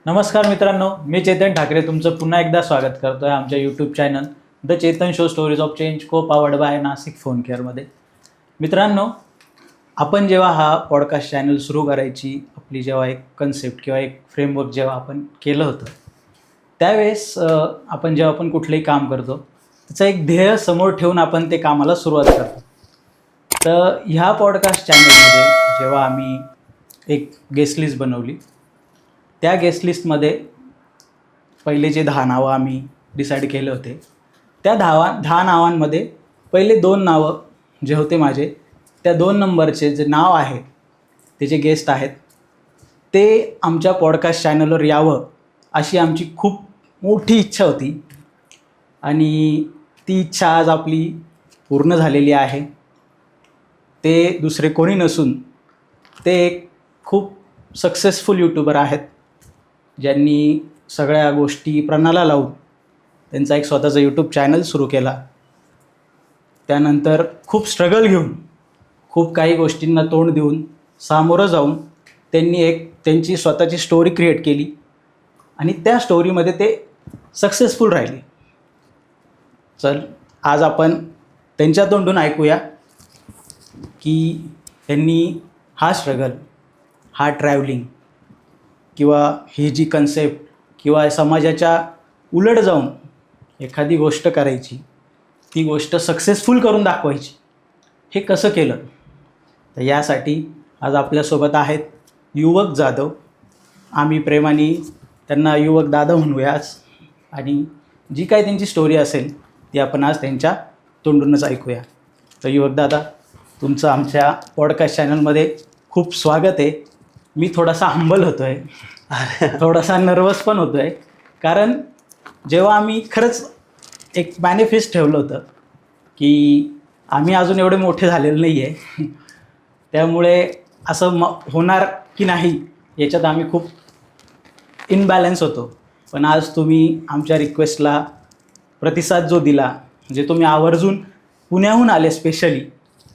नमस्कार मित्रांनो, मी चेतन ठाकरे तुमचं पुन्हा एकदा स्वागत करतो आहे आमच्या YouTube channel the Chetan show stories of change co powered bye Nashik phone केअरमध्ये. मित्रांनो, आपण जेव्हा हा पॉडकास्ट चॅनल सुरू करायची आपली जेव्हा एक कन्सेप्ट किंवा एक फ्रेमवर्क जेव्हा आपण केलं होतं त्यावेळेस जेव्हा आपण कुठलंही काम करतो त्याचं एक ध्येय समोर ठेवून आपण ते कामाला सुरुवात करतो. तर ह्या पॉडकास्ट चॅनलमध्ये जेव्हा आम्ही एक गेस्ट लिस्ट बनवली, त्या गेस्ट लिस्टमध्ये पहिले जे 10 नावं आम्ही डिसाईड केले होते त्या 10 नावांमध्ये पहिले 2 नावं जे होते माझे, त्या 2 नंबरचे जे नाव आहे ते जे गेस्ट आहेत ते आमच्या पॉडकास्ट चॅनलवर यावं अशी आमची खूप मोठी इच्छा होती आणि ती इच्छा आज आपली पूर्ण झालेली आहे. ते दुसरे कोणी नसून ते एक खूप सक्सेसफुल यूट्यूबर आहेत ज्यांनी सगळ्या गोष्टी प्रणाला लावून त्यांचा एक स्वतःचा यूट्यूब चॅनल सुरू केला. त्यानंतर खूप स्ट्रगल घेऊन, खूप काही गोष्टींना तोंड देऊन, सामोरं जाऊन त्यांनी त्यांची स्वतःची स्टोरी क्रिएट केली आणि त्या स्टोरीमध्ये ते सक्सेसफुल राहिले. चल, आज आपण त्यांच्या तोंडून ऐकूया की त्यांनी हा स्ट्रगल, हा ट्रॅव्हलिंग किंवा ही जी कन्सेप्ट किंवा समाजाच्या उलट जाऊन एखादी गोष्ट करायची, ती गोष्ट सक्सेसफुल करून दाखवायची, हे कसं केलं. तर यासाठी आज आपल्यासोबत आहेत युवक जाधव. आम्ही प्रेमाने त्यांना युवक दादा म्हणूया आज, आणि जी काही त्यांची स्टोरी असेल ती आपण आज त्यांच्या तोंडूनच ऐकूया. तर युवक दादा, तुमचं आमच्या पॉडकास्ट चॅनलमध्ये खूप स्वागत आहे. मी थोडासा हंबल होतो आहे, थोडासा नर्वस पण होतो आहे, कारण जेव्हा आम्ही खरंच एक मॅनिफेस्ट ठेवलं होतं की आम्ही अजून एवढे मोठे झालेले नाही आहे, त्यामुळे असं होणार की नाही याच्यात आम्ही खूप इनबॅलन्स होतो. पण आज तुम्ही आमच्या रिक्वेस्टला प्रतिसाद जो दिला, म्हणजे तुम्ही आवर्जून पुण्याहून आले स्पेशली,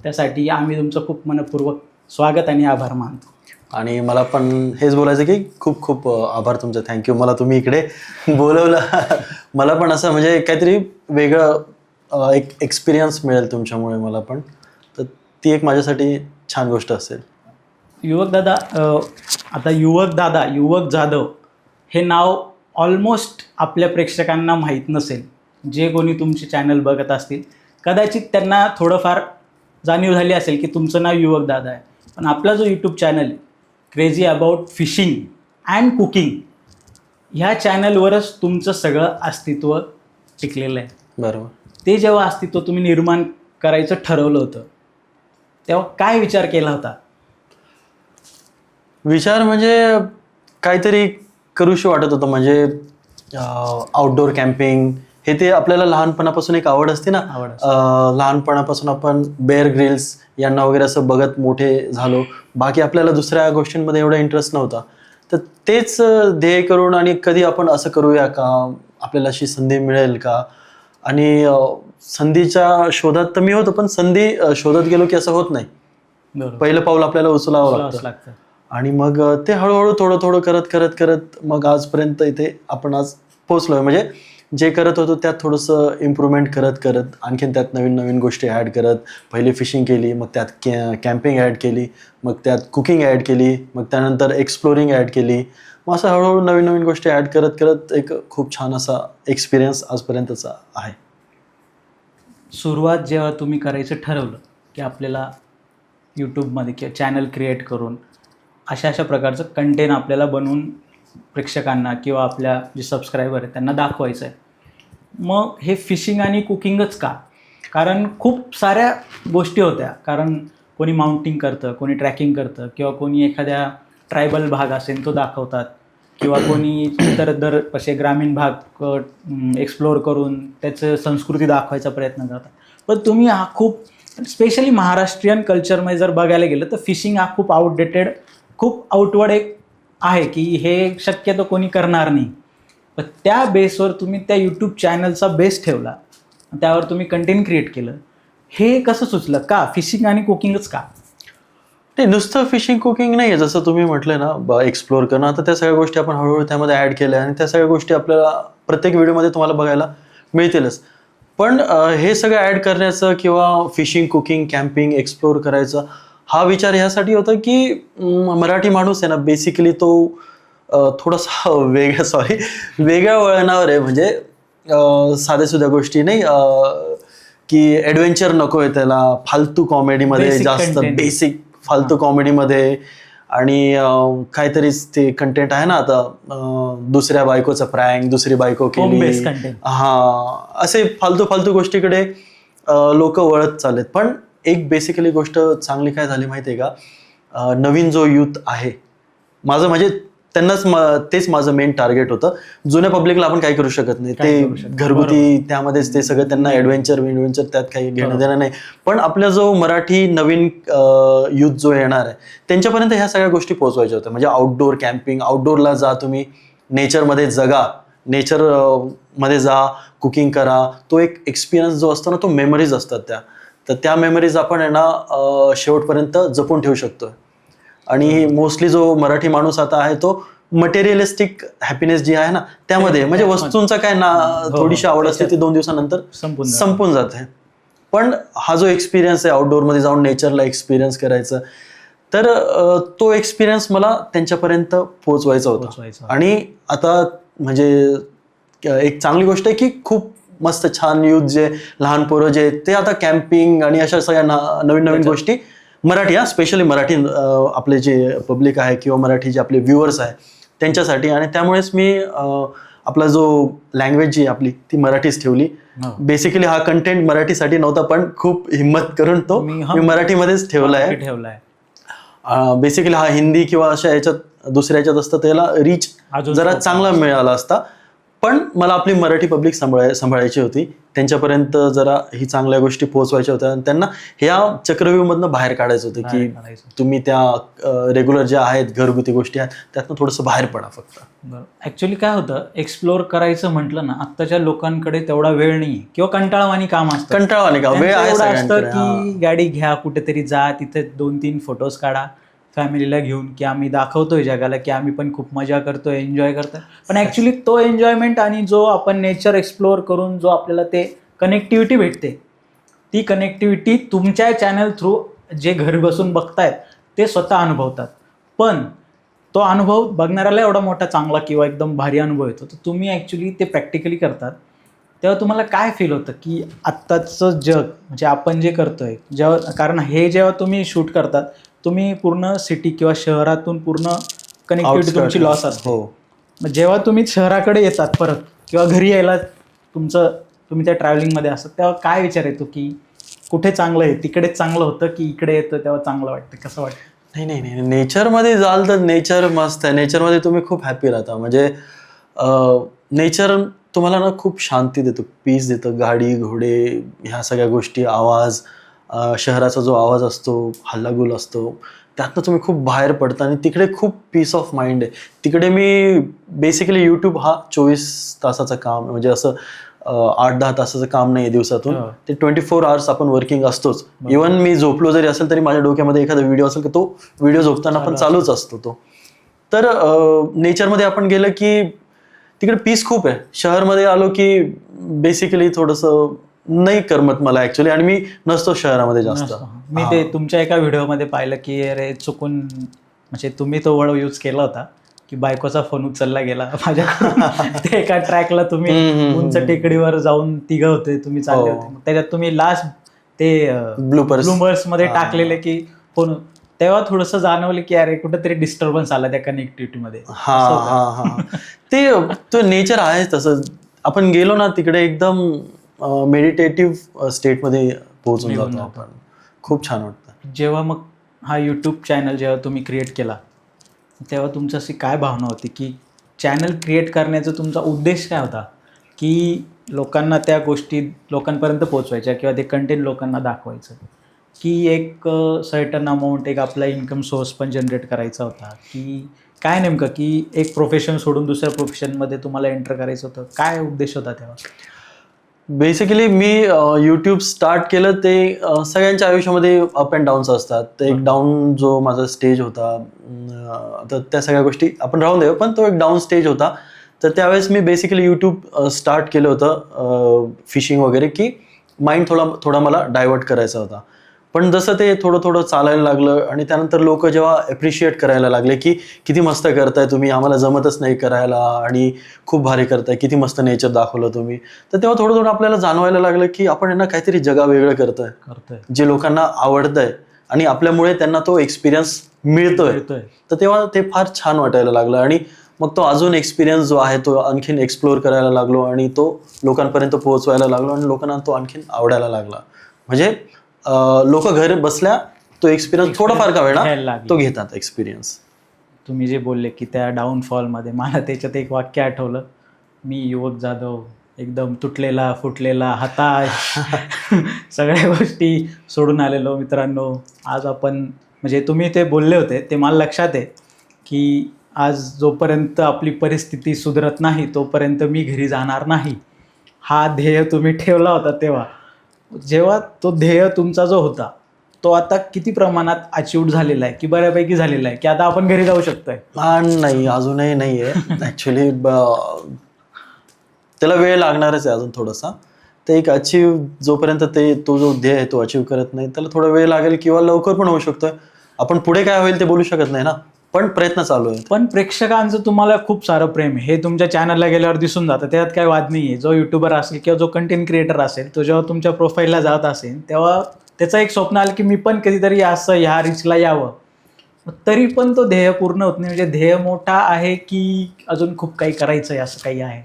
त्यासाठी आम्ही तुमचं खूप मनपूर्वक स्वागत आणि आभार मानतो. आणि मला पण हेच बोलायचं की खूप खूप आभार तुमचं. थँक्यू, मला तुम्ही इकडे बोलवलं. मला पण असं म्हणजे काहीतरी वेगळं एक एक्सपिरियन्स मिळेल तुमच्यामुळे मला पण, तर ती एक माझ्यासाठी छान गोष्ट असेल. युवक दादा, आता युवक जाधव हे नाव ऑलमोस्ट आपल्या प्रेक्षकांना माहीत नसेल. जे कोणी तुमचे चॅनल बघत असतील कदाचित त्यांना थोडंफार जाणीव झाली असेल की तुमचं नाव युवक दादा आहे. पण आपला जो YouTube channel crazy about fishing and cooking, ह्या चॅनलवरच तुमचं सगळं अस्तित्व टिकलेलं आहे. बरोबर. ते जेव्हा अस्तित्व तुम्ही निर्माण करायचं ठरवलं होतं तेव्हा काय विचार केला होता? विचार म्हणजे काहीतरी करूशी वाटत होतं, म्हणजे आउटडोअर कॅम्पिंग हे ते आपल्याला लहानपणापासून एक आवड असते ना. लहानपणापासून आपण बेअर ग्रिल्स यांना वगैरे असं बघत मोठे झालो. बाकी आपल्याला दुसऱ्या गोष्टींमध्ये एवढा इंटरेस्ट नव्हता. तर तेच ध्येय करून, आणि कधी आपण असं करूया का, आपल्याला अशी संधी मिळेल का, आणि संधीच्या शोधात तर मी होतो, पण संधी शोधत गेलो की असं होत नाही. पहिलं पाऊल आपल्याला उचलावं लागतं. आणि मग ते हळूहळू थोडं थोडं करत मग आजपर्यंत इथे आपण आज पोचलोय. म्हणजे जे करत होतो त्यात थोडंसं इम्प्रूव्हमेंट करत आणखीन त्यात नवीन नवीन गोष्टी ॲड करत, पहिले फिशिंग केली, मग त्यात कॅम्पिंग ॲड केली, मग त्यात कुकिंग ॲड केली, मग त्यानंतर एक्सप्लोरिंग ॲड केली. मग असं हळूहळू नवीन नवीन गोष्टी ॲड करत एक खूप छान असा एक्सपिरियन्स आजपर्यंतचा आहे. सुरुवात जेव्हा तुम्ही करायचं ठरवलं की आपल्याला यूट्यूबमध्ये किंवा चॅनल क्रिएट करून अशा प्रकारचं कंटेंट आपल्याला बनवून प्रेक्षकांना किंवा आपल्या जे सबस्क्रायबर आहेत त्यांना दाखवायचं आहे, मग हे फिशिंग आणि कुकिंगच का? कारण खूप साऱ्या गोष्टी होत्या. कारण कोणी माउंटिंग करतं, कोणी ट्रॅकिंग करतं, किंवा कोणी एखाद्या ट्रायबल भाग असेल तो दाखवतात, किंवा कोणी इतर असे ग्रामीण भाग एक्सप्लोअर करून त्याचं संस्कृती दाखवायचा प्रयत्न करतात. पण तुम्ही हा खूप स्पेशली महाराष्ट्रीयन कल्चरमध्ये जर बघायला गेलं तर फिशिंग हा खूप आउटडेटेड, खूप आउटवर्ड एक आहे की हे शक्यतो कोणी करणार नाही. पण त्या बेसवर तुम्ही त्या यूट्यूब चॅनलचा बेस ठेवला, त्यावर तुम्ही कंटेंट क्रिएट केलं. हे कसं सुचलं? का फिशिंग आणि कुकिंगच का? ते नुसतं फिशिंग कुकिंग नाही आहे, जसं तुम्ही म्हटलं ना एक्सप्लोअर करणं. आता त्या सगळ्या गोष्टी आपण हळूहळू त्यामध्ये ॲड केल्या आणि त्या सगळ्या गोष्टी आपल्याला प्रत्येक व्हिडिओमध्ये तुम्हाला बघायला मिळतीलच. पण हे सगळं ॲड करण्याचं किंवा फिशिंग कुकिंग कॅम्पिंग एक्सप्लोअर करायचं हा विचार ह्यासाठी होता की मराठी माणूस आहे ना बेसिकली तो थोडासा वेगळ्या वळणावर आहे. म्हणजे साध्यासुध्या गोष्टी नाही, की ॲडव्हेंचर नको आहे त्याला, फालतू कॉमेडीमध्ये Basic जास्त content. बेसिक फालतू कॉमेडीमध्ये आणि काहीतरीच ते कंटेंट आहे ना आता दुसऱ्या बायकोचं प्रँक, दुसरी बायको Home based केली, content. हा असे फालतू फालतू गोष्टीकडे लोक वळत चाललेत. पण एक बेसिकली गोष्ट चांगली काय झाली माहिती आहे का, नवीन जो यूथ आहे माझं म्हणजे त्यांनाच तेच माझं मेन टार्गेट होतं. जुन्या पब्लिकला आपण काही करू शकत नाही, काही ते करू शकत नाही. घरगुती त्यामध्येच ते सगळं त्यांना ॲडव्हेंचर त्यात काही घेणं देणं नाही. पण आपला जो मराठी नवीन यूथ जो येणार आहे त्यांच्यापर्यंत ह्या सगळ्या गोष्टी पोहोचवायच्या होत्या. म्हणजे आउटडोर कॅम्पिंग, आउटडोरला जा तुम्ही, नेचरमध्ये जगा, नेचर मध्ये जा, कुकिंग करा. तो एक एक्सपिरियन्स जो असतो ना, तो मेमरीज असतात तर त्या मेमरीज आपण आहे ना शेवटपर्यंत जपून ठेवू शकतो. आणि मोस्टली जो मराठी माणूस आता आहे तो मटेरियलिस्टिक हॅपीनेस जी आहे ना त्यामध्ये, म्हणजे वस्तूंचा काय ना थोडीशी आवड असते ती 2 दिवसानंतर संपून जाते. पण हा जो एक्सपिरियन्स आहे आउटडोअरमध्ये जाऊन नेचरला एक्सपिरियन्स करायचं, तर तो एक्सपिरियन्स मला त्यांच्यापर्यंत पोहोचवायचा होता. आणि आता म्हणजे एक चांगली गोष्ट आहे की खूप मस्त छान यूथ जे लहान पोरं जे ते आता कॅम्पिंग आणि अशा सगळ्या नवीन नवीन गोष्टी मराठी, स्पेशली मराठी आपले जे पब्लिक आहे किंवा मराठी जे आपले व्ह्युअर्स आहे त्यांच्यासाठी. आणि त्यामुळेच मी आपला जो लँग्वेज जी आपली ती मराठीच ठेवली. बेसिकली हा कंटेंट मराठीसाठी नव्हता, पण खूप हिंमत करून तो मी मराठीमध्येच ठेवला आहे. बेसिकली हा हिंदी किंवा अशा याच्यात दुसऱ्या याच्यात असतं त्याला रीच जरा चांगला मिळाला असता. पण मला आपली मराठी पब्लिक सांभाळायची होती, त्यांच्यापर्यंत जरा ही चांगल्या गोष्टी पोहोचवायच्या होत्या आणि त्यांना ह्या चक्रव्यूहमधनं बाहेर काढायचं होतं की तुम्ही त्या रेग्युलर ज्या आहेत घरगुती गोष्टी आहेत त्यातनं थोडंसं बाहेर पडा फक्त. ऍक्च्युली काय होतं, एक्सप्लोअर करायचं म्हटलं ना, आत्ताच्या लोकांकडे तेवढा वेळ नाही किंवा कंटाळवाणी काम असतं. वेळ आहे असतं की गाडी घ्या, कुठेतरी जा, तिथे 2-3 फोटोज काढा फॅमिलीला घेऊन, की आम्ही दाखवतोय जगाला की आम्ही पण खूप मजा करतोय, एन्जॉय करतोय. पण ऍक्च्युली तो एन्जॉयमेंट आणि जो आपण नेचर एक्सप्लोअर करून जो आपल्याला ते कनेक्टिव्हिटी भेटते, ती कनेक्टिव्हिटी तुमच्या चॅनल थ्रू जे घरी बसून बघतायत ते स्वतः अनुभवतात. पण तो अनुभव बघणाऱ्याला एवढा मोठा चांगला किंवा एकदम भारी अनुभव येतो. तर तुम्ही ॲक्च्युली ते प्रॅक्टिकली करतात तेव्हा तुम्हाला काय फील होतं की आत्ताचं जग म्हणजे आपण जे करतोय, कारण हे जेव्हा तुम्ही शूट करतात तुम्ही पूर्ण सिटी किंवा शहरातून पूर्ण कनेक्टिव्हिटी तुमची लॉस असते. मग जेव्हा तुम्ही शहराकडे येतात परत किंवा घरी यायला तुम्ही त्या ट्रॅव्हलिंगमध्ये असतात तेव्हा काय विचार येतो की कुठे चांगलं आहे, तिकडेच चांगलं होतं की इकडे येतं तेव्हा चांगलं वाटतं, कसं वाटतं? नाही, नेचरमध्ये जाल तर नेचर मस्त आहे. नेचरमध्ये तुम्ही खूप हॅपी राहता. म्हणजे नेचर तुम्हाला ना खूप शांती देतो, पीस देतं. गाडी घोडे ह्या सगळ्या गोष्टी, आवाज, शहराचा जो आवाज असतो, हल्लागुल असतो, त्यातनं तुम्ही खूप बाहेर पडता आणि तिकडे खूप पीस ऑफ माइंड आहे. तिकडे मी बेसिकली यूट्यूब हा 24 तासाचं काम, म्हणजे असं 8-10 तासाचं काम नाही आहे दिवसातून. ते 24 hours आपण वर्किंग असतोच. इव्हन मी झोपलो जरी असेल तरी माझ्या डोक्यामध्ये एखादा व्हिडिओ असेल की तो व्हिडिओ झोपताना पण चालूच असतो तो. तर नेचरमध्ये आपण गेलं की तिकडे पीस खूप आहे. शहरमध्ये आलो की बेसिकली थोडंसं नाही करमत मला ऍक्च्युली, आणि मी नसतो शहरामध्ये जास्त. मी ते तुमच्या एका व्हिडिओमध्ये पाहिलं की अरे चुकून म्हणजे तुम्ही तो वर्ड यूज केला होता की बायकोचा फोन उचलला गेला माझ्याकडून. ते एका ट्रॅकला तुम्ही उंच टेकडीवर जाऊन तिघं होते, तुम्ही चालले होते, त्याच्यात तुम्ही लास्ट ते ब्लूमर्स मध्ये टाकलेले की फोन, तेव्हा थोडंसं जाणवलं की अरे कुठेतरी डिस्टर्बन्स आला त्या कनेक्टिव्हिटीमध्ये. ते तो नेचर आहे तसं. आपण गेलो ना तिकडे एकदम मेडिटेटिव्ह स्टेटमध्ये पोहोचून जातो आपण. खूप छान वाटतं. जेव्हा मग हा यूट्यूब चॅनल जेव्हा तुम्ही क्रिएट केला तेव्हा तुमची अशी काय भावना होती की चॅनल क्रिएट करण्याचा तुमचा उद्देश काय होता, की लोकांना त्या गोष्टी लोकांपर्यंत पोहोचवायच्या किंवा ते कंटेंट लोकांना दाखवायचं, की एक सर्टन अमाऊंट एक आपला इन्कम सोर्स पण जनरेट करायचा होता, की काय नेमकं, की एक प्रोफेशन सोडून दुसऱ्या प्रोफेशनमध्ये तुम्हाला एंटर करायचं होतं, काय उद्देश होता तेव्हा? बेसिकली मी यूट्यूब स्टार्ट केलं ते सगळ्यांच्या आयुष्यामध्ये अप अँड डाऊन्स असतात. ते एक डाऊन जो माझा स्टेज होता, तर त्या सगळ्या गोष्टी आपण राहून देऊ, पण तो एक डाऊन स्टेज होता. तर त्यावेळेस मी बेसिकली यूट्यूब स्टार्ट केलं होतं फिशिंग वगैरे, की माइंड थोडा मला डायव्हर्ट करायचा होता. पण जसं ते थोडं थोडं चालायला लागलं आणि त्यानंतर लोक जेव्हा ॲप्रिशिएट करायला लागले की किती मस्त करताय तुम्ही, आम्हाला जमतच नाही करायला आणि खूप भारी करताय, किती मस्त नेचर दाखवलं तुम्ही, तर तेव्हा थोडं थोडं आपल्याला जाणवायला लागलं की आपण यांना काहीतरी जगावेगळं करतोय जे लोकांना आवडतंय आणि आपल्यामुळे त्यांना तो एक्सपिरियन्स मिळतोय. तर तेव्हा ते फार छान वाटायला लागलं आणि मग तो अजून एक्सपिरियन्स जो आहे तो आणखीन एक्सप्लोअर करायला लागलो आणि तो लोकांपर्यंत पोहोचवायला लागलो आणि लोकांना तो आणखीन आवडायला लागला. म्हणजे लोक घर बसल्या तो एक्सपिरियन्स थोडाफार का वेळा तो घेतात एक्सपिरियन्स. तुम्ही जे बोलले की त्या डाऊनफॉलमध्ये मला त्याच्यात एक वाक्य आठवलं. मी युवक जाधव एकदम तुटलेला फुटलेला हताश सगळ्या गोष्टी सोडून आलेलो. मित्रांनो, आज आपण म्हणजे तुम्ही ते बोलले होते ते मला लक्षात आहे की आज जोपर्यंत आपली परिस्थिती सुधरत नाही तोपर्यंत मी घरी जाणार नाही, हा ध्येय तुम्ही ठेवला होता. तेव्हा जेव्हा तो ध्येय तुमचा जो होता तो आता किती प्रमाणात अचीव्ह झालेला आहे की बऱ्यापैकी झालेला आहे की आता आपण घरी जाऊ शकतोय? नाही, अजूनही नाही आहे ॲक्च्युली. त्याला वेळ लागणारच आहे अजून थोडासा. ते एक अचीव जोपर्यंत तो जो ध्येय आहे तो अचीव करत नाही त्याला थोडा वेळ लागेल किंवा लवकर पण होऊ शकतोय. आपण पुढे काय होईल ते बोलू शकत नाही ना, पण प्रयत्न चालू आहे. पण प्रेक्षकांचं तुम्हाला खूप सारं प्रेम आहे हे तुमच्या चॅनलला गेल्यावर दिसून जातं, त्यात काही वाद नाही आहे. जो युट्यूबर असेल किंवा जो कंटेंट क्रिएटर असेल तो जेव्हा तुमच्या प्रोफाईलला जात असेल तेव्हा त्याचं एक स्वप्न आलं की मी पण कधीतरी असं ह्या रिचला यावं, तरी पण तो ध्येय पूर्ण होत नाही. म्हणजे ध्येय मोठा आहे की अजून खूप काही करायचं आहे असं काही आहे?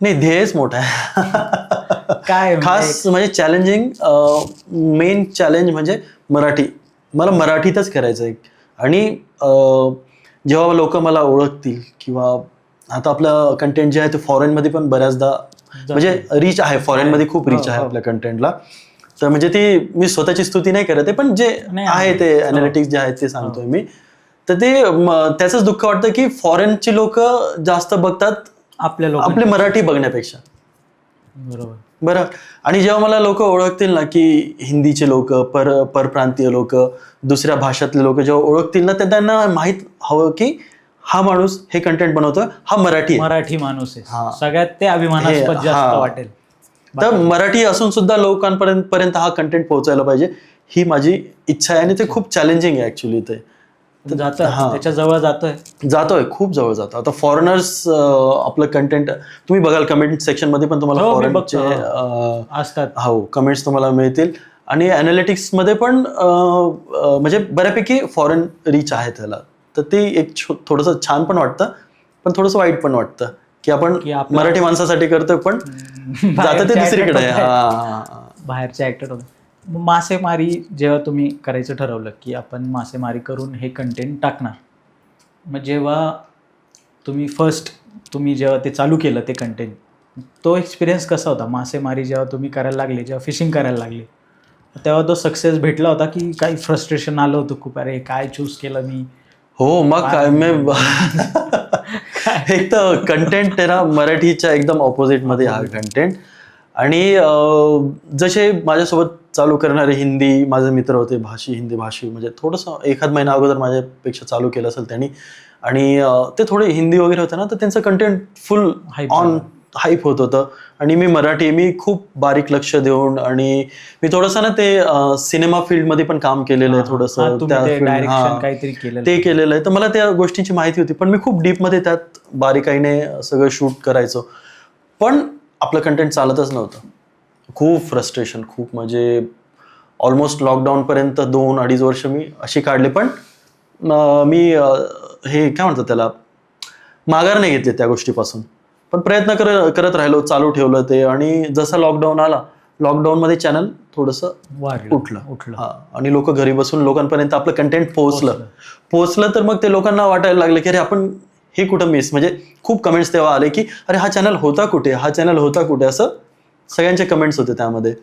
नाही, ध्येयच मोठा आहे. काय खास म्हणजे चॅलेंजिंग मेन चॅलेंज म्हणजे मराठी. मला मराठीतच करायचं आहे आणि जेव्हा लोक मला ओळखतील किंवा आता आपलं कंटेंट जे आहे ते फॉरेनमध्ये पण बऱ्याचदा म्हणजे रीच आहे, फॉरेनमध्ये खूप रीच आहे आपल्या कंटेंटला. तर म्हणजे ती मी स्वतःची स्तुती नाही करत आहे, पण जे आहे ते अनालिटिक्स जे आहेत ते सांगतोय मी. तर ते त्याचंच दुःख वाटतं की फॉरेनची लोक जास्त बघतात आपले मराठी बघण्यापेक्षा. बरोबर. बरं. आणि जेव्हा मला लोक ओळखतील ना की हिंदीचे लोक, परप्रांतीय लोक, दुसऱ्या भाषातले लोक जेव्हा ओळखतील ना तर त्यांना माहीत हवं की हा माणूस हे कंटेंट बनवतोय, हा मराठी माणूस आहे. सगळ्यात ते अभिमानास्पद जास्त वाटेल. तर मराठी असून सुद्धा लोकांपर्यंत हा कंटेंट पोहोचायला पाहिजे, ही माझी इच्छा आहे आणि ते खूप चॅलेंजिंग आहे ऍक्च्युली. ते त्याच्या जवळ जातोय, खूप जवळ जातो. आता फॉरेनर्स आपलं कंटेंट तुम्ही बघाल कमेंट सेक्शन मध्ये पण तुम्हाला फॉरेनचे असतात, हो कमेंट्स तुम्हाला मिळतील. आणि अनालिटिक्स मध्ये पण म्हणजे बऱ्यापैकी फॉरेन रीच आहे त्याला. तर ते एक थोडंसं छान पण वाटतं पण थोडंसं वाईट पण वाटतं की आपण मराठी माणसासाठी करतोय पण जातं ते दुसरीकडे बाहेरचे ऍक्टर होते. मासेमारी जेव्हा तुम्ही करायचं ठरवलं की आपण मासेमारी करून हे कंटेंट टाकणार, मग जेव्हा तुम्ही जेव्हा ते चालू केलं ते कंटेंट, तो एक्सपिरियन्स कसा होता? मासेमारी जेव्हा तुम्ही करायला लागले, जेव्हा फिशिंग करायला लागले तेव्हा तो सक्सेस भेटला होता की काही फ्रस्ट्रेशन आलं होतं खूप, अरे काय चूज केलं मी? हो, मग काय मी एक तर कंटेंट आहे ना मराठीच्या एकदम ऑपोजिट मध्ये हा कंटेंट. आणि जसे माझ्यासोबत चालू करणारे हिंदी माझे मित्र होते, हिंदी भाषी, म्हणजे थोडंसं एखाद महिना अगोदर माझ्यापेक्षा चालू केलं असेल त्यांनी. आणि ते थोडे हिंदी वगैरे होते ना तर त्यांचं कंटेंट फुल ऑन हाईप होत होतं. आणि मी मराठी, मी खूप बारीक लक्ष देऊन आणि मी थोडंसं ना ते सिनेमा फील्डमध्ये पण काम केलेलं आहे थोडंसं, ते केलेलं आहे. तर मला त्या गोष्टींची माहिती होती पण मी खूप डीपमध्ये त्यात बारीकाईने सगळं शूट करायचो. पण आपलं कंटेंट चालतच नव्हतं. खूप फ्रस्ट्रेशन, खूप म्हणजे ऑलमोस्ट लॉकडाऊनपर्यंत 2-2.5 वर्ष मी अशी काढले. पण मी हे काय म्हणतात त्याला, माघार नाही घेतले त्या गोष्टीपासून. पण प्रयत्न करत राहिलो, चालू ठेवलं ते. आणि जसं लॉकडाऊन आला, लॉकडाऊनमध्ये चॅनल थोडंसं उठलं आणि लोक घरी बसून लोकांपर्यंत आपलं कंटेंट पोहोचलं. तर मग ते लोकांना वाटायला लागलं की अरे आपण हे कुठं मिस, म्हणजे खूप कमेंट्स तेव्हा आले की अरे हा चॅनल होता कुठे, असं सगळ्यांचे कमेंट्स होते त्यामध्ये.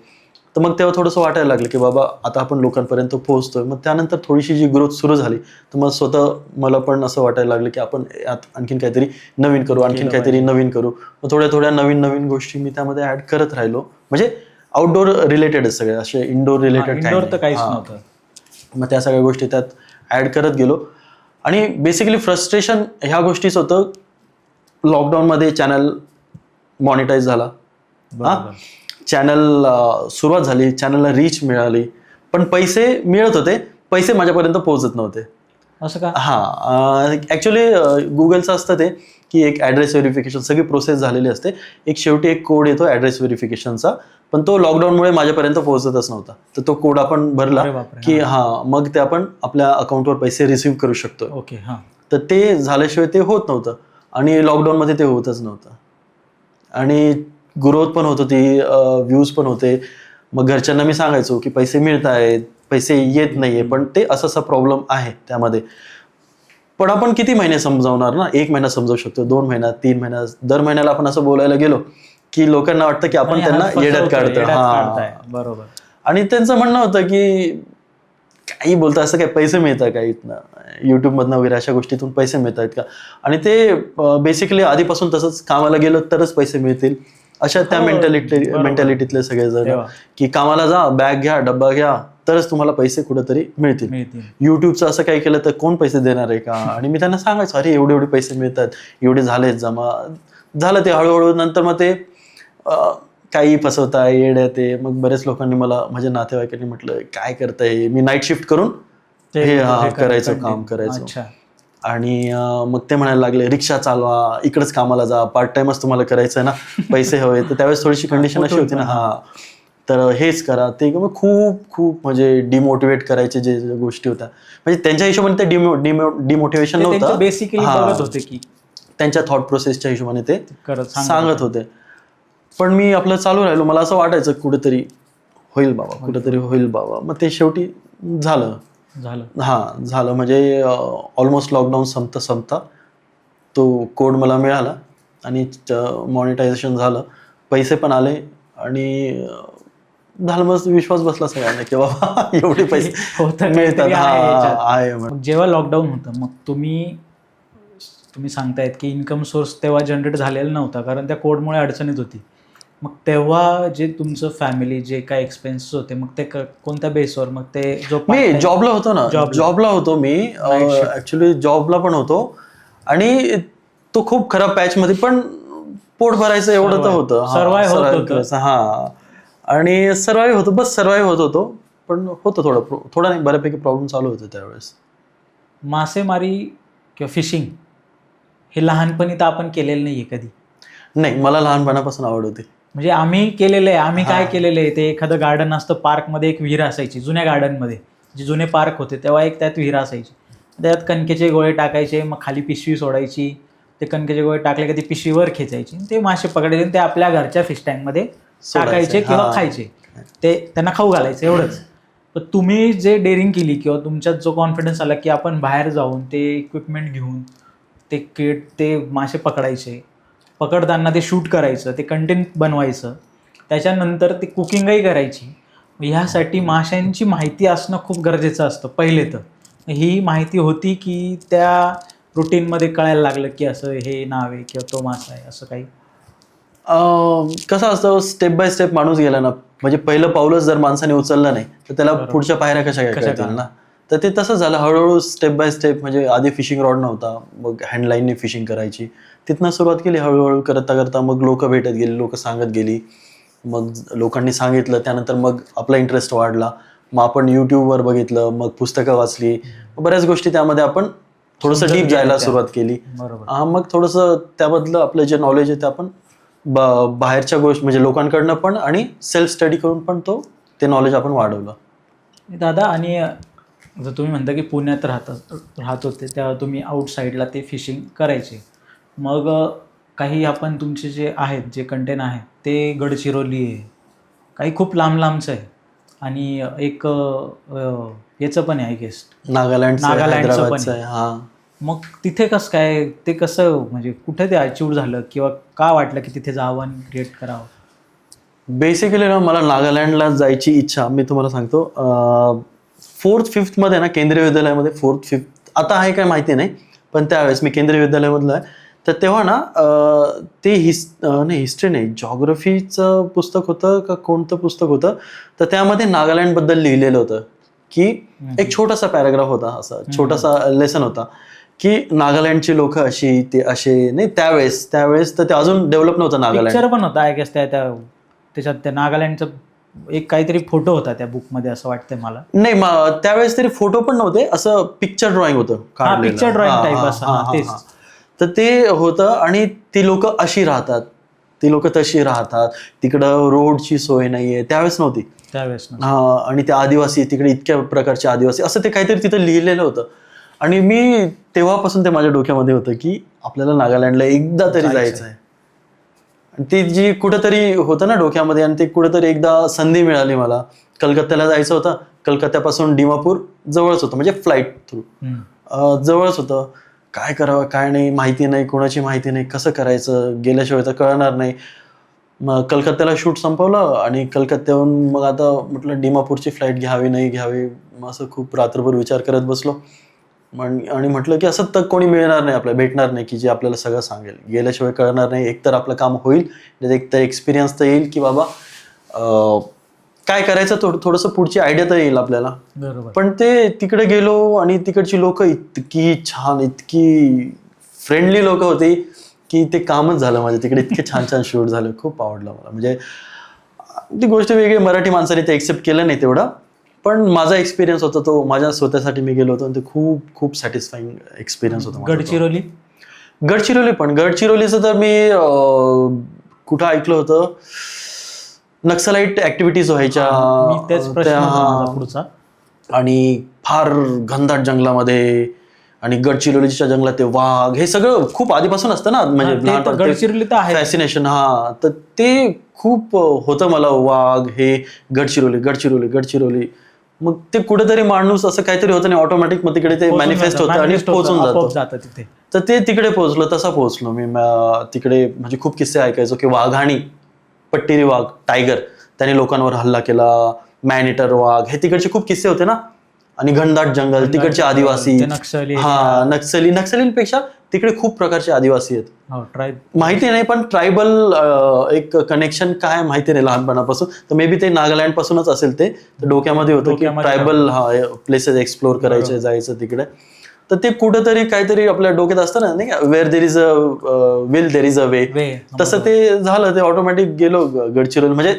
तर मग तेव्हा थोडंसं वाटायला लागलं की बाबा आता आपण लोकांपर्यंत पोहोचतोय. मग त्यानंतर थोडीशी जी ग्रोथ सुरू झाली तर मग स्वतः मला पण असं वाटायला लागलं की आपण यात आणखीन काहीतरी नवीन करू. मग थोड्या नवीन गोष्टी मी त्यामध्ये ऍड करत राहिलो. म्हणजे आउटडोर रिलेटेड सगळे, असे इंडोर रिलेटेड इंडोर तर काहीच नव्हतं. मग त्या सगळ्या गोष्टी त्यात ॲड करत गेलो. आणि बेसिकली फ्रस्ट्रेशन ह्या गोष्टीच होतं. लॉकडाऊनमध्ये चॅनल मॉनिटाईज झाला, चॅनल सुरुवात झाली, चॅनलला रीच मिळाली, पण पैसे मिळत होते, पैसे माझ्यापर्यंत पोहोचत नव्हते. असं का? ॲक्च्युली गुगलचं असतं ते की एक ॲड्रेस व्हेरिफिकेशन सगळी प्रोसेस झालेली असते, एक शेवटी एक कोड येतो ॲड्रेस व्हेरिफिकेशनचा, पण तो लॉकडाऊनमुळे माझ्यापर्यंत पोहोचतच नव्हता. तर तो कोड आपण भरला की मग ते आपण आपल्या अकाउंटवर पैसे रिसिव्ह करू शकतो. ओके. तर ते झाल्याशिवाय ते होत नव्हतं आणि लॉकडाऊनमध्ये ते होतच नव्हतं. आणि ग्रोथ पण होत होती, व्ह्यूज पण होते. मग घरच्यांना मी सांगायचो की पैसे मिळत आहेत, पैसे येत नाहीये, पण ते असा प्रॉब्लेम आहे त्यामध्ये. पण आपण किती महिने समजावणार ना? 1 महिना समजावू शकतो, 2 महिना, 3 महिना, दर महिन्याला आपण असं बोलायला गेलो की लोकांना वाटतं की आपण त्यांना येड्यात काढतो. बरोबर. आणि त्यांचं म्हणणं होतं की काही बोलतं, असं काय पैसे मिळतात का इथनं, युट्यूबमधनं वगैरे अशा गोष्टीतून पैसे मिळत आहेत का? आणि ते बेसिकली आधीपासून तसंच कामाला गेलं तरच पैसे मिळतील अशा त्या मेंटॅलिटीतले सगळेजण की कामाला जा, बॅग घ्या, डब्बा घ्या, तरच तुम्हाला पैसे कुठेतरी मिळतील. युट्यूबचं असं काही केलं तर कोण पैसे देणार आहे का? आणि मी त्यांना सांगायचो, अरे एवढे एवढे पैसे मिळतात, एवढे झालेत जमा. झालं ते हळूहळू. नंतर मग ते काही फसवताय, येड्या ते. मग बरेच लोकांनी मला, माझ्या नातेवाईकांनी म्हटलं, काय करताय? मी नाईट शिफ्ट करून हे करायचं, काम करायचं. आणि मग ते म्हणायला लागले, रिक्षा चालवा, इकडेच कामाला जा, पार्ट टाइमच तुम्हाला करायचं आहे ना, पैसे हवे. तर त्यावेळेस थोडीशी कंडिशन अशी होती ना, तर हेच करा ते. मग खूप म्हणजे डिमोटिवेट करायचे जे गोष्टी होत्या, म्हणजे त्यांच्या हिशोबाने ते डिमोटिवेशन नव्हतं, बेसिकली बघत होते की त्यांच्या थॉट प्रोसेसच्या हिशोबाने ते सांगत होते. पण मी आपलं चालू राहिलो. मला असं वाटायचं कुठेतरी होईल बाबा, कुठेतरी होईल बाबा. मग ते शेवटी झालं. म्हणजे ऑलमोस्ट लॉकडाऊन संपता तो कोड मला मिळाला आणि मॉनिटायझेशन झालं, पैसे पण आले आणि झालं. मग विश्वास बसला सगळ्यांना की बाबा एवढे पैसे मिळतात. जेव्हा लॉकडाऊन होतं, मग तुम्ही सांगतायत की इन्कम सोर्स तेव्हा जनरेट झालेला नव्हता, कारण त्या कोडमुळे अडचणीत होती. मग तेव्हा जे तुमचं फॅमिली जे काय एक्सपेन्सेस होते, मग ते कोणत्या बेसवर? मग ते मी जॉबला होतो ना, जॉबला होतो मी, ऍक्च्युली जॉबला पण होतो. आणि तो खूप खराब पॅच मध्ये, पण पोट भरायचं एवढं तर होतं, सर्वाइव्ह आणि सर्वाइव्ह होतो, बस सर्वाइव्ह होत होतो. पण होतं थोडं नाही, बऱ्यापैकी प्रॉब्लेम चालू होते त्यावेळेस. मासेमारी किंवा फिशिंग हे लहानपणी तर आपण केलेलं नाहीये कधी? नाही, मला लहानपणापासून आवड होती. म्हणजे आम्ही केलेलं आहे. आम्ही काय केलेलं आहे, ते एखादं गार्डन असतं, पार्कमध्ये एक विहीर असायची, जुन्या गार्डनमध्ये जे जुने पार्क होते तेव्हा एक त्यात विहीर असायची. त्यात कणकेचे गोळे टाकायचे, मग खाली पिशवी सोडायची, ते कणकेचे गोळे टाकले की ती पिशवीवर खेचायची, ते मासे पकडायचे, ते आपल्या घरच्या फिश टँकमध्ये टाकायचे किंवा खायचे, ते त्यांना खाऊ घालायचं, एवढंच. पण तुम्ही जे डेअरिंग केली किंवा तुमच्यात जो कॉन्फिडन्स आला की आपण बाहेर जाऊन ते इक्विपमेंट घेऊन ते मासे पकडायचे, पकडताना ते शूट करायचं, ते कंटेंट बनवायचं, त्याच्यानंतर ते कुकिंगही करायची. ह्यासाठी माशांची माहिती असणं खूप गरजेचं असतं पहिले. तर ही माहिती होती की त्या रुटीनमध्ये कळायला लागलं की असं हे नाव आहे किंवा तो मासा आहे, असं काही? कसं असतं, स्टेप बाय स्टेप माणूस गेला ना, म्हणजे पहिलं पाऊलच जर माणसाने उचललं नाही तर त्याला पुढच्या पायऱ्या कशा कळतील ना. तर ते तसं झालं हळूहळू, स्टेप बाय स्टेप. म्हणजे आधी फिशिंग रॉड नव्हता, मग हँडलाईनने फिशिंग करायची, तिथनं सुरुवात केली. हळूहळू करता मग लोक भेटत गेली, लोक सांगत गेली, मग लोकांनी सांगितलं, त्यानंतर मग आपला इंटरेस्ट वाढला. मग आपण यूट्यूबवर बघितलं, मग पुस्तकं वाचली, बऱ्याच गोष्टी त्यामध्ये आपण थोडंसं डीप जायला सुरुवात केली. मग थोडंसं त्यामधलं आपलं जे नॉलेज आहे ते आपण बाहेरच्या गोष्टी, म्हणजे लोकांकडनं पण आणि सेल्फ स्टडी करून पण ते नॉलेज आपण वाढवलं. दादा, आणि जर तुम्ही म्हणता की पुण्यात राहत होते तेव्हा तुम्ही आउटसाईडला ते फिशिंग करायचे, मग काही आपण तुमचे जे आहेत, जे कंटेंट आहे ते गडचिरोली आहे, काही खूप लांबचं आहे, आणि एक याचं पण आहे, आय गेस नागालँडचं पण आहे. मग तिथे कसं काय, ते कसं, म्हणजे कुठे ते अचीव झालं किंवा का वाटलं की तिथे जावं आणि क्रिएट करावं? बेसिकली ना, मला नागालँडला जायची इच्छा, मी तुम्हाला सांगतो, 4th 5th मध्ये ना, केंद्रीय विद्यालयामध्ये 4th 5th आता आहे काय माहिती नाही, पण त्यावेळेस मी केंद्रीय विद्यालयामधलं आहे. तर तेव्हा ना ते नाही हिस्ट्री नाही, जॉग्रफीचं पुस्तक होतं का कोणतं पुस्तक होतं, तर त्यामध्ये नागालँडबद्दल लिहिलेलं होतं की एक छोटासा पॅराग्राफ होता, असा छोटासा लेसन होता की नागालँडची लोक अशी ते असे नाही, त्यावेळेस तर ते अजून डेव्हलप नव्हतं नागालँड. पिक्चर पण होता आय गेस त्याच्यात त्या नागालँडचा एक काहीतरी फोटो होता त्या बुकमध्ये असं वाटतंय मला. नाही त्यावेळेस तरी फोटो पण नव्हते, असं पिक्चर ड्रॉइंग होतं काढलेलं. पिक्चर ड्रॉइंग टाईप असं. हा, तेच. तर ते होतं आणि ती लोक अशी राहतात, ती लोक तशी राहतात, तिकडं रोडची सोय नाहीये, त्यावेळेस नव्हती. त्यावेळेस आणि ते आदिवासी तिकडे इतक्या प्रकारचे आदिवासी, असं ते काहीतरी तिथं लिहिलेलं होतं. आणि मी तेव्हापासून ते माझ्या डोक्यामध्ये होतं की आपल्याला नागालँडला एकदा तरी जायचं आहे. आणि ते जी कुठंतरी होतं ना डोक्यामध्ये, आणि ते कुठंतरी एकदा संधी मिळाली मला. कलकत्त्याला जायचं होतं, कलकत्त्यापासून डिमापूर जवळच होतं, म्हणजे फ्लाईट थ्रू जवळच होतं. काय करावं काय नाही माहिती नाही, कोणाची माहिती नाही, कसं करायचं, गेल्याशिवाय तर कळणार नाही. मग कलकत्त्याला शूट संपवलं आणि कलकत्त्याहून मग आता म्हटलं डिमापूरची फ्लाईट घ्यावी नाही घ्यावी, मग असं खूप रात्रभर विचार करत बसलो. आणि म्हटलं की असं तर कोणी मिळणार नाही, आपल्याला भेटणार नाही की जे आपल्याला सगळं सांगेल, गेल्याशिवाय कळणार नाही. एकतर आपलं काम होईल, एकतर एक्सपिरियन्स तर येईल की बाबा काय करायचं, थोडंसं पुढची आयडिया तर येईल आपल्याला. बरोबर. पण ते तिकडे गेलो आणि तिकडची लोक इतकी छान, इतकी फ्रेंडली लोक होती की ते कामच झालं माझं. तिकडे इतके छान छान शूट झाले, खूप आवडलं मला. म्हणजे ती गोष्ट वेगळी, मराठी माणसाने ते एक्सेप्ट केलं नाही तेवढं, पण माझा एक्सपिरियन्स होता तो, माझ्या स्वतःसाठी मी गेलो होतो आणि ते खूप खूप सॅटिस्फाईंग एक्सपिरियन्स होता. गडचिरोली पण गडचिरोलीचं तर मी कुठं ऐकलं होतं, नक्सलाइट ऍक्टिव्हिटीज व्हायच्या पुढचा, आणि फार घनदाट जंगलामध्ये, आणि गडचिरोलीच्या जंगलात ते वाघ, हे सगळं खूप आधीपासून असतं ना, म्हणजे गडचिरोली तर आहे फॅसिनेशन. हा, तर ते खूप होतं मला, वाघ हे गडचिरोली. मग ते कुठेतरी माणूस असं काहीतरी होतं नाही, ऑटोमॅटिक मग तिकडे ते मॅनिफेस्ट होतं आणि पोहोचून जातं तिथे. तर ते तिकडे पोहोचलो, तसा पोहोचलो मी तिकडे. म्हणजे खूप किस्से ऐकायचो की वाघाणी, पट्टेरी वाघ, टायगर, त्याने लोकांवर हल्ला केला, मॅनिटर वाघ, हे तिकडचे खूप किस्से होते ना. आणि घनदाट जंगल, तिकडचे आदिवासी, नक्सलींपेक्षा तिकडे खूप प्रकारचे आदिवासी आहेत. माहिती नाही, पण ट्रायबल एक कनेक्शन काय माहिती नाही लहानपणापासून, तर मे बी ते नागालँड पासूनच असेल. ते डोक्यामध्ये होतं की ट्रायबल प्लेसेस एक्सप्लोर करायचे, जायचं तिकडे. तर ते कुठंतरी काहीतरी आपल्या डोक्यात असतं ना, नाही का, where there is a will there is a way, तसं ते झालं. ते ऑटोमॅटिक गेलो गडचिरोली. म्हणजे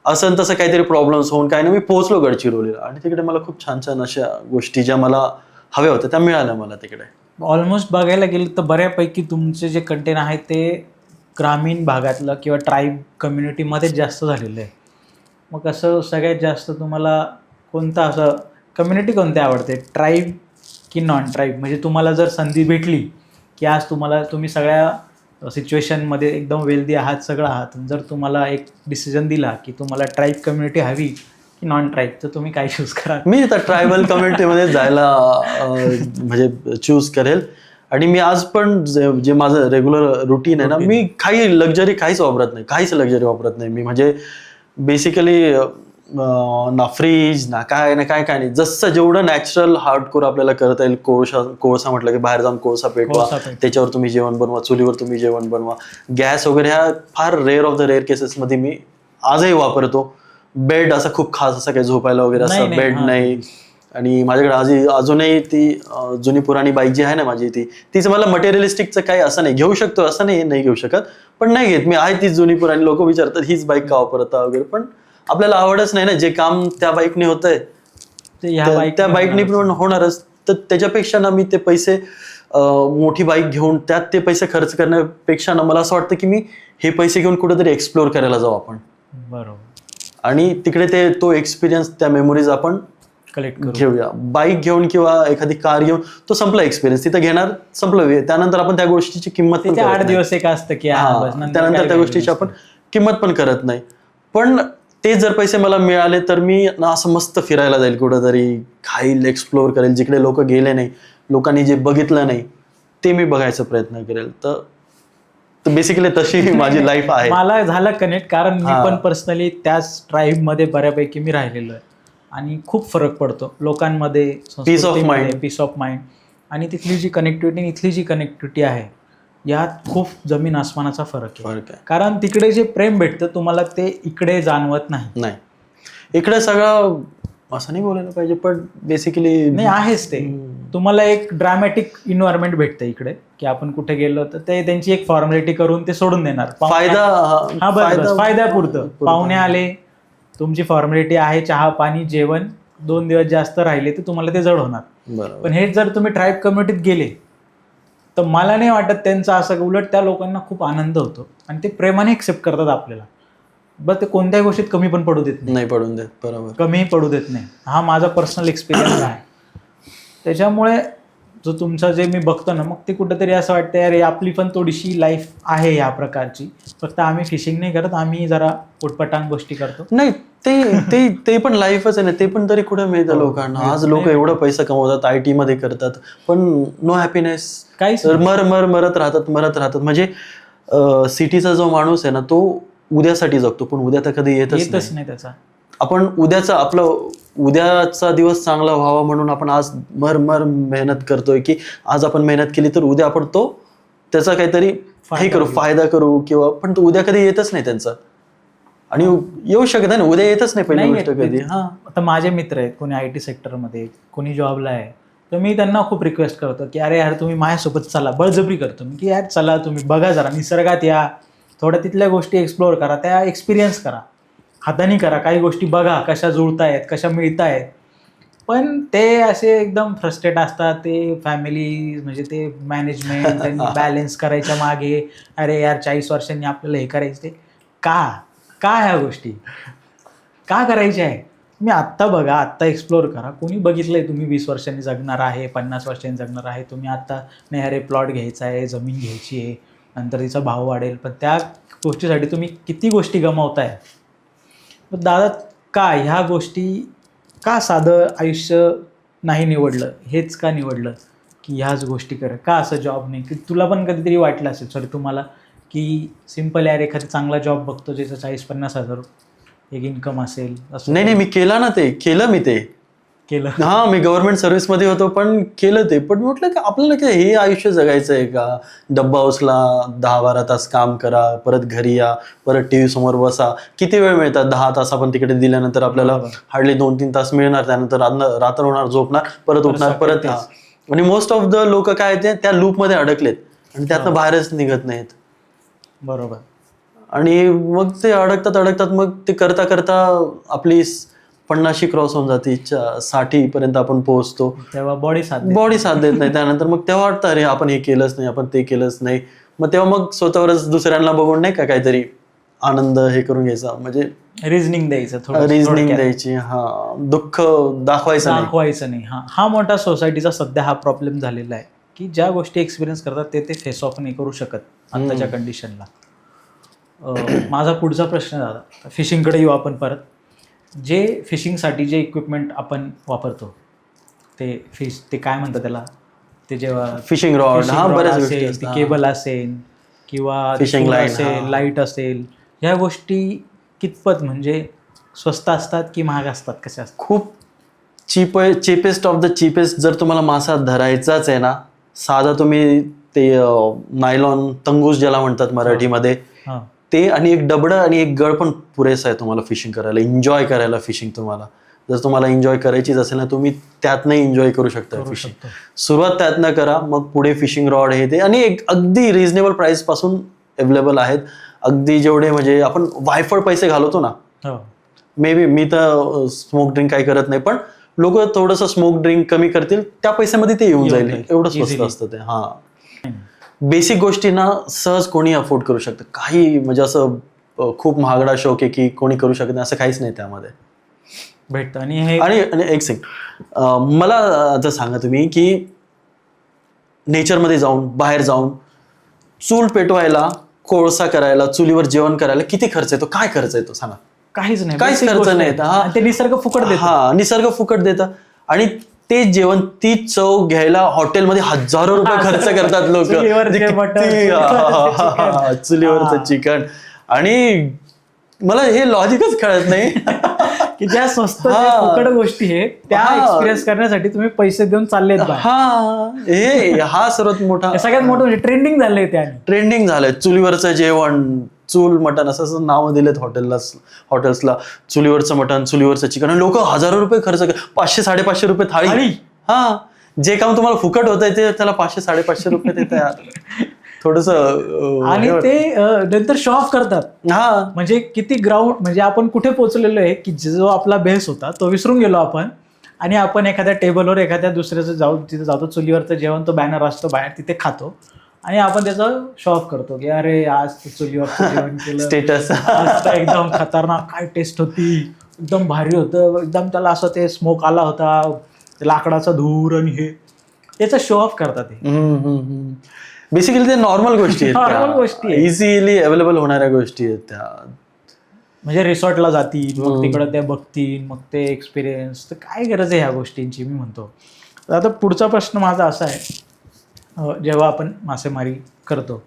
असं तसं काहीतरी प्रॉब्लेम्स होऊन काय नाही, मी पोहोचलो गडचिरोलीला. आणि तिकडे मला खूप छान छान अशा गोष्टी ज्या मला हव्या होत्या त्या मिळाल्या मला तिकडे. ऑलमोस्ट बघायला गेलं तर बऱ्यापैकी तुमचे जे कंटेंट आहे ते ग्रामीण भागातलं किंवा ट्राईब कम्युनिटीमध्येच जास्त झालेलं आहे. मग असं सगळ्यात जास्त तुम्हाला कोणता असं कम्युनिटी कोणती आवडते, ट्राईब की नॉन ट्राईब? म्हणजे तुम्हाला जर संधी भेटली की आज तुम्ही सगळ्या सिच्युएशनमध्ये एकदम वेल्दी आहात, सगळं आहात, जर तुम्हाला एक डिसिजन दिला की तुम्हाला ट्राईब कम्युनिटी हवी की नॉन ट्राईब, तर तुम्ही काय चूज करा? मी तर ट्रायबल कम्युनिटीमध्ये जायला म्हणजे चूज करेल. आणि मी आज पण जे माझं रेग्युलर रुटीन आहे ना, मी काहीच लक्झरी वापरत नाही मी. म्हणजे बेसिकली ना फ्रीज ना काय नाही, जसं जेवढं नॅचरल हार्डकोर आपल्याला करता येईल. कोळसा म्हटलं की बाहेर जाऊन कोळसा पेटवा, त्याच्यावर तुम्ही जेवण बनवा, चुलीवर तुम्ही जेवण बनवा. गॅस वगैरे ह्या फार रेअर ऑफ द रेअर केसेसमध्ये मी आजही वापरतो. बेड असा खूप खास असा काही झोपायला वगैरे असं बेड नाही. आणि माझ्याकडे अजूनही ती जुनी पुराणी बाईक जी आहे ना माझी, तीच मला मटेरियलिस्टिकचं काही असं नाही, घेऊ शकतो असं नाही घेऊ शकत, पण नाही घेत मी. आहे तीच जुनी पुराणी. लोक विचारतात हीच बाईक का वापरता वगैरे, पण आपल्याला आवडच नाही ना. जे काम त्या बाईकने होतंय त्या बाईकने पण होणारच. तर त्याच्यापेक्षा ना मी ते पैसे मोठी बाईक घेऊन त्यात ते पैसे खर्च करण्यापेक्षा ना मला असं वाटतं की मी हे पैसे घेऊन कुठेतरी एक्सप्लोर करायला जाऊ आपण. बरोबर. आणि तिकडे तो एक्सपिरियन्स, त्या मेमोरीज आपण कलेक्ट घेऊया. बाईक घेऊन किंवा एखादी कार घेऊन तो संपला एक्सपिरियन्स, तिथं घेणार संपलं. त्यानंतर आपण त्या गोष्टीची किंमत 8 दिवस एक असतं की त्यानंतर त्या गोष्टीची आपण किंमत पण करत नाही. पण ते जर पैसे मला मिळाले तर मी ना असं मस्त फिरायला जाईल, कुठंतरी खाईल, एक्सप्लोर करेल, जिकडे लोक गेले नाही, लोकांनी जे बघितलं नाही ते मी बघायचा प्रयत्न करेल. तर बेसिकली तशी माझी लाईफ आहे. मला झालं कनेक्ट, कारण मी पण पर्सनली त्याच ट्राईबमध्ये बऱ्यापैकी मी राहिलेलो आहे आणि खूप फरक पडतो लोकांमध्ये, पीस ऑफ माइंड आणि तिथली जी कनेक्टिव्हिटी आहे यात खूप जमीन आसमानाचा फरक आहे. फरक आहे. कारण तिकडे जे प्रेम भेटतं तुम्हाला ते इकडे जाणवत नाही. नाही, इकडे सगळं असं नाही बोलायला पाहिजे, पण बेसिकली नाही आहेच ते. तुम्हाला एक ड्रामॅटिक इन्व्हायरमेंट भेटतं इकडे, की आपण कुठे गेलो तर ते त्यांची एक फॉर्मॅलिटी करून ते सोडून देणार. फायद्यापुरतं पाहुणे आले, तुमची फॉर्मॅलिटी आहे, चहा पाणी जेवण, 2 दिवस जास्त राहिले तर तुम्हाला ते जड होणार. बरोबर. पण हे जर तुम्ही ट्राईब कम्युनिटीत गेले तर मला नाही वाटत त्यांचं असं, उलट त्या लोकांना खूप आनंद होतो आणि ते प्रेमाने एक्सेप्ट करतात आपल्याला. बट ते कोणत्याही गोष्टीत कमी पण पडू देत नाही पडून देत. बरोबर. कमीही पडू देत नाही. हा माझा पर्सनल एक्सपिरियन्स आहे. त्याच्यामुळे जो तुमचा जे मी बघतो ना, मग ते कुठंतरी असं वाटतं अरे आपली पण थोडीशी लाईफ आहे या प्रकारची. फक्त आम्ही फिशिंग नाही करत, आम्ही जरा उटपटांग गोष्टी करतो. नाही, ते पण लाईफच आहे ना, ते पण तरी कुठे मिळतं लोकांना. आज लोक एवढा पैसा कमवतात, IT मध्ये करतात, पण नो हॅपीनेस. काहीच मरत राहतात. म्हणजे सिटीचा जो माणूस आहे ना, तो उद्यासाठी जगतो, पण उद्या तर कधी येतच नाही त्याचा. आपण उद्याचा दिवस चांगला व्हावा म्हणून आपण आज मर मेहनत करतोय, की आज आपण मेहनत केली तर उद्या आपण त्याचा काहीतरी फायदा करू किंवा, पण तो उद्या कधी येतच नाही त्यांचा. आणि येऊ शकत नाही, उद्या येतच नाही पहिली गोष्ट कधी. आता माझे मित्र आहेत, कोणी IT सेक्टरमध्ये, कोणी जॉबला आहे, तर मी त्यांना खूप रिक्वेस्ट करतो की अरे यार तुम्ही माझ्यासोबत चला, बळजबरी करतो मी की यार चला तुम्ही बघा, जरा निसर्गात या, थोड्या तिथल्या गोष्टी एक्सप्लोअर करा, त्या एक्सपिरियन्स करा, हाताने करा, काही गोष्टी बघा कशा जुळतायत, कशा मिळतायत. पण ते असे एकदम फ्रस्ट्रेट असतात, ते फॅमिली म्हणजे ते मॅनेजमेंट आणि बॅलन्स करायच्या मागे, अरे यार 40 वर्षांनी आपल्याला हे करायचं, ते का ह्या गोष्टी का करायच्या आहे? तुम्ही आत्ता बघा, आत्ता एक्सप्लोअर करा. कोणी बघितलंय तुम्ही 20 वर्षांनी जगणार आहे, 50 वर्षांनी जगणार आहे, तुम्ही आत्ता नाही अरे प्लॉट घ्यायचा आहे, जमीन घ्यायची आहे, नंतर तिचा भाव वाढेल, पण त्या गोष्टीसाठी तुम्ही किती गोष्टी गमावताय. पण दादा का ह्या गोष्टी, का साधं आयुष्य नाही निवडलं, हेच का निवडलं की ह्याच गोष्टी कर, का असं जॉब नाही? की तुला पण कधीतरी वाटलं असेल, सॉरी तुम्हाला, की सिम्पल यार एखादा चांगला जॉब बघतो ज्याचं 40-50 हजार एक इन्कम असेल असं? नाही, मी केलं मी ते केलं. मी गव्हर्नमेंट सर्व्हिसमध्ये होतो, पण केलं ते. पण म्हटलं की आपल्याला काय हे आयुष्य जगायचं आहे का? डब्बा उचला, 10-12 तास काम करा, परत घरी या, परत TV समोर बसा. किती वेळ मिळतात? 10 तास आपण तिकडे दिल्यानंतर आपल्याला हार्डली 2-3 तास मिळणार. त्यानंतर रात्र होणार, झोपणार, परत उठणार, परत. आणि मोस्ट ऑफ द लोक काय ते त्या लूपमध्ये अडकलेत आणि त्यातनं बाहेरच निघत नाहीत. बरोबर. आणि मग ते अडकतात, मग ते करता आपली 50शी क्रॉस होऊन जाते, 60 पर्यंत आपण पोहोचतो, तेव्हा बॉडी साथ देत नाही. त्यानंतर मग तेव्हा वाटतं अरे आपण हे केलंच नाही, आपण ते केलंच नाही. मग तेव्हा मग स्वतःवरच दुसऱ्यांना बघून नाही का काहीतरी आनंद हे करून घ्यायचा, म्हणजे रिझनिंग द्यायची. दुःख दाखवायचं नाही. हा मोठा सोसायटीचा सध्या हा प्रॉब्लेम झालेला आहे, की ज्या गोष्टी एक्सपिरियन्स करतात ते फेस ऑफ नाही करू शकत आताच्या कंडिशनला. माझा पुढचा प्रश्न दादा, फिशिंगकडे येऊ आपण परत. जे फिशिंगसाठी जे इक्विपमेंट आपण वापरतो, ते काय म्हणतात त्याला, ते जेव्हा फिशिंग रॉड असेल, केबल असेल किंवा फिशिंग असेल, लाईट असेल, ह्या गोष्टी कितपत म्हणजे स्वस्त असतात की महाग असतात, कशा असतात? खूप चीपेस्ट ऑफ द चीपेस्ट. जर तुम्हाला मासा धरायचाच आहे ना, साधा तुम्ही ते नायलॉन तंगूस ज्याला म्हणतात मराठीमध्ये, ते आणि एक डबडं आणि एक गळ पण पुरेसा आहे तुम्हाला फिशिंग करायला, एन्जॉय करायला फिशिंग. जर तुम्हाला एन्जॉय करायचीच असेल ना, तुम्ही त्यातनं एन्जॉय करू शकता फिशिंग. सुरुवात त्यातनं करा, मग पुढे फिशिंग रॉड हे ते, आणि एक अगदी रिझनेबल प्राइस पासून अवेलेबल आहेत. अगदी जेवढे म्हणजे आपण वायफळ पैसे घालवतो ना, मे बी मी तर स्मोक ड्रिंक काही करत नाही, पण लोक थोडंसं स्मोक ड्रिंक कमी करतील, त्या पैशामध्ये ते येऊन जाईल, एवढं स्वस्त असतं ते. बेसिक गोष्टींना सहज कोणी अफोर्ड करू शकतं. काही म्हणजे असं खूप महागडा शौक आहे की कोणी करू शकत नाही असं काहीच नाही त्यामध्ये भेटतं. आणि एक सेकंड, मला आता सांगा तुम्ही की नेचरमध्ये जाऊन, बाहेर जाऊन चूल पेटवायला, कोळसा करायला, चुलीवर जेवण करायला किती खर्च येतो? काय खर्च येतो सांगा? काहीच खर्च नाही. ते निसर्ग फुकट देतं. निसर्ग फुकट देतं. आणि ते जेवण, ती चव घ्यायला हॉटेलमध्ये हजारो रुपये खर्च करतात लोक. चुलीवरचं चिकन. आणि मला हे लॉजिकच कळत नाही की ज्या स्वस्त हा. फुकट गोष्टी आहे त्या हा. एक्सपिरियन्स करण्यासाठी तुम्ही पैसे देऊन चाललेत बाहेर. हा सर्वात मोठा हे सगळ्यात मोठं म्हणजे ट्रेंडिंग झालंय त्याने. ट्रेंडिंग झालंय. चुलीवरचं जेवण, चूल मटण असं नाव दिलेत हॉटेल्सला. चुलीवरचं मटण, चुलीवरचं चिकन. लोक हजारो रुपये खर्च 500-550 रुपये थाळी. हा, जे काम तुम्हाला फुकट होत आहे ते त्याला 500-550 रुपये देत आहे. थोडस आणि ते नंतर शो ऑफ करतात. हा, म्हणजे किती ग्राउंड, म्हणजे आपण कुठे पोहोचलेलो आहे की जो आपला बेस होता तो विसरून गेलो आपण, आणि आपण एखाद्या टेबलवर एखाद्या दुसऱ्याचं जाऊन तिथे जातो, चुलीवरचं जेवण तो बॅनर असतो बाहेर, तिथे खातो आणि आपण त्याचा शो ऑफ करतो की अरे आज चुलीवरचं जेवण केलं, स्टेटस. आज तर एकदम खतरनाक, काय टेस्ट होती, एकदम भारी होतं, एकदम त्याला असं ते स्मोक आला होता, लाकडाचा धूर, आणि हे त्याचा शो ऑफ करतात ते. बेसिकली ते नॉर्मल गोष्टी Normal गोष्टी आहेत, आहेत. इझिली अवेलेबल होणाऱ्या गोष्टी आहेत त्या. म्हणजे रिसॉर्टला जातील, मग तिकडं ते बघतील, मग ते एक्सपिरियन्स, तर काय गरज आहे ह्या गोष्टींची, मी म्हणतो. तर आता पुढचा प्रश्न माझा असा आहे, जेव्हा आपण मासेमारी करतो,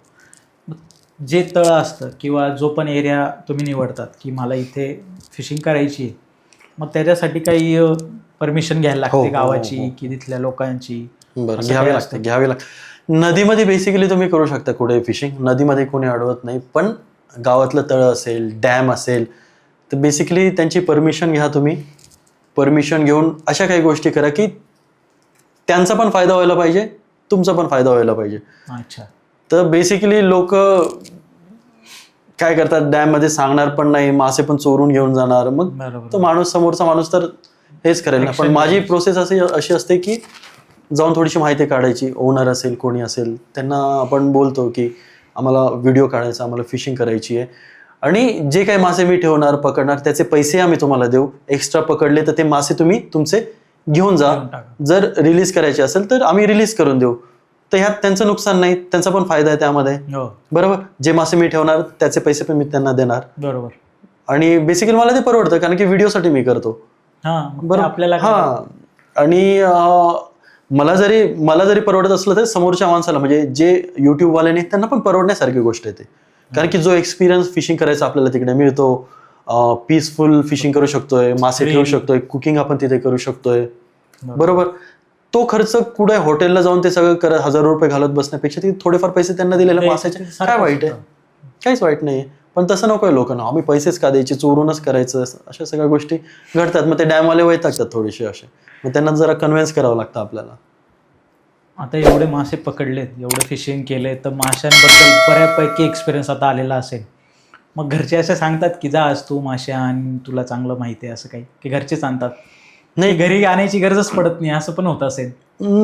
जे तळं असतं किंवा जो पण एरिया तुम्ही निवडतात की मला इथे फिशिंग करायची आहे, मग त्याच्यासाठी काही परमिशन घ्यायला हो, लागते हो, गावाची हो. की तिथल्या लोकांची? बरं, असं घ्यावे काही लागते असतं? घ्यावे लागते. नदीमध्ये बेसिकली तुम्ही करू शकता कुठे फिशिंग, नदीमध्ये कोणी अडवत नाही. पण गावातलं तळं असेल, डॅम असेल, तर बेसिकली त्यांची परमिशन घ्या तुम्ही. परमिशन घेऊन अशा काही गोष्टी करा की त्यांचा पण फायदा व्हायला पाहिजे, तुमचा पण फायदा व्हायला पाहिजे. अच्छा. तर बेसिकली लोक काय करतात, डॅममध्ये सांगणार पण नाही, मासे पण चोरून घेऊन जाणार. मग बरोबर. तो माणूस, समोरचा माणूस तर हेच करेल ना. पण Action माझी घेईल. प्रोसेस अशी असते की जाऊन थोडीशी माहिती काढायची. ओनर असेल, कोणी असेल, त्यांना आपण बोलतो की आम्हाला व्हिडिओ काढायचा, आम्हाला फिशिंग करायची आहे, आणि जे काही मासे मी ठेवणार, पकडणार, त्याचे पैसे आम्ही तुम्हाला देऊ. एक्स्ट्रा पकडले तर ते मासे तुम्ही तुमचे घेऊन जा. घेऊन टाका. जर रिलीज करायचे असेल तर आम्ही रिलीज करून देऊ. तर ह्यात त्यांचं नुकसान नाही, त्यांचा पण फायदा आहे त्यामध्ये. हो, बरोबर. जे मासे मी ठेवणार त्याचे पैसे पण मी त्यांना देणार. बरोबर. आणि बेसिकली मला ते परवडतं, कारण की व्हिडिओसाठी मी करतो. हा, मग ते बरोबर. आपल्याला हा, आणि मला जरी परवडत असलं तर समोरच्या माणसाला, म्हणजे जे युट्यूब वाल्याने, त्यांना पण परवडण्यासारखी गोष्ट आहे ते. कारण की जो एक्सपिरियन्स फिशिंग करायचा आपल्याला तिकडे मिळतो, पीसफुल फिशिंग करू शकतोय, मासे ठेवू शकतोय, कुकिंग आपण तिथे करू शकतोय. बरोबर. तो खर्च कुठे हॉटेलला जाऊन ते सगळं करत हजारो रुपये घालत बसण्यापेक्षा ते थोडेफार पैसे त्यांना दिलेले मासाचे काय वाईट आहे? काहीच वाईट नाहीये. पण तसं नकोय लोकांना, आम्ही पैसेच का द्यायचे, चोरूनच करायचं, अशा सगळ्या गोष्टी घडतात. मग ते डॅमवाले वैतागतात थोडेसे असे. मग त्यांना जरा कन्व्हिन्स करावं लागतं आपल्याला. आता एवढे मासे पकडलेत, एवढं फिशिंग केलंय, तर माशांबद्दल बऱ्यापैकी एक्सपिरियन्स आता आलेला असेल. मग घरचे असे सांगतात की जा आज तू मासे आण, तुला चांगलं माहिती आहे, असं काही की घरचेच आणतात? नाही, घरी आणायची गरजच पडत नाही, असं पण होत असेल?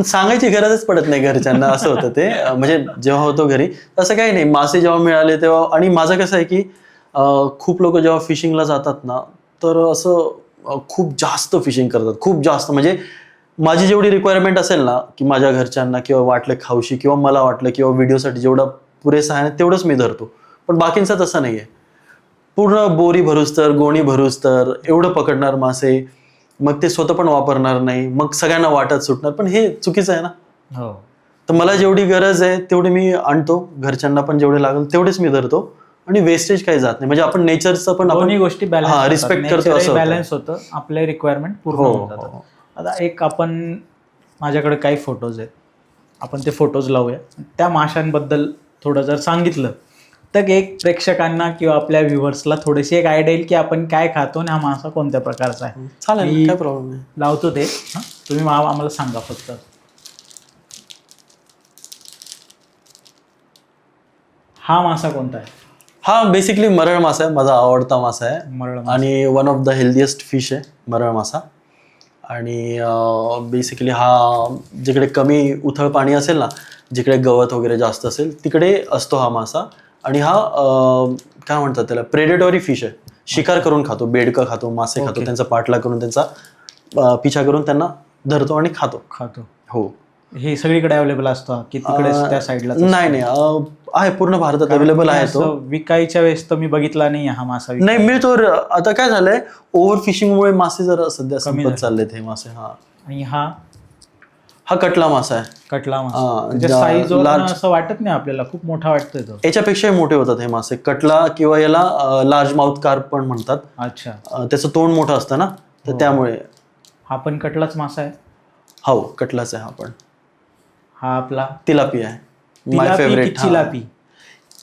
सांगायची गरजच पडत नाही घरच्यांना, असं होतं ते. म्हणजे जेव्हा होतो घरी तसं काही नाही. मासे जेव्हा मिळाले तेव्हा, आणि माझं कसं आहे की खूप लोक जेव्हा फिशिंगला जातात ना, तर असं खूप जास्त फिशिंग करतात, खूप जास्त. म्हणजे माझी जेवढी रिक्वायरमेंट असेल ना, की माझ्या घरच्यांना किंवा वाटलं खाऊशी, किंवा मला वाटलं किंवा व्हिडिओसाठी जेवढं पुरेसं आहे तेवढंच मी धरतो. पण बाकींचं तसं नाही आहे. पूर्ण बोरी भरूस तर, गोणी भरूस तर एवढं पकडणार मासे, मग ते स्वतः पण वापरणार नाही, मग सगळ्यांना वाटत सुटणार. पण हे चुकीचं आहे ना. हो. तर मला जेवढी गरज आहे तेवढी मी आणतो, घरच्यांना पण जेवढे लागेल तेवढेच मी धरतो, आणि वेस्टेज काही जात नाही. म्हणजे आपण नेचरचं पण दोन्ही गोष्टी बॅलन्स, रिस्पेक्ट करतो, असं बॅलन्स होतं, आपले रिक्वायरमेंट पूर्ण हो, होऊन जातात. आता एक माझ्याकडे काही फोटोज आहेत, आपण ते फोटोज लावूया. त्या माशांबद्दल थोडं जर सांगितलं तर एक प्रेक्षकांना किंवा आपल्या व्ह्युअर्सला थोडीशी एक आयडिया येईल की आपण काय खातो आणि हा मासा कोणत्या प्रकारचा आहे. चालेल, काय प्रॉब्लेम नाही. लावतो ते. तुम्ही आम्हाला सांगा फक्त. हा मासा कोणता आहे? हा बेसिकली मरळ मासा आहे, माझा आवडता मासा आहे, मरळ मासा. आणि one of the healthiest fish आहे मरळ मासा. आणि बेसिकली हा जिकडे कमी उथळ पाणी असेल ना, जिकडे गवत वगैरे जास्त असेल तिकडे असतो हा मासा. आणि हा काय म्हणतात त्याला, प्रेडेटरी फिश आहे. शिकार करून खातो, बेडकं खातो, मासे खातो, त्यांचा पाठला करून, त्यांचा पिछा करून त्यांना धरतो आणि खातो. हो. हे सगळीकडे अवेलेबल असतं की तिकडे त्या साईडला? नाही, आहे पूर्ण भारतात अवेलेबल आहे तो. विकायच्या वेळेस तर मी बघितला नाही हा मासा. नाही मिळतो. आता काय झालंय, ओव्हर फिशिंगमुळे मासे जरा सध्या संपत चाललेत हे मासे. हा. आणि हा हा कटला मासा आहे. कटला हा, मासा जा- साईज large- असं वाटत नाही आपल्याला, खूप मोठा वाटतोय तो. याच्यापेक्षाही मोठे होतात हे मासे. कटला किंवा याला लार्ज माउथ कार्प पण म्हणतात. अच्छा, त्याचं तोंड मोठं असतं ना, तर त्यामुळे. हा पण कटलाच मासा आहे. हो, कटलाच आहे हा पण. हा आपला तिलापी आहे. माय तिलापी की फेवरेट. चिलापी?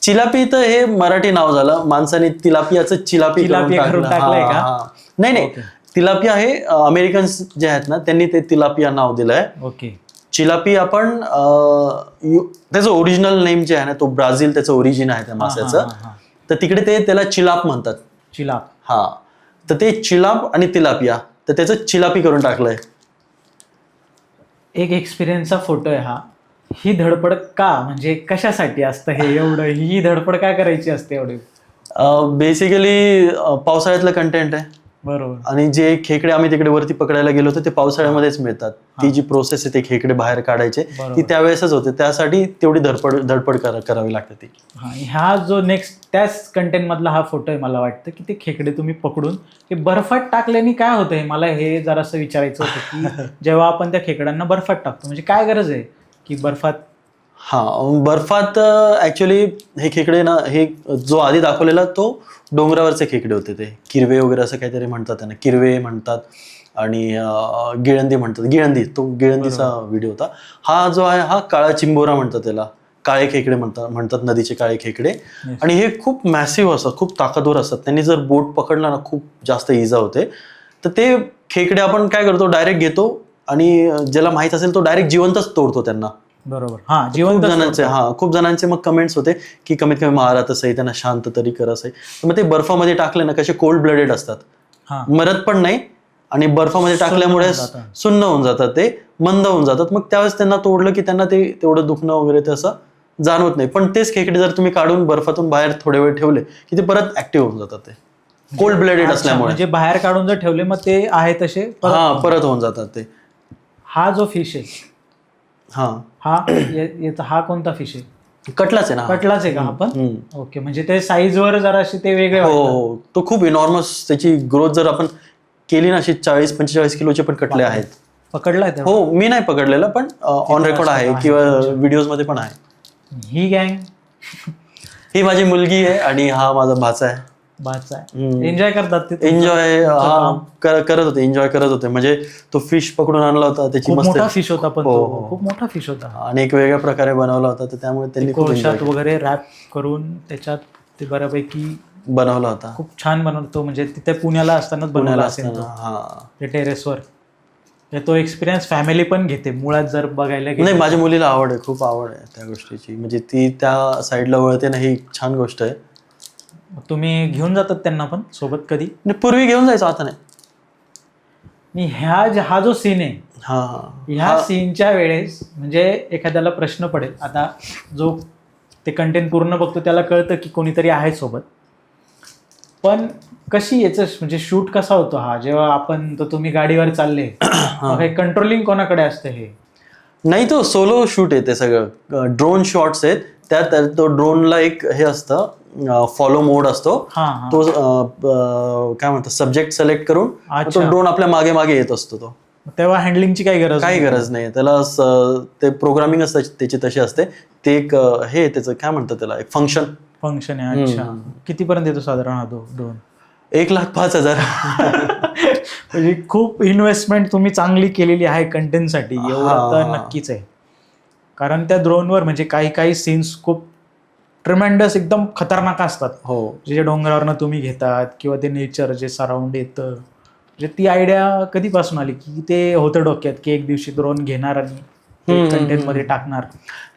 चिलापी तर हे मराठी नाव झालं, माणसाने तिलापियाचं चिलापी करून चिलापिया करून टाकलं. टाकलंय हा, का? हा. नाही नाही, ओके. तिलापिया हे अमेरिकन्स जे आहेत ना त्यांनी ते तिलापिया नाव दिलंय. ओके. चिलापी आपण त्याचं ओरिजिनल नेम जे आहे ना, तो ब्राझील त्याचं ओरिजिन आहे त्या माशाचं. तर तिकडे ते त्याला चिलाप म्हणतात. चिलाप. हा, तर ते चिलाप आणि तिलापिया, तर त्याचं चिलापी करून टाकलंय. एक एक्सपिरियन्सचा फोटो आहे हा. ही धडपड का, म्हणजे कशासाठी असतं हे एवढं, ही धडपड काय करायची असते एवढी? बेसिकली पावसाळ्यातलं कंटेंट आहे. बरोबर. आणि जे खेकडे आम्ही तिकडे वरती पकडायला गेलो होतो ते पावसाळ्यामध्येच मिळतात. ती जी प्रोसेस आहे ते खेकडे बाहेर काढायचे ती त्यावेळेसच होते, त्यासाठी तेवढी धडपड करावी लागते ती. हा जो नेक्स्ट त्याच कंटेंट मधला हा फोटो आहे. मला वाटतं की ते खेकडे तुम्ही पकडून ते बर्फात टाकल्याने काय होतं हे मला हे जरासं विचारायचं होतं की जेव्हा आपण त्या खेकड्यांना बर्फात टाकतो म्हणजे काय गरज आहे की बर्फात? बर्फात ऍक्च्युली हे खेकडे ना, हे जो आधी दाखवलेला तो डोंगरावरचे खेकडे होते. ते किरवे वगैरे असं काहीतरी म्हणतात त्यांना, किरवे म्हणतात आणि गिळंदी म्हणतात. तो गिळंदीचा व्हिडिओ होता. हा जो आहे हा काळा चिंबोरा म्हणतात त्याला, काळे खेकडे म्हणतात नदीचे काळे खेकडे. आणि हे खूप मॅसिव्ह असतात, खूप ताकदवर असतात. त्यांनी जर बोट पकडला ना खूप जास्त इजा होते. तर ते खेकडे आपण काय करतो, डायरेक्ट घेतो आणि ज्याला माहित असेल तो डायरेक्ट जिवंतच तोडतो त्यांना. बरोबर. हा, जिवंत खूप जणांचे मग कमेंट्स होते की कमीत कमी मारत असे, त्यांना शांत तरी करत आहे. मग ते बर्फामध्ये टाकले ना, कसे कोल्ड ब्लडेड असतात, मरत पण नाही आणि बर्फामध्ये टाकल्यामुळे सुन्न होऊन जातात, ते मंद होऊन जातात. मग त्यावेळेस त्यांना तोडलं की त्यांना ते तेवढं दुखणं वगैरे ते असं जाणवत नाही. पण तेच खेकडे जर तुम्ही काढून बर्फातून बाहेर थोडे वेळ ठेवले की ते परत ऍक्टिव्ह होऊन जातात, ते कोल्ड ब्लडेड असल्यामुळे. म्हणजे बाहेर काढून जर ठेवले मग ते आहे तसे परत होऊन जातात ते. हा जो फिश आहे हा कोणता फिश आहे? कटलाच आहे ना. कटलाच आहे का आपण? ओके. म्हणजे ते साईज वर जराशी ते वेगळे. हो, तो खूप इनॉर्मस, त्याची ग्रोथ जर आपण केली ना, अशी 40-45 किलोचे पण कटले आहेत. पकडलाय? हो, मी नाही पकडलेलं, पण ऑन रेकॉर्ड आहे किंवा व्हिडिओज मध्ये पण आहे. ही गँग ही माझी मुलगी आहे आणि हा माझा भाचा आहे. एन्जॉय करतात ते? एन्जॉय एन्जॉय करत होते. म्हणजे तो फिश पकडून आणला होता, त्याची मस्त मोठा फिश होता, पण खूप मोठा फिश होता आणि एक वेगळ्या प्रकारे बनवला होता, तर त्यामुळे त्यांनी कोळशात वगैरे रॅप करून त्याच्यात ते बऱ्यापैकी बनवला होता. खूप छान बनवतो. म्हणजे तिथे पुण्याला असतानाच बनवला असेल ते टेरेसवर. तो एक्सपिरियन्स फॅमिली पण घेते मुळात जर बघायला गेलं. नाही, माझ्या मुलीला आवड आहे, खूप आवड आहे त्या गोष्टीची. म्हणजे ती त्या साईडला वळते ना, ही छान गोष्ट आहे. तुम्ही घेऊन जातात त्यांना पण सोबत कधी? पूर्वी घेऊन जायचो, आता नाही. हा जो सीन आहे, ह्या सीनच्या वेळेस म्हणजे एखाद्याला प्रश्न पडेल, आता जो ते कंटेंट पूर्ण बघतो त्याला कळतं की कोणीतरी आहे सोबत, पण कशी याचं म्हणजे शूट कसा होतो हा, जेव्हा आपण तुम्ही गाडीवर चालले कंट्रोलिंग कोणाकडे असतं? हे नाही, तो सोलो शूट आहे ते सगळं. ड्रोन शॉट्स आहेत. त्यात तो ड्रोनला एक हे असतं, फॉलो मोड असतो. तो काय म्हणतात, सब्जेक्ट सिलेक्ट करून तो ड्रोन आपल्या मागे मागे येत असतो. तो तेव्हा हँडलिंगची काही गरज नाही. त्याला ते प्रोग्रामिंग त्याची तशी असते. ते एक हे त्याचं काय म्हणतात त्याला, एक फंक्शन आहे. अच्छा. कितीपर्यंत येतो साधारण हा ड्रोन? 1,05,000. म्हणजे खूप इन्व्हेस्टमेंट तुम्ही चांगली केलेली आहे कंटेंटसाठी, एवढं तर नक्कीच आहे. कारण त्या ड्रोनवर म्हणजे काही सीन्स खूप ट्रिमेंडस, एकदम खतरनाक असतात. जे डोंगरावरनं तुम्ही घेतात किंवा ते नेचर जे सराउंड येतं, म्हणजे ती आयडिया कधीपासून आली की ते होतं डोक्यात की एक दिवशी ड्रोन घेणार आणि कंटेंट मध्ये टाकणार?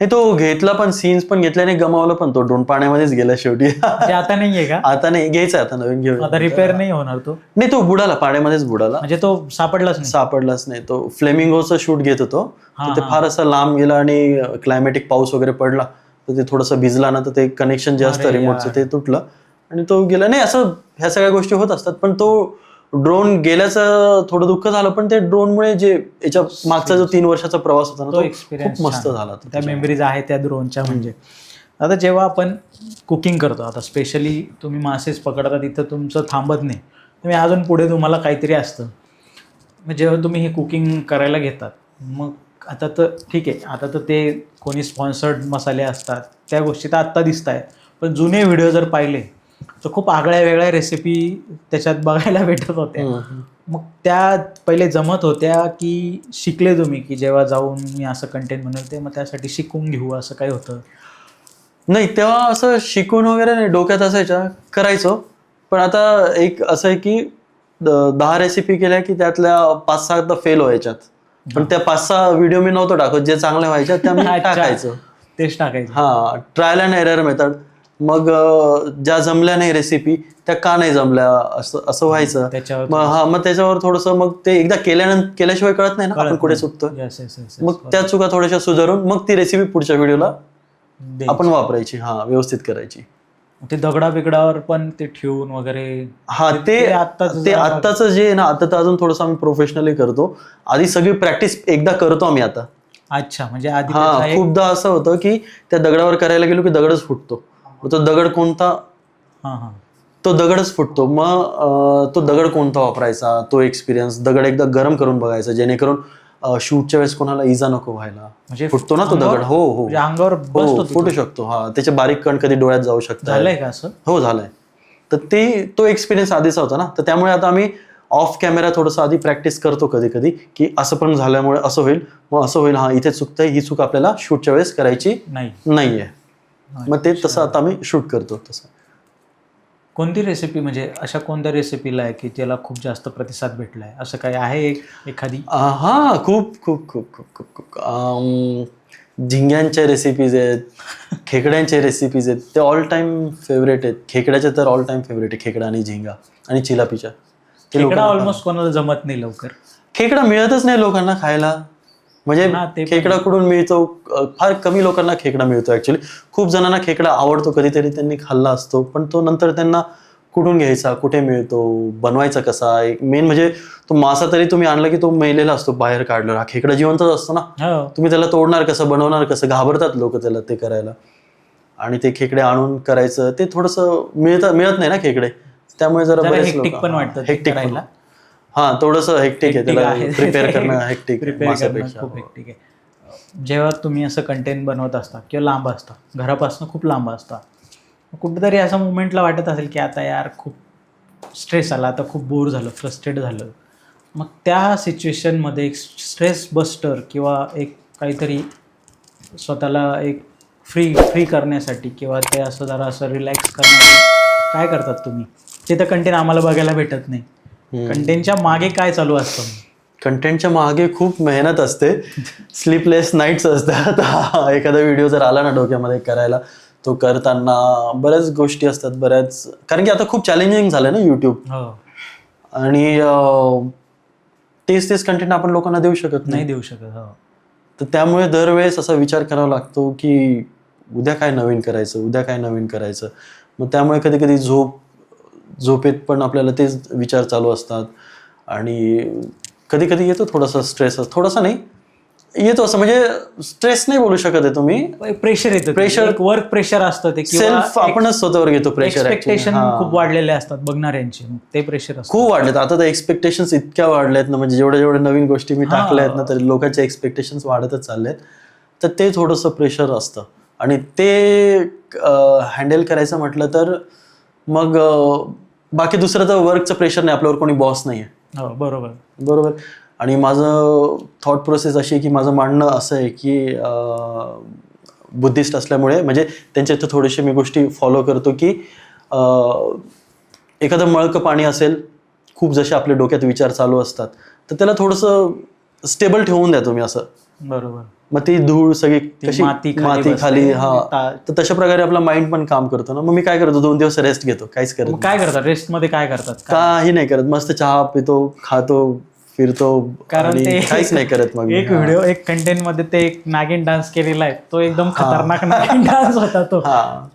हे तो घेतला, पण सीन्स पण घेतल्याने गमावलं, पण तो ड्रोन पाण्यामध्येच गेला शेवटी. आता नाहीये का? आता नाही, घ्यायचा आता नवीन घेऊन. आता रिपेअर नाही होणार तो? नाही, तो बुडाला, पाण्यामध्येच बुडाला. म्हणजे तो सापडलाच नाही. तो फ्लेमिंगोचा शूट घेत होतो, ते फार असा लांब गेला आणि क्लायमॅटिक पाऊस वगैरे पडला तर ते थोडंसं भिजला ना, तर ते कनेक्शन जे असतं रिमोटचं ते तुटलं आणि तो गेला. नाही, असं ह्या सगळ्या गोष्टी होत असतात. पण तो ड्रोन गेल्याचं थोडं दुःख झालं, पण ते ड्रोनमुळे जे याच्या मागचा जो 3 वर्षाचा प्रवास होता ना, तो खूप मस्त झाला. त्या मेमरीज आहेत त्या ड्रोनच्या. म्हणजे आता जेव्हा आपण कुकिंग करतो, आता स्पेशली तुम्ही मासेच पकडता, तिथं तुमचं थांबत नाही, तुम्ही अजून पुढे तुम्हाला काहीतरी असतं. मग जेव्हा तुम्ही हे कुकिंग करायला घेतात, मग आता तर ठीक आहे, आता तर ते कोणी स्पॉन्सर्ड मसाले असतात त्या गोष्टी तर आत्ता दिसत आहे, पण जुने व्हिडिओ जर पाहिले तर खूप आगळ्या वेगळ्या रेसिपी त्याच्यात बघायला भेटत होत्या. मग त्या पहिले जमत होत्या की शिकले तुम्ही की जेव्हा जाऊन मी असं कंटेंट बनवते ते मग त्यासाठी शिकून घेऊ असं काही होतं? नाही, तेव्हा असं शिकून वगैरे नाही, डोक्यात असायच्या, करायचो. पण आता एक असं आहे की 10 रेसिपी केल्या की त्यातल्या 5-6 तर फेल व्हायच्यात. पण त्या 5-6 व्हिडिओ मी नव्हतो टाकत, जे चांगल्या व्हायच्या त्या मी अच्छा. टाकायचो. तेच टाकायचं. हा, ट्रायल अँड एरर मेथड. मग ज्या जमल्या नाही रेसिपी त्या का नाही जमल्या असं व्हायचं. त्याच्यावर मग त्याच्यावर थोडंसं, मग ते एकदा केल्याशिवाय कळत नाही ना आपण कुठे चुकतो. Yes, yes, yes, yes. मग त्या चुका थोड्याशा सुधारून मग ती रेसिपी पुढच्या व्हिडिओला द्यायची. आपण वापरायची, हा, व्यवस्थित करायची. ते दगडा बिगडावर पण ते ठेवून वगैरे. हा, ते आत्ताचं जे आहे ना, आता तर अजून थोडंसं आम्ही प्रोफेशनली करतो. आधी सगळी प्रॅक्टिस एकदा करतो आम्ही आता. अच्छा, म्हणजे आधी हा, त्याचा एक- खूपदा असं होतं की त्या दगडावर करायला गेलो की दगडच फुटतो. मग तो दगड कोणता, हा तो दगडच फुटतो. मग तो दगड कोणता वापरायचा, तो एक्सपिरियन्स, दगड एकदा गरम करून बघायचा जेणेकरून शूटच्या वेळेस कोणाला इजा नको व्हायला. म्हणजे फुटतो ना तो दगड. हो हो म्हणजे अंगावर हो, बसतो तो. फुटू शकतो. हा, त्याचे बारीक कण कधी डोळ्यात जाऊ शकतात. झालंय का असं? हो, झालंय. तर तो एक्सपिरियन्स आधीचा होता ना, तर त्यामुळे आता आम्ही ऑफ कॅमेरा थोडंसं आधी प्रॅक्टिस करतो कधी कधी की असं पण झाल्यामुळे असं होईल, मग असं होईल, हा इथे चुकतंय, ही चूक आपल्याला शूटच्या वेळेस करायची नाहीये. मग ते तसं आता आम्ही शूट करतो तसं. कोणती रेसिपी, म्हणजे अशा कोणत्या रेसिपीला आहे की त्याला खूप जास्त प्रतिसाद भेटलाय, असं काही आहे एखादी? हा, खूप खूप खूप खूप खूप खूप झिंग्यांच्या रेसिपीज आहेत, खेकड्यांच्या रेसिपीज आहेत, ते ऑल टाइम फेवरेट आहेत. खेकड्याच्या तर ऑल टाइम फेवरेट आहे, खेकडा आणि झिंगा आणि चिलापीच्या. खेकडा ऑलमोस्ट कोणाला जमत नाही लवकर. खेकडा मिळतच नाही लोकांना खायला. म्हणजे खेकडा कुठून मिळतो, फार कमी लोकांना खेकडा मिळतो ऍक्च्युली. खूप जणांना खेकडा आवडतो, कधीतरी त्यांनी खाल्ला असतो, पण तो नंतर त्यांना कुठून घ्यायचा, कुठे मिळतो, बनवायचा कसा, एक मेन म्हणजे तो मासा तरी तुम्ही आणला की तो मेलेला असतो बाहेर काढला. हा खेकडा जिवंतच असतो ना, तुम्ही त्याला तोडणार कसं, बनवणार कसं, घाबरतात लोक त्याला ते करायला. आणि ते खेकडे आणून करायचं ते थोडंसं मिळत नाही ना खेकडे, त्यामुळे जरा बरेच लोक पण वाटतं हेक्टिक. करायला. हा, थोडंसं हेक्टिक आहे त्याला प्रिपेअर करणं, हेक्टिक मासापेक्षा खूप हेक्टिक आहे. जेव्हा तुम्ही असं कंटेंट बनवत असता किंवा लांब असता, घरापासून खूप लांब असता, कुठेतरी असं मुवमेंटला वाटत असेल की आता यार खूप स्ट्रेस आला, आता खूप बोर झालं, फ्रस्ट्रेट झालं, मग त्या सिच्युएशनमध्ये एक स्ट्रेस बस्टर किंवा एक काहीतरी स्वतःला एक फ्री करण्यासाठी किंवा ते असं जरा असं रिलॅक्स करण्यासाठी काय करतात तुम्ही? ते तर कंटेंट आम्हाला बघायला भेटत नाही. कंटेंटच्या मागे काय चालू असतं? कंटेंटच्या मागे खूप मेहनत असते, स्लीपलेस नाईट्स असतात. एखादा व्हिडिओ जर आला ना डोक्यामध्ये करायला, तो करताना बऱ्याच गोष्टी असतात, बऱ्याच, कारण की आता खूप चॅलेंजिंग झालं ना यूट्यूब. आणि तेच कंटेंट आपण लोकांना देऊ शकत नाही. तर त्यामुळे दरवेळेस असा विचार करावा लागतो की उद्या काय नवीन करायचं. मग त्यामुळे कधी कधी झोपेत पण आपल्याला तेच विचार चालू असतात. आणि कधी कधी येतो थोडासा स्ट्रेस, थोडासा नाही येतो, असं म्हणजे स्ट्रेस नाही बोलू शकत आहे तुम्ही, प्रेशर येतं, वर्क प्रेशर असतं, ते सेल्फ आपणच स्वतःवर घेतो प्रेशर. एक्सपेक्टेशन खूप वाढलेले असतात बघणाऱ्यांचे, ते प्रेशर असतं. खूप वाढलेत आता तर, एक्सपेक्टेशन्स इतक्या वाढल्यात ना, म्हणजे जेवढे नवीन गोष्टी मी टाकल्या आहेत ना, तरी लोकांचे एक्सपेक्टेशन्स वाढतच चाललेत. तर ते थोडंसं प्रेशर असतं आणि ते हँडल करायचं म्हटलं तर मग बाकी दुसरं तर वर्कचं प्रेशर नाही, आपल्यावर कोणी बॉस नाही आहे. बरोबर. आणि माझं थॉट प्रोसेस अशी आहे की माझं मांडणं असं आहे की बुद्धिस्ट असल्यामुळे म्हणजे त्यांच्या इथं थोडेसे मी गोष्टी फॉलो करतो की एखादं मळकं पाणी असेल, खूप जसे आपल्या डोक्यात विचार चालू असतात, तर त्याला थोडंसं स्टेबल ठेवून द्या तुम्ही असं. बरोबर. मग ती धूळ सगळी कशी माती खाली, हा, तर तशा प्रकारे आपला माइंड पण काम करतो ना. मग मी काय करतो, 2 दिवस रेस्ट घेतो, काहीच करत नाही. काय करतात रेस्ट मध्ये? काय करतात? काही नाही करत, मस्त चहा पितो, खातो, फिरतो, कारण ते काहीच नाही करत. मग एक व्हिडिओ, एक कंटेंट मध्ये ते एक नागिन डान्स केलेला आहे, तो एकदम खतरनाक नागिन डान्स होता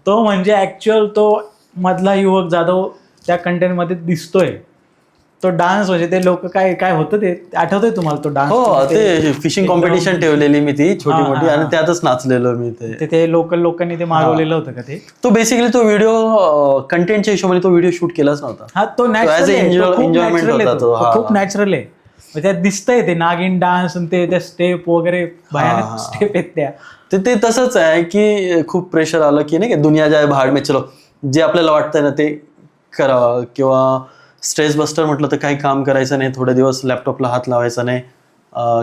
तो म्हणजे ऍक्च्युअल तो मधला युवक जाधव त्या कंटेंट मध्ये दिसतोय. तो डान्स म्हणजे ते लोक काय होतं ते आठवतंय तुम्हाला तो डान्स? हो, ते फिशिंग कॉम्पिटिशन ठेवलेली मी ती छोटी मोठी, आणि त्यातच नाचलेलो मी. ते लोकांनी ते मागवलेलं होतं का ते? तो बेसिकली तो व्हिडिओ कंटेंटच्या हिशोबाने तो व्हिडिओ शूट केलाच नव्हता. हा, तो नॅचरल एन्जॉयमेंट होता तो. खूप नॅचरल आहे. त्यात दिसतंय ते नागिन डान्स आणि ते त्या स्टेप वगैरे भयानक स्टेप आहेत त्या. ते तसंच आहे की खूप प्रेशर आलं की नाही का दुनिया जाय भाड में चलो, जे आपल्याला वाटतंय ना ते करावं. किंवा स्ट्रेस बस्टर म्हटलं तर काही काम करायचं नाही, थोडे दिवस लॅपटॉपला हात लावायचा नाही,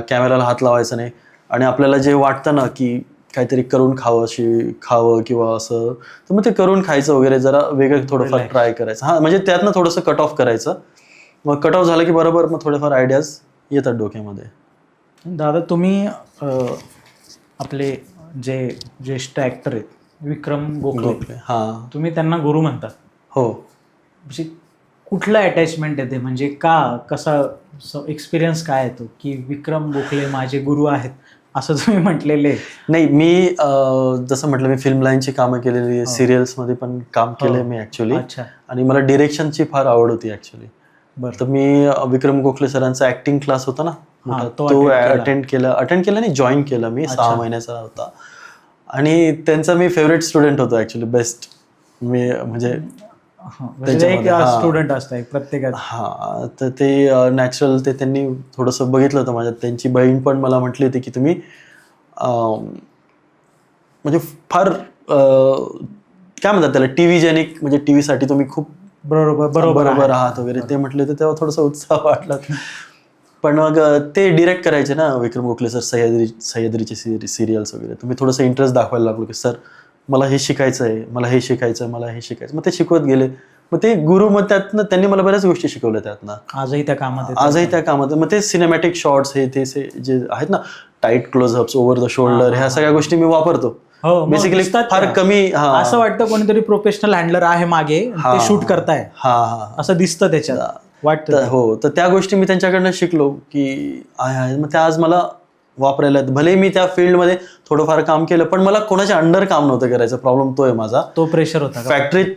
कॅमेराला हात लावायचा नाही, आणि आपल्याला जे वाटतं ना की काहीतरी करून खावं किंवा असं, तर मग ते करून खायचं वगैरे, जरा वेगळं थोडंफार ट्राय करायचं. हां, म्हणजे त्यातनं थोडंसं कट ऑफ करायचं. मग कट ऑफ झालं की बरोबर मग थोडेफार आयडियाज येतात डोक्यामध्ये. दादा तुम्ही आपले जे ज्येष्ठ ॲक्टर आहेत विक्रम गोखले, हां, तुम्ही त्यांना गुरु म्हणतात. हो. म्हणजे कुठलं अटॅचमेंट येते, म्हणजे कसा एक्सपिरियन्स काय येतो की विक्रम गोखले माझे गुरु आहेत असं तुम्ही म्हटलेले? नाही, मी जसं म्हटलं, मी फिल्म लाईनची कामं केलेली, सिरियल्समध्ये पण काम केलंय मी ॲक्च्युली. अच्छा. आणि मला डिरेक्शनची फार आवड होती ॲक्च्युली. तर मी विक्रम गोखले सरांचा ॲक्टिंग क्लास होता ना मोठा, तो अटेंड केला नाही, जॉईन केला मी. 6 महिन्याचा होता आणि त्यांचा मी फेवरेट स्टुडंट होतो ॲक्च्युली, बेस्ट. मी म्हणजे स्टुडंट असतात प्रत्येकात. हां, तर ते नॅचरल ते त्यांनी थोडंसं बघितलं होतं माझ्यात. त्यांची बहीण पण मला म्हटली होती की तुम्ही म्हणजे फार काय म्हणतात त्याला, टीव्हीजेनिक, म्हणजे टीव्हीसाठी तुम्ही खूप बरोबर आहात वगैरे ते म्हटले होते. तेव्हा थोडासा उत्साह वाटला. पण मग ते डिरेक्ट करायचे ना विक्रम गोखले सर, सह्याद्रीचे सिरियल्स वगैरे. तर मी थोडंसं इंटरेस्ट दाखवायला लागलो की सर मला हे शिकायचं आहे, मला हे शिकायचं आहे, मला हे शिकायचं. मग ते शिकवत गेले. मग ते गुरु, मग त्यातनं त्यांनी मला बऱ्याच गोष्टी शिकवल्या त्यातनं. आजही त्या कामात. मग ते सिनेमॅटिक शॉट्स हे ते जे आहेत ना, tight close-ups, over the shoulder, ह्या सगळ्या गोष्टी मी वापरतो. हो, बेसिकली फार कमी. असं वाटतं कोणीतरी प्रोफेशनल हँडलर आहे मागे, ते शूट करताय असं दिसतं त्याच्यात, वाटतं. हो, तर त्या गोष्टी मी त्यांच्याकडनं शिकलो की आहे. मग त्या आज मला वापरायला, भले मी त्या फील्डमध्ये थोडंफार काम केलं, पण मला कोणाच्या अंडर काम नव्हतं करायचं. प्रॉब्लेम तो आहे माझा. तो प्रेशर होता फॅक्टरीत.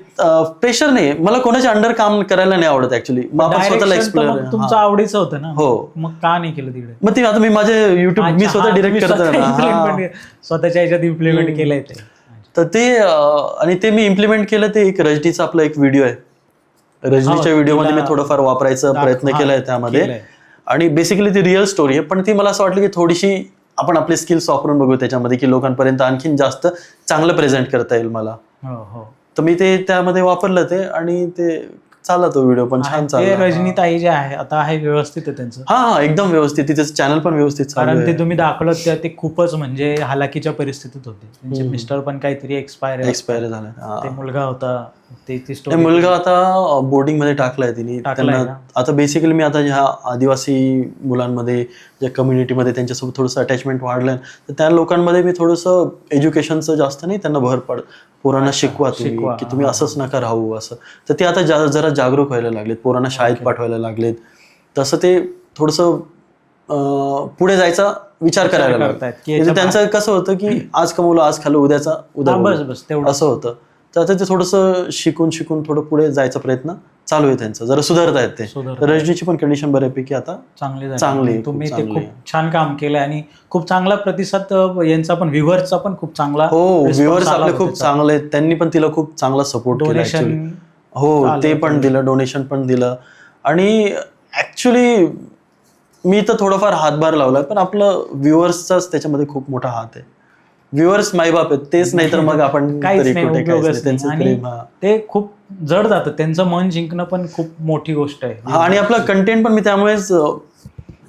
प्रेशर नाही, मला कोणाच्या अंडर काम करायला नाही आवडत ऍक्च्युली. मग आपण स्वतःला एक्सप्लोर. तुमचं आवडीचं होतं ना. हो, मग का नाही केलं तिकडे? मग ते आता मी माझे युट्यूब मी स्वतः डिरेक्ट करतो, स्वतःच्या ह्याच्यात इम्प्लिमेंट केलंय ते. तर ते आणि ते मी इम्प्लिमेंट केलं. ते एक रजनीचा आपला एक व्हिडिओ आहे, रजनीच्या व्हिडिओमध्ये मी थोडंफार वापरायचा प्रयत्न केलाय त्यामध्ये. आणि बेसिकली ती रिअल स्टोरी आहे, पण ती मला असं वाटलं की थोडीशी आपण आपले स्किल्स वापरून बघू त्याच्यामध्ये, की लोकांपर्यंत आणखीन जास्त चांगलं प्रेझेंट करता येईल मला. तर मी ते त्यामध्ये वापरलं ते, आणि ते चालला तो व्हिडिओ पण छान चालला. रजनी ताई जे आहे आता आहे व्यवस्थित आहे त्यांचं? हा, एकदम व्यवस्थित. तिचं चॅनल पण व्यवस्थित चालू आहे. कारण ते तुम्ही दाखवलं ते खूपच म्हणजे हालाकीच्या परिस्थितीत होते. त्यांचे मिस्टर पण काहीतरी एक्सपायर झाला. ते मुलगा होता, ते मुलगा आता बोर्डिंग मध्ये टाकलाय तिने. त्यांना आता बेसिकली मी आता ह्या आदिवासी मुलांमध्ये, ज्या कम्युनिटीमध्ये त्यांच्यासोबत थोडंसं अटॅचमेंट वाढलंय, तर त्या लोकांमध्ये मी थोडंसं एज्युकेशनचं जास्त नाही, त्यांना भर पड, पोरांना शिकवा तुम्ही की तुम्ही असंच नका राहू असं. तर ते आता जरा जागरूक व्हायला लागलेत, पोरांना शाळेत पाठवायला लागलेत. तसं ते थोडंसं पुढे जायचा विचार करायला लागतात. त्यांचं कसं होतं की आज कमवलं आज खाल्लं, उद्या असं होतं. तर आता ते थोडंसं शिकून थोडं पुढे जायचा प्रयत्न चालू आहे त्यांचा, जरा सुधारतायत ते. रजनीची पण कंडिशन बऱ्यापैकी आता चांगली. तुम्ही ते खूप छान काम केलंय आणि खूप चांगला प्रतिसाद यांचा पण, व्ह्युअर्सचा पण खूप चांगला. हो, व्ह्युअर्स आपले खूप चांगले आहेत. त्यांनी पण तिला खूप चांगला सपोर्ट केला. हो, ते पण दिलं, डोनेशन पण दिलं. आणि ऍक्च्युली मी तर थोडंफार हातभार लावला, पण आपलं व्ह्युअर्सचाच त्याच्यामध्ये खूप मोठा हात आहे. व्ह्युअर्स मायबाप आहेत, तेच नाही तर मग आपण काहीच नाही. ते खूप जड जातं, त्यांचं मन जिंकणं पण खूप मोठी गोष्ट आहे. आणि आपलं कंटेंट पण मी त्यामुळेच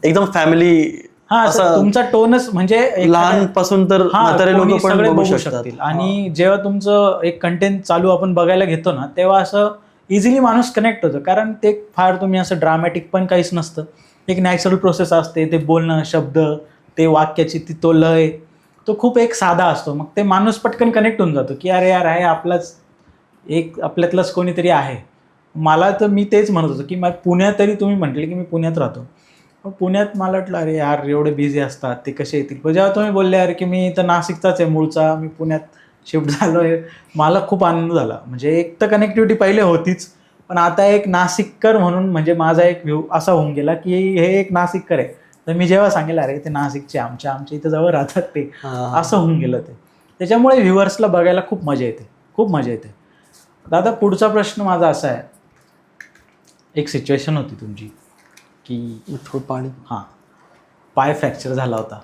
एकदम फॅमिली, तुमचा टोनच म्हणजे लहानपासून तर म्हातारे लोक पण बघू शकतील. आणि जेव्हा तुमचं एक कंटेंट चालू आपण बघायला घेतो ना, तेव्हा असं इझिली माणूस कनेक्ट होतो. कारण ते फार तुम्ही असं ड्रामॅटिक पण काहीच नसतं, एक नॅचरल प्रोसेस असते. ते बोलणं, शब्द, ते वाक्याची तो लय, तो खूप एक साधा असतो. मग ते माणूस पटकन कनेक्ट होऊन जातो की अरे यार आहे आपलाच, एक आपल्यातलंच कोणीतरी आहे. मला तर मी तेच म्हणत होतो की पुण्यात, तरी तुम्ही म्हटले की मी पुण्यात राहतो, पुण्यात मला वाटलं अरे यार एवढे बिझी असतात ते कसे येतील. पण जेव्हा तुम्ही बोलले अरे की मी तर नाशिकचाच आहे मूळचा, मी पुण्यात शिफ्ट झालो आहे, मला खूप आनंद झाला. म्हणजे एक तर कनेक्टिव्हिटी पहिले होतीच, पण आता एक नाशिककर म्हणून म्हणजे माझा एक व्ह्यू असा होऊन गेला की हे एक नाशिककर आहे. तर मी जेव्हा सांगेल अरे ते नाशिकचे आमच्या इथं जवळ राहतात ते, असं होऊन गेलं ते. त्याच्यामुळे व्ह्युअर्सला बघायला खूप मजा येते. दादा पुढचा प्रश्न माझा असा आहे, एक सिच्युएशन होती तुमची की थोडं पाणी. हां, पाय फ्रॅक्चर झाला होता.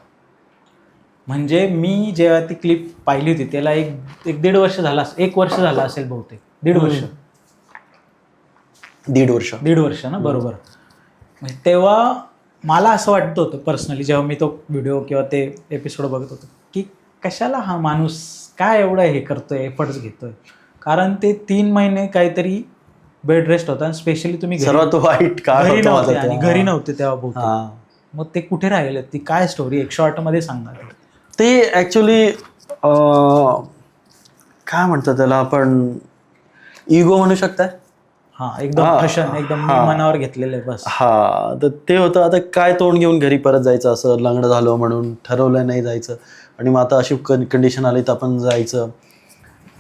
म्हणजे मी जेव्हा ती क्लिप पाहिली होती त्याला एक दीड वर्ष झाला, 1 वर्ष झालं असेल बहुतेक, 1.5 वर्ष. 1.5 वर्ष ना, बरोबर. म्हणजे तेव्हा मला असं वाटत होतं पर्सनली, जेव्हा मी तो व्हिडिओ किंवा ते एपिसोड बघत होतो, की कशाला हा माणूस काय एवढं हे करतोय, एफर्ट्स घेतोय. कारण ते 3 महिने काहीतरी बेड रेस्ट होता. स्पेशली तुम्ही सर्वात वाईट काळ घरी होता नव्हते माझा आणि तो. घरी नव्हते तेव्हा बहुतेक. हां. मग ते कुठे राहिले, ती काय स्टोरी एक शॉर्ट मध्ये सांगा. ते ॲक्च्युली काय म्हणतात त्याला आपण, इगो म्हणू शकताय. हां, एकदम फॅशन, एकदम मी मनावर घेतलेलं आहे बस. हा, तर ते होतं. आता काय तोंड घेऊन घरी परत जायचं, असं लग्न झालं म्हणून ठरवलं नाही जायचं, आणि मग आता अशी कंडिशन आली तर आपण जायचं.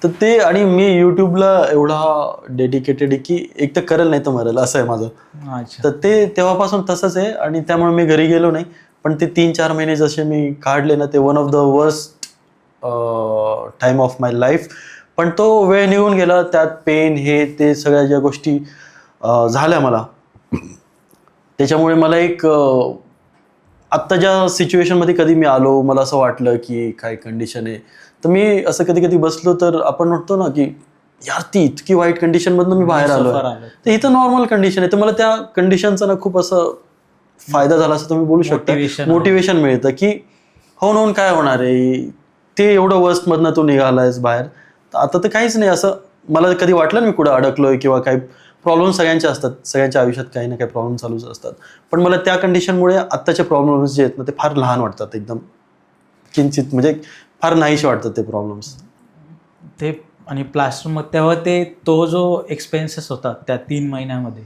तर ते, आणि मी यूट्यूबला एवढा डेडिकेटेड आहे की एक तर करेल नाही तर मरेल, असं आहे माझं. अच्छा. तर ते तेव्हापासून तसंच आहे, आणि त्यामुळे मी घरी गेलो नाही. पण ते 3-4 महिने जसे मी काढले ना, ते one of the worst time of my life. पण तो वेळ निघून गेला, त्यात पेन हे ते सगळ्या ज्या गोष्टी झाल्या मला, त्याच्यामुळे मला एक आत्ता ज्या सिच्युएशनमध्ये कधी मी आलो, मला असं वाटलं की काय कंडिशन आहे, तर मी असं कधी कधी बसलो तर आपण म्हणतो ना की यार ती इतकी वाईट कंडिशनमधनं मी बाहेर आलो, तर इथं नॉर्मल कंडिशन आहे. तर मला त्या कंडिशनचा ना खूप असं फायदा झाला असं तुम्ही बोलू शकता. मोटिवेशन मिळतं की होऊन काय होणार आहे, ते एवढं वर्स्टमधनं तू निघालायस बाहेर, तर आता तर काहीच नाही. असं मला कधी वाटलं मी कुठं अडकलोय किंवा काही प्रॉब्लेम सगळ्यांचे असतात, सगळ्यांच्या आयुष्यात काही ना काही प्रॉब्लेम चालूच असतात. पण मला त्या कंडिशनमुळे आत्ताचे प्रॉब्लेम्स जे आहेत ना, ते फार लहान वाटतात, एकदम किंचित, म्हणजे फार नाहीशी वाटतात ते प्रॉब्लेम्स. ते आणि प्लास्टर मग तेव्हा तो जो एक्सपेन्सेस होता त्या 3 महिन्यामध्ये,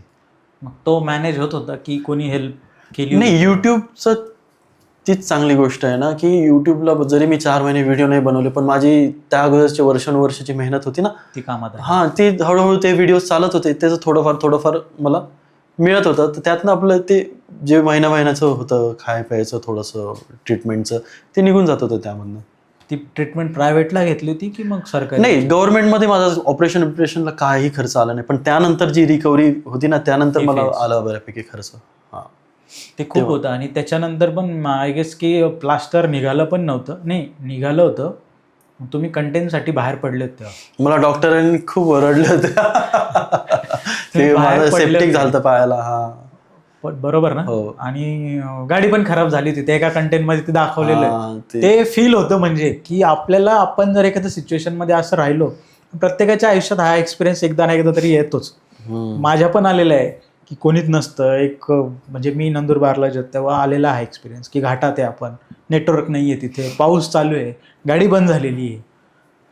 मग तो मॅनेज होत होता की कोणी हेल्प केली? नाही, यूट्यूबचं तीच चांगली गोष्ट आहे ना की यूट्यूबला जरी मी 4 महिने व्हिडिओ नाही बनवले, पण माझी त्या अगोदरची वर्षानुवर्षाची मेहनत होती ना, ती कामात आहे. हां, ती हळूहळू ते व्हिडिओ चालत होते, त्याचं थोडंफार मला मिळत होतं. तर त्यातनं आपलं ते जे महिन्याचं होतं खाय प्यायचं थोडंसं ट्रीटमेंटचं, ते निघून जात होतं त्यामधनं. ती ट्रीटमेंट प्रायव्हेटला घेतली होती की मग सरकारी? नाही, गव्हर्नमेंटमध्ये माझा ऑपरेशनला काही खर्च आला नाही, पण त्यानंतर जी रिकव्हरी होती ना, त्यानंतर मला आला बऱ्यापैकी खर्च. हां, ते खूप होतं. आणि त्याच्यानंतर पण आय गेस की प्लास्टर निघालं पण नव्हतं. नाही, निघालं होतं. तुम्ही कंटेंटसाठी बाहेर पडले होते तेव्हा. मला डॉक्टरांनी खूप ओरडले होते. ते माझं सेप्टिक झालं पायाला. हा, बरोबर ना. हो. आणि गाडी पण खराब झाली होती, ते एका कंटेंटमध्ये ते दाखवलेलं आहे. ते ते फील होतं म्हणजे की आपल्याला, आपण जर एखाद्या सिच्युएशनमध्ये असं राहिलो, प्रत्येकाच्या आयुष्यात हा एक्सपिरियन्स एकदा ना एकदा तरी येतोच. माझ्या पण आलेला आहे की कोणीच नसतं. म्हणजे मी नंदुरबारला तेव्हा आलेला हा एक्सपिरियन्स की घाटात आहे आपण, नेटवर्क नाही आहे तिथे, पाऊस चालू आहे, गाडी बंद झालेली आहे.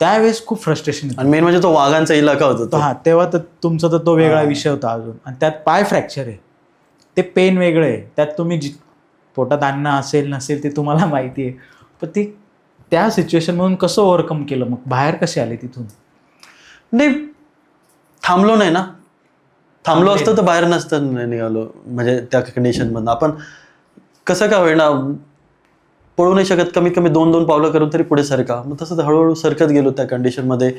त्यावेळेस खूप फ्रस्ट्रेशन येतं. आणि मेन म्हणजे तो वाघांचा इलाका होता. हां, तेव्हा तर तुमचा तर तो वेगळा विषय होता अजून. आणि त्यात पाय फ्रॅक्चर आहे, ते पेन वेगळं आहे. त्यात तुम्ही पोटात अन्न असेल नसेल ते तुम्हाला माहिती आहे. पण ती त्या सिच्युएशनमधून कसं ओव्हरकम केलं, मग बाहेर कसे आले तिथून? नाही, थांबलो नाही ना. थांबलो असतं तर बाहेर नसतं निघालो, म्हणजे त्या कंडिशनमधनं. आपण कसं का होईना पळू नाही शकत, कमीत कमी 2-2 पावलं करून तरी पुढे सरका. मग तसंच हळूहळू सरकत गेलो त्या कंडिशनमध्ये,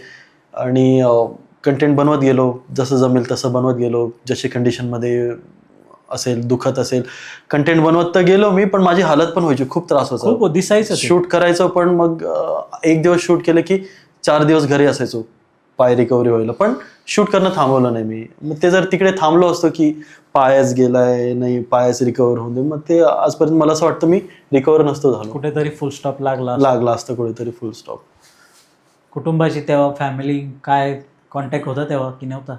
आणि कंटेंट बनवत गेलो, जसं जमेल तसं बनवत गेलो. जशी कंडिशनमध्ये असेल, दुखत असेल, कंटेंट बनवत तर गेलो मी, पण माझी हालत पण व्हायची, खूप त्रास व्हायचा. खूप दिसायचं शूट करायचं, पण मग 1 दिवस शूट केलं की 4 दिवस घरी असायचो पाय रिकव्हरी व्हायला. पण शूट करणं थांबवलं नाही मी. मग ते जर तिकडे थांबलो असतो की पायच गेलाय, नाही पायच रिकवर होऊन दे, मग ते आजपर्यंत मला असं वाटतं मी रिकवर नसतो झालो. कुठेतरी फुल स्टॉप लागला असतं कुठेतरी फुल स्टॉप. कुटुंबाची तेव्हा, फॅमिली काय कॉन्टॅक्ट होता तेव्हा की नव्हता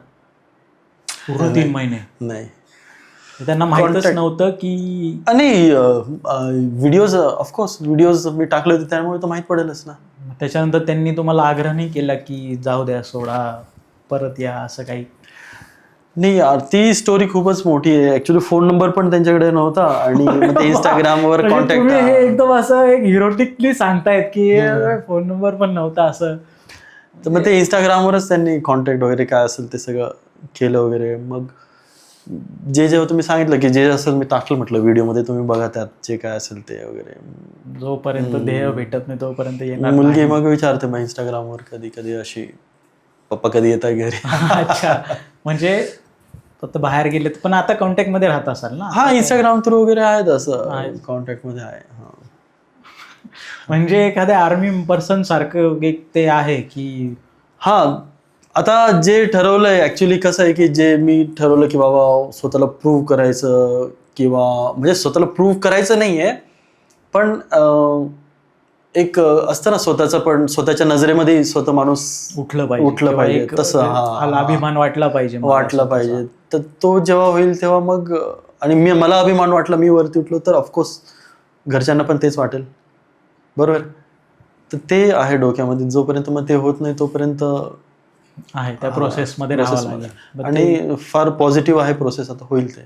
पूर्ण 3 महिने? नाही, त्यांना माहीतच नव्हतं की? नाही, व्हिडिओज ऑफकोर्स व्हिडिओज मी टाकले होते त्यामुळे तर माहीत पडेलच ना. त्याच्यानंतर त्यांनी तुम्हाला आग्रह नाही केला की जाऊ द्या, सोडा, परत या, असं काही? नाही यार, ती स्टोरी खूपच मोठी आहे. ऍक्च्युली फोन नंबर पण त्यांच्याकडे नव्हता, आणि ते इंस्टाग्रामवर कॉन्टॅक्ट. हे एकदम असं एक हिरोटिकली सांगतायत की फोन नंबर पण नव्हता असं. तर मग ते इंस्टाग्रामवरच त्यांनी कॉन्टॅक्ट वगैरे काय असेल ते सगळं केलं वगैरे. मग जेव्हा तुम्ही सांगितलं की जे असेल मी टाकलं, म्हटलं व्हिडिओमध्ये तुम्ही बघा, त्यात जे काय असेल ते वगैरे. जोपर्यंत ध्येय भेटत नाही तोपर्यंत येणार मुलगी मग विचारते मग इंस्टाग्रामवर कधी कधी अशी, पप्पा कधी येत आहे घरी. अच्छा, म्हणजे फक्त बाहेर गेलेत, पण आता कॉन्टॅक्ट मध्ये राहत असाल ना? हा, इंस्टाग्राम थ्रू वगैरे आहेत असं कॉन्टॅक्ट मध्ये आहे. म्हणजे एखाद्या आर्मी पर्सन सारखं एक ते आहे की हा, आता जे ठरवलंय ऍक्च्युली कसं आहे की जे मी ठरवलं की बाबा स्वतःला प्रूव्ह करायचं, किंवा म्हणजे स्वतःला प्रूव्ह करायचं नाहीये, पण एक असतं ना स्वतःचं, पण स्वतःच्या नजरेमध्ये स्वतः माणूस उठलं उठलं पाहिजे एक तसं. हाला अभिमान वाटला पाहिजे मला वाटलं स्वतःचा. पाहिजे. तर तो जेव्हा होईल तेव्हा मग, आणि मला अभिमान वाटला, मी वरती उठलो, तर ऑफकोर्स घरच्यांना पण तेच वाटेल, बरोबर. तर ते आहे डोक्यामध्ये. जोपर्यंत मग ते होत नाही तोपर्यंत आहे त्या प्रोसेसमध्ये राहावं लागेल. But आणि फार पॉझिटिव्ह आहे प्रोसेस. आता होईल ते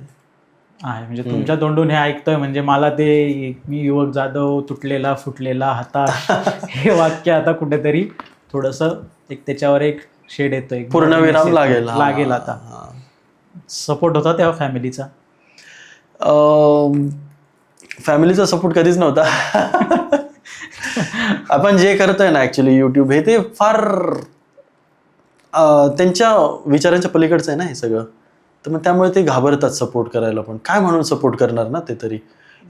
आहे म्हणजे तुमच्या तोंडून हे ऐकतोय म्हणजे मला ते मी युवक जाधव तुटलेला फुटलेला हताश हे वाक्य आता कुठेतरी थोडंसं एक त्याच्यावर एक शेड येतोय, पूर्णविराम लागेल. लागेल आता. सपोर्ट होता तेव्हा फॅमिलीचा? फॅमिलीचा सपोर्ट कधीच नव्हता. आपण जे करतोय ना ऍक्च्युली युट्यूब, हे ते फार त्यांच्या विचारांच्या पलीकडचं आहे ना हे सगळं. तर मग त्यामुळे ते घाबरतात सपोर्ट करायला. पण काय म्हणून सपोर्ट करणार ना ते. तरी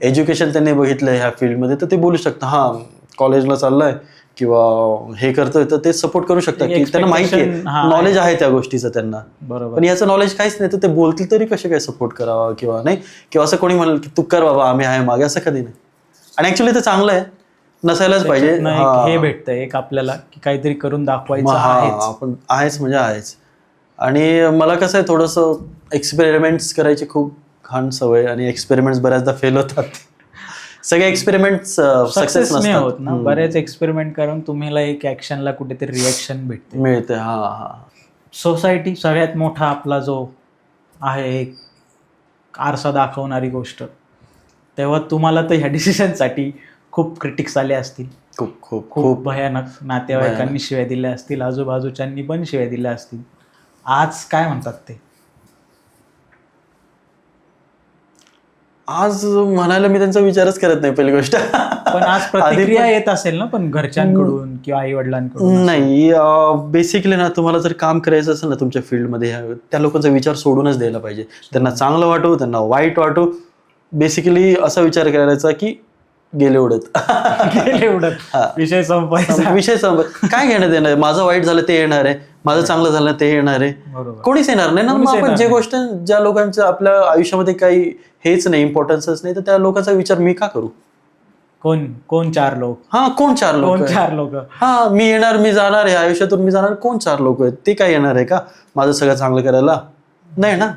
एज्युकेशन त्यांनी बघितलंय ह्या फील्डमध्ये, तर ते बोलू शकतात हा कॉलेजला चाललाय किंवा हे करतोय, तर ते सपोर्ट करू शकतात की त्यांना माहिती आहे, नॉलेज आहे त्या गोष्टीचं त्यांना. बरोबर. पण याचं नॉलेज काहीच नाही, तर ते बोलतील तरी कसे काय सपोर्ट करावा किंवा नाही, किंवा असं कोणी म्हणेल की तू कर बाबा आम्ही आहे मागे, असं कधी नाही. आणि ऍक्च्युली ते चांगलं आहे, नसायलाच पाहिजे. हे भेटतंय एक आपल्याला की काहीतरी करून दाखवायचं आपण आहेच म्हणजे आहेच. आणि मला कसं आहे थोडंसं एक्सपेरिमेंट्स करायची खूप घाण सवय, आणि एक्सपेरिमेंट्स बऱ्याचदा फेल होतात. सगळे एक्सपेरिमेंट्स सक्सेस नाही नसतात. होत ना. बरेच एक्सपेरिमेंट करून तुम्हाला एक ऍक्शनला कुठेतरी रिएक्शन भेटते, मिळते. सोसायटी सगळ्यात मोठा आपला जो आहे एक आरसा दाखवणारी गोष्ट, तेव्हा तुम्हाला तर ह्या डिसिजनसाठी खूप क्रिटिक्स आले असतील, खूप खूप खूप भयानक. नातेवाईकांनी शिव्या दिल्या असतील, आजूबाजूच्यांनी पण शिव्या दिल्या असतील. आज काय म्हणतात ते? आज म्हणायला मी त्यांचा विचारच करत नाही पहिली गोष्ट. पण आज प्रतिक्रिया येत असेल ना, पण घरच्यांकडून किंवा आई वडिलांकडून? नाही, बेसिकली ना तुम्हाला जर काम करायचं असेल ना तुमच्या फील्डमध्ये, त्या लोकांचा विचार सोडूनच द्यायला पाहिजे. त्यांना चांगलं वाटू, त्यांना वाईट वाटू, बेसिकली असा विचार करायचा की गेले उडत. गेले उडत, विषय संपायचा. विषय काय घेणं देणार आहे. माझं वाईट झालं ते येणार आहे, माझं चांगलं झालं ते येणार आहे, कोणीच येणार नाही ना. मग आपण जे गोष्ट, ज्या लोकांच्या आपल्या आयुष्यामध्ये काही हेच नाही, इम्पॉर्टन्सच नाही, तर त्या लोकांचा विचार मी का करू? कोण चार लोक? कोण चार लोक? मी येणार, मी जाणार आहे आयुष्यातून, मी जाणार. कोण चार लोक आहेत? ते काय येणार आहे का माझं सगळं चांगलं करायला? नाही ना.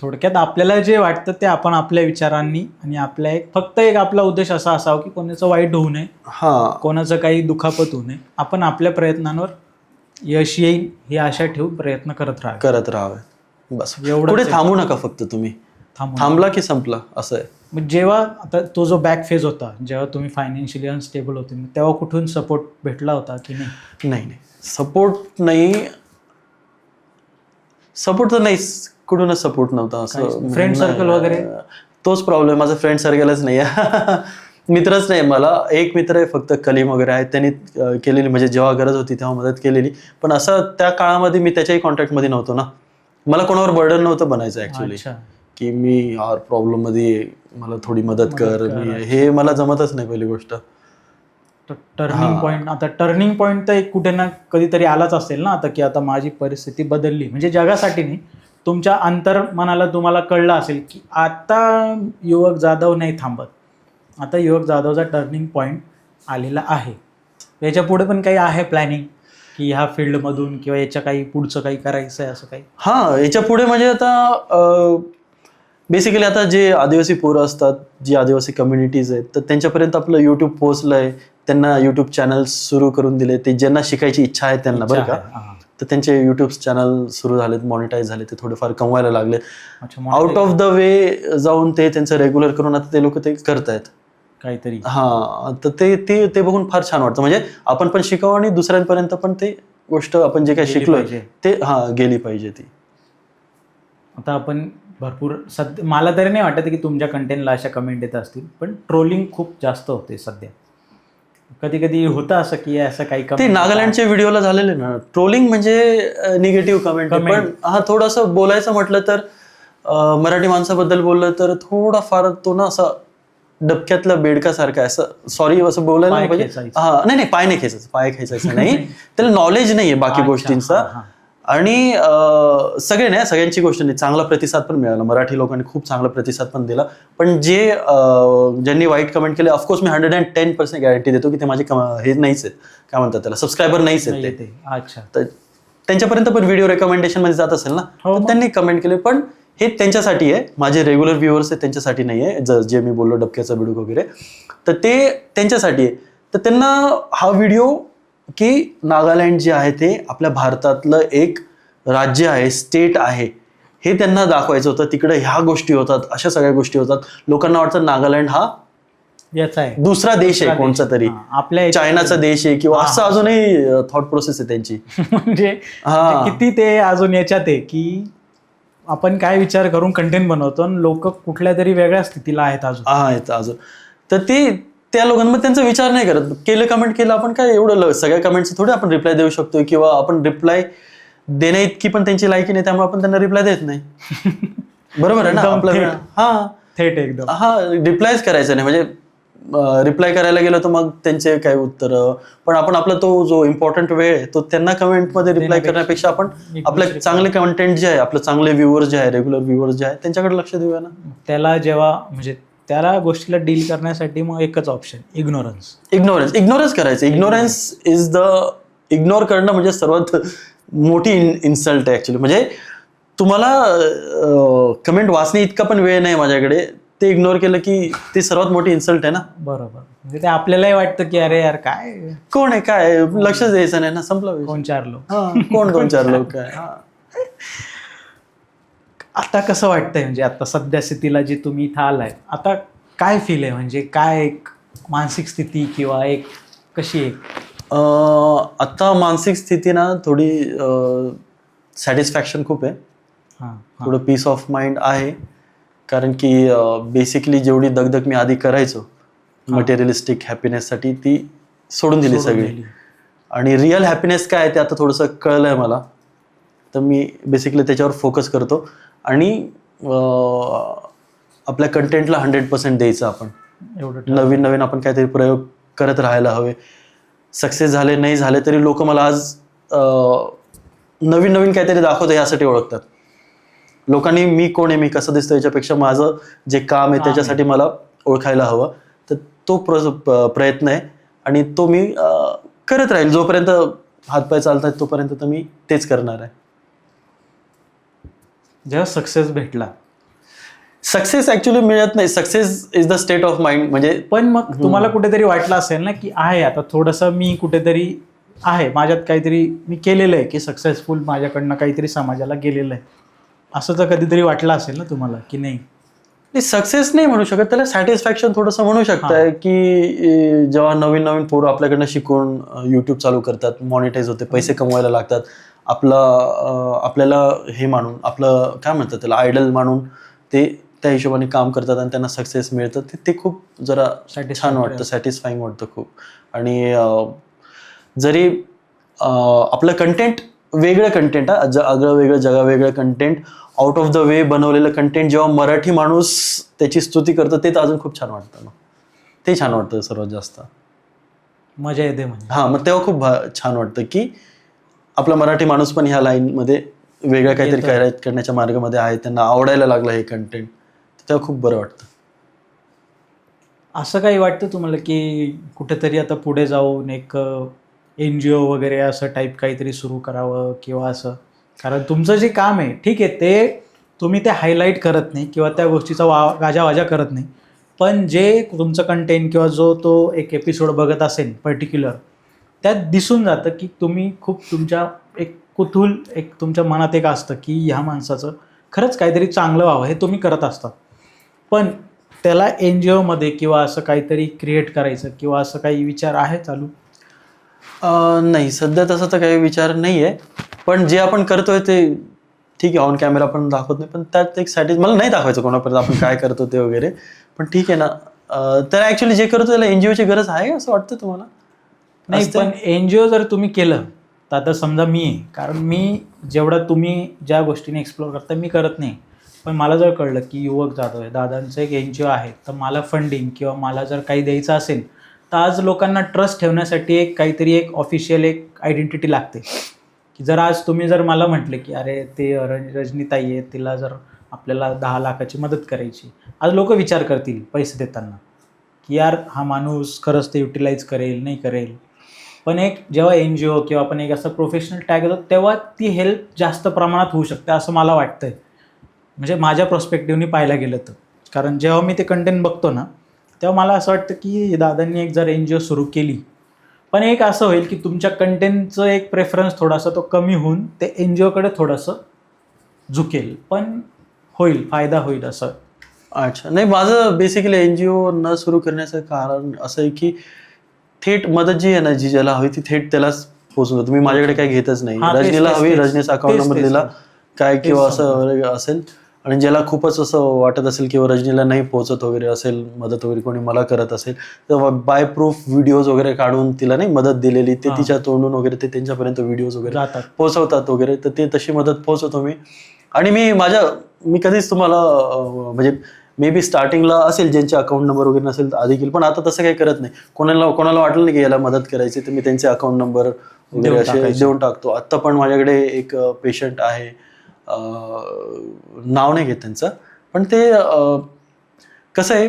थोडक्यात आपल्याला जे वाटतं ते आपण आपल्या विचारांनी, आणि आपल्या फक्त एक आपला उद्देश असा असावा की कोणाचं वाईट होऊ नये, कोणाचं काही दुखापत होऊ नये. आपण आपल्या प्रयत्नांवर यश येईल ही आशा ठेवून प्रयत्न करत राहावे. बस एवढं. पुढे थांबू नका फक्त. तुम्ही थांबला की संपला, असं आहे. मग जेव्हा आता तो जो बॅक फेज होता, जेव्हा तुम्ही फायनान्शियली अनस्टेबल होते, तेव्हा कुठून सपोर्ट भेटला होता की नाही? नाही, सपोर्ट नाही. सपोर्ट तर नाही, कुठूनच सपोर्ट नव्हता. असं फ्रेंड सर्कल वगैरे? तोच प्रॉब्लेम, माझं फ्रेंड सर्कलच नाही. मित्रच नाही. मला एक मित्र आहे फक्त, कलीम वगैरे आहेत, त्यांनी केलेली, म्हणजे जेव्हा गरज होती तेव्हा मदत केलेली. पण असं त्या काळामध्ये मी त्याच्याही कॉन्टॅक्टमध्ये नव्हतो ना. मला कोणावर बर्डन नव्हतं बनायचं ऍक्च्युली, की मी यार प्रॉब्लेम मध्ये मला थोडी मदत कर. हे मला जमतच नाही पहिली गोष्ट. टर्निंग पॉईंट, आता टर्निंग पॉईंट तर एक कुठे ना कधीतरी आलाच असेल ना आता, की आता माझी परिस्थिती बदलली, म्हणजे जगासाठी नाही, तुमच्या अंतर्मनाला तुम्हाला कळलं असेल की आता युवक जाधव नाही थांबत, आता युवक जाधवचा टर्निंग पॉईंट आलेला आहे. याच्या पुढे पण काही आहे प्लॅनिंग की ह्या फील्डमधून किंवा याच्या काही पुढचं काही करायचं आहे असं काही? याच्या पुढे म्हणजे आता बेसिकली आता जे आदिवासी पोरं असतात, जी आदिवासी कम्युनिटीज आहेत, तर त्यांच्यापर्यंत आपलं यूट्यूब पोहोचलंय. त्यांना यूट्यूब चॅनल सुरू करून दिले. ते ज्यांना शिकायची इच्छा आहे त्यांना, बरं का, तर त्यांचे यूट्यूब चॅनल सुरू झालेत, मॉनिटाईज झाले, ते थोडेफार कमवायला लागले. आउट ऑफ द वे जाऊन ते त्यांचं रेग्युलर करून आता ते लोक ते करतायत काहीतरी. तर ते बघून फार छान वाटतं. म्हणजे आपण पण शिकावं आणि दुसऱ्यांपर्यंत पण ते गोष्ट आपण जे काही शिकलोय ते गेली पाहिजे ती. आता आपण भरपूर सध्या, मला तरी नाही वाटत की तुमच्या कंटेंटला अशा कमेंट येत असतील, पण ट्रोलिंग खूप जास्त होते सध्या. कधी कधी होतं असं की असं काही ते नागालँडच्या व्हिडिओला झालेले ना ट्रोलिंग, म्हणजे निगेटिव्ह कमेंट. पण थोडंसं बोलायचं म्हटलं तर मराठी माणसाबद्दल बोललं तर थोडाफार तो ना असा डबक्यातला बेडकासारखा आहे, असं सॉरी असं बोलायला पाय नाही पाहिजे. खेचायचा. हा नाही नाही, पाय नाही खेचायचं, पाय खेचायचं नाही. त्याला नॉलेज नाहीये बाकी अच्छा, गोष्टींचा. हा. आणि सगळे नाही, सगळ्यांची गोष्ट नाही, चांगला प्रतिसाद पण मिळाला. मराठी लोकांनी खूप चांगला प्रतिसाद पण दिला. पण ज्यांनी वाईट कमेंट केले, ऑफकोर्स मी 110% गॅरंटी देतो की ते माझे हे नाहीच आहेत, काय म्हणतात त्याला, सबस्क्रायबर नाहीच आहेत ते. अच्छा. तर त्यांच्यापर्यंत पण व्हिडिओ रेकमेंडेशन मध्ये जात असेल ना, हो तर मग. त्यांनी कमेंट केले. पण हे त्यांच्यासाठी आहे, माझे रेग्युलर व्ह्युअर्स आहेत त्यांच्यासाठी नाही आहे, जे मी बोललो डबक्याचा बिडूक वगैरे, तर ते त्यांच्यासाठी आहे. तर त्यांना हा व्हिडिओ की नागालँड जे आहे ते आपल्या भारतातलं एक राज्य आहे, स्टेट आहे, हे त्यांना दाखवायचं होतं. तिकडे ह्या गोष्टी होतात, अशा सगळ्या गोष्टी होतात. लोकांना वाटतं नागालँड हा याचा आहे दुसरा देश आहे, कोणता तरी आपल्या चायनाचा देश आहे किंवा असं अजूनही थॉट प्रोसेस आहे त्यांची. म्हणजे किती ते अजून याच्यात आहे की आपण काय विचार करून कंटेंट बनवतो आणि लोक कुठल्या तरी वेगळ्या स्थितीला आहेत अजून. तर ते त्या लोकांमध्ये त्यांचा विचार नाही करत. केलं कमेंट केलं, आपण काय एवढं सगळ्या कमेंटचं थोडी आपण रिप्लाय देऊ शकतो, किंवा आपण रिप्लाय देण्या इतकी पण त्यांची लायकी नाही, त्यामुळे आपण त्यांना रिप्लाय देत नाही. बरोबर आहे ना आपलं. थेट एकदम रिप्लायच करायचं नाही. म्हणजे रिप्लाय करायला गेलो तर मग त्यांचे काय उत्तर, पण आपण आपला तो जो इम्पॉर्टंट वेळ आहे तो त्यांना कमेंटमध्ये रिप्लाय करण्यापेक्षा आपण आपलं चांगले कंटेंट जे आहे, आपलं चांगले व्ह्युअर्स जे आहे, रेग्युलर व्ह्युअर्स जे आहे, त्यांच्याकडे लक्ष देऊया ना. त्याला जेव्हा म्हणजे त्याला गोष्टीला डील करण्यासाठी मग एकच ऑप्शन, इग्नोरन्स करायचं. इग्नोर करणं म्हणजे सर्वात मोठी इन्सल्ट आहे ऍक्च्युली. म्हणजे तुम्हाला कमेंट वाचणे इतका पण वेळ नाही माझ्याकडे, ते इग्नोर केलं की ते सर्वात मोठी इन्सल्ट आहे ना. बरोबर. म्हणजे ते आपल्यालाही वाटतं की अरे यार काय कोण आहे, काय लक्षच द्यायचं नाही ना, संपलं. कोण चार लोक, कोण 2-4 लोक काय. आता कसं वाटतंय, म्हणजे आता सध्या स्थितीला जी तुम्ही इथं आलाय, आता काय फील आहे, म्हणजे काय एक मानसिक स्थिती किंवा एक कशी आहे? आता मानसिक स्थिती ना थोडी सॅटिस्फॅक्शन खूप आहे, थोडं पीस ऑफ माइंड आहे. कारण की बेसिकली जेवढी दगदग मी आधी करायचो मटेरियलिस्टिक हॅपीनेससाठी, ती सोडून दिली सगळी. आणि रिअल हॅपीनेस काय आहे ते आता थोडंसं कळलंय मला. तर मी बेसिकली त्याच्यावर फोकस करतो आणि आपल्या कंटेंटला 100% द्यायचं. आपण नवीन आपण काहीतरी प्रयोग करत राहायला हवे. सक्सेस झाले नाही झाले तरी लोक मला आज नवीन काहीतरी दाखवतं यासाठी ओळखतात. लोकांनी मी कोण आहे, मी कसं दिसतो याच्यापेक्षा माझं जे काम आहे त्याच्यासाठी मला ओळखायला हवं. तर तो प्रयत्न आहे आणि तो मी करत राहील. जोपर्यंत हातपाय चालतात तोपर्यंत तर मी तेच करणार आहे. जेव्हा सक्सेस भेटला, सक्सेस ऍक्च्युली मिळत नाही. Success is the state of mind. म्हणजे पण मग तुम्हाला कुठेतरी वाटलं असेल ना की आहे आता थोडंसं मी कुठेतरी आहे, माझ्यात काहीतरी मी केलेलं आहे की सक्सेसफुल माझ्याकडनं काहीतरी समाजाला गेलेलं आहे, असं तर कधीतरी वाटलं असेल ना तुम्हाला की नाही? सक्सेस नाही म्हणू शकत त्याला, सॅटिस्फॅक्शन थोडंसं म्हणू शकताय. की जेव्हा नवीन पोरं आपल्याकडनं शिकून युट्यूब चालू करतात, मॉनिटाईज होते, पैसे कमवायला लागतात, आपल्याला हे मानून, आपलं काय म्हणतात त्याला, आयडल मानून ते त्या हिशोबाने काम करतात आणि त्यांना सक्सेस मिळतं, ते खूप जरा छान वाटतं, सॅटिस्फाईंग वाटतं खूप. आणि जरी आपलं कंटेंट वेगळं कंटेंट, वेगळं जगावेगळं content, out of the way बनवलेलं कंटेंट जेव्हा मराठी माणूस त्याची स्तुती करतं ते तर अजून खूप छान वाटतं ना. ते छान वाटतं सर्वात जास्त, मजा येते म्हणजे. मग तेव्हा खूप छान वाटतं की आपला मराठी माणूस पण ह्या लाईनमध्ये वेगळं काहीतरी करण्याच्या मार्गामध्ये आहे, त्यांना आवडायला लागलं हे कंटेंट, तेव्हा खूप बरं वाटतं. असं काही वाटतं तुम्हाला की कुठेतरी आता पुढे जाऊन एक NGO वगैरे असं टाईप काहीतरी सुरू करावं किंवा असं? कारण तुमचं जे काम आहे ठीक आहे, ते तुम्ही ते हायलाईट करत नाही किंवा त्या गोष्टीचा गाजावाजा करत नाही, पण जे तुमचं कंटेंट किंवा जो तो एक एपिसोड बघत असेल पर्टिक्युलर, त्यात दिसून जातं की तुम्ही खूप तुमच्या एक कुतूहल, एक तुमच्या मनात एक असतं की ह्या माणसाचं खरंच काहीतरी चांगलं व्हावं, हे तुम्ही करत असता. पण त्याला NGOमध्ये किंवा असं काहीतरी क्रिएट करायचं किंवा असं काही विचार आहे चालू? नाही, सध्या तसा तर काही विचार नाही आहे. पण जे आपण करतोय ते ठीक आहे, ऑन कॅमेरा पण दाखवत नाही, पण त्यात एक मला नाही दाखवायचं कोणापर्यंत आपण काय करतो ते वगैरे, पण ठीक आहे ना. तर ॲक्च्युली जे करतो त्याला NGOची गरज आहे असं वाटतं तुम्हाला? नाही, पण NGO जर तुम्ही केलं तर आता समजा मी आहे, कारण मी जेवढं तुम्ही ज्या गोष्टीने एक्सप्लोअर करता मी करत नाही, पण मला जर कळलं की युवक जाधव आहे, दादांचं एक NGO आहे, तर मला फंडिंग किंवा मला जर काही द्यायचं असेल तर आज लोकांना ट्रस्ट ठेवण्यासाठी एक काहीतरी एक ऑफिशियल एक आयडेंटिटी लागते. की जर आज तुम्ही जर मला म्हटले की अरे ते रजनीताई आहे, तिला जर आपल्याला 10 लाखाची मदत करायची, आज लोक विचार करतील पैसे देताना की यार हा माणूस खरंच ते युटिलाइज करेल नाही करेल. पण एक जेव्हा NGO किंवा आपण एक असं प्रोफेशनल टॅग येतो तेव्हा ती हेल्प जास्त प्रमाणात होऊ शकते असं मला वाटतंय. म्हणजे माझ्या पर्स्पेक्टिव्हनी पाहायला गेलं तर, कारण जेव्हा मी ते कंटेंट बघतो ना तेव्हा मला असं वाटतं की दादांनी एक जर NGO सुरू केली, पण एक असं होईल की तुमच्या कंटेंटचं एक प्रेफरन्स थोडासा तो कमी होऊन ते NGOकडे थोडंसं झुकेल, पण होईल, फायदा होईल असं. अच्छा, नाही माझं बेसिकली NGO न सुरू करण्याचं कारण असं आहे की थेट मदत जी आहे ना, जी ज्याला हवी ती थेट त्यालाच पोहोचून जातो. तुम्ही माझ्याकडे काही घेतच नाही. हां, तेच, रजनीला तेच, हवी, तेच. रजनीचा अकाउंट तेच, नंबर तेच, दिला तेच. काय किंवा तेच असं असेल, आणि ज्याला खूपच असं वाटत असेल किंवा रजनीला नाही पोहोचत वगैरे असेल मदत वगैरे, कोणी मला करत असेल तर बाय प्रूफ व्हिडिओज वगैरे काढून तिला नाही मदत दिलेली ते हां. तिच्या तोंडून वगैरे ते त्यांच्यापर्यंत व्हिडिओज वगैरे जातात. पोहोचवतात वगैरे, तर ते तशी मदत पोहोचवतो मी. आणि मी कधीच तुम्हाला म्हणजे मे बी स्टार्टिंगला असेल ज्यांचे अकाउंट नंबर वगैरे नसेल तर आधी केलं, पण आता तसं काही करत नाही. कोणाला वाटलं नाही की याला मदत करायची तर मी त्यांचे अकाउंट नंबर वगैरे देऊन असे टाकायचे. देऊन टाकतो. आत्ता पण माझ्याकडे एक पेशंट आहे, नाव नाही घेत त्यांचं, पण ते कसं आहे,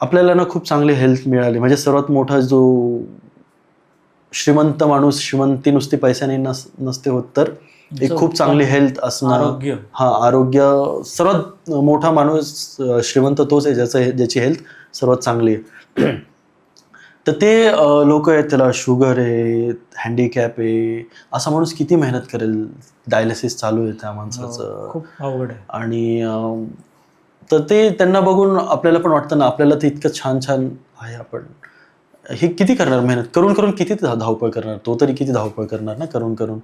आपल्याला ना खूप चांगली हेल्थ मिळाली. म्हणजे सर्वात मोठा जो श्रीमंत माणूस, श्रीमंती नुसती पैशाने नसते होत, तर एक खूप चांगली हेल्थ असणं, आरोग्य. आरोग्य. सर्वात मोठा माणूस श्रीमंत तोच आहे ज्याची हेल्थ सर्वात चांगली आहे. तर ते लोक आहेत, त्याला शुगर आहे, हँडिकॅप आहे, असा माणूस किती मेहनत करेल, डायलिसिस चालू आहे त्या माणसाचं, खूप अवघड आहे. आणि तर ते त्यांना बघून आपल्याला पण वाटतं ना, आपल्याला ते इतकं छान छान आहे, आपण हे किती करणार, मेहनत करून करून किती धावपळ करणार, तो तरी किती धावपळ करणार ना करून करून.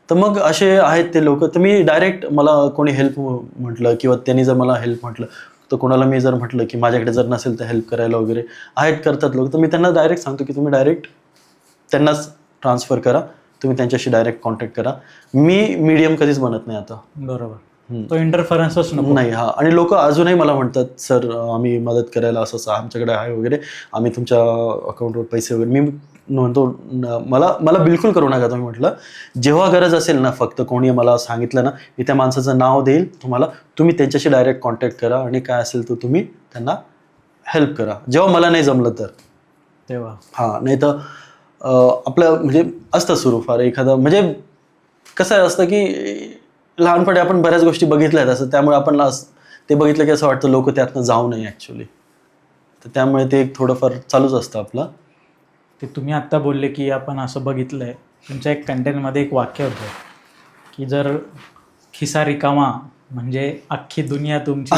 तर मग असे आहेत ते लोक. तर मी डायरेक्ट, मला कोणी हेल्प म्हटलं किंवा त्यांनी जर मला हेल्प म्हटलं, तर कोणाला मी जर म्हटलं की माझ्याकडे जर नसेल तर हेल्प करायला वगैरे आहेत, करतात लोक, तर मी त्यांना डायरेक्ट सांगतो की तुम्ही डायरेक्ट त्यांनाच ट्रान्सफर करा, तुम्ही त्यांच्याशी डायरेक्ट कॉन्टॅक्ट करा. मी मीडियम कधीच बनत नाही आता. बरोबर. तो इंटरफरन्सच नको. नाही, हा. आणि लोक अजूनही मला म्हणतात, सर आम्ही मदत करायला असं आमच्याकडे आहे वगैरे, आम्ही तुमच्या अकाउंटवर पैसे वगैरे. मी म्हणतो मला बिलकुल करू नका तुम्ही. म्हटलं जेव्हा गरज असेल ना, फक्त कोणी मला सांगितलं ना, मी त्या माणसाचं नाव देईल तुम्हाला, तुम्ही त्यांच्याशी डायरेक्ट कॉन्टॅक्ट करा आणि काय असेल तर तुम्ही त्यांना हेल्प करा, जेव्हा मला नाही जमलं तर तेव्हा. नाही तर आपलं म्हणजे असतं सुरू फार एखादं, म्हणजे कसं असतं की लहानपणी आपण बऱ्याच गोष्टी बघितल्या आहेत असं, त्यामुळे आपण ते बघितलं की असं वाटतं लोक त्यातनं जाऊ नये ॲक्च्युली, तर त्यामुळे ते एक थोडंफार चालूच असतं आपलं. ते तुम्ही आत्ता बोलले की आपण असं बघितलं आहे, तुमच्या एक कंटेंटमध्ये एक वाक्य होतं की जर खिसा रिकामा म्हणजे अख्खी दुनिया तुमची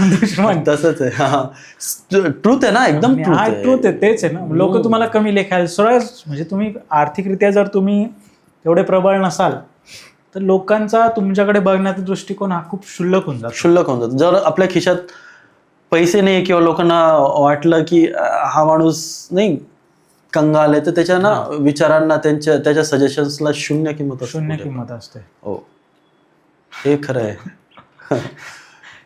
दुश्मन. तसंच आहे. ट्रूथ आहे ना, एकदम ट्रूथ आहे. तेच आहे ना, लोक तुम्हाला कमी लेखायला सरळ. म्हणजे तुम्ही आर्थिकरित्या जर तुम्ही एवढे प्रबळ नसाल तर लोकांचा तुमच्याकडे बघण्याचा दृष्टिकोन हा खूप शुल्लक होऊन जातो. जर आपल्या खिशात पैसे नाही किंवा लोकांना वाटलं की हा माणूस नाही कंगाल आहे, तर त्याच्या ना विचारांना, त्याच्या सजेशन्सला शून्य किंमत असते. हो, हे खरं आहे.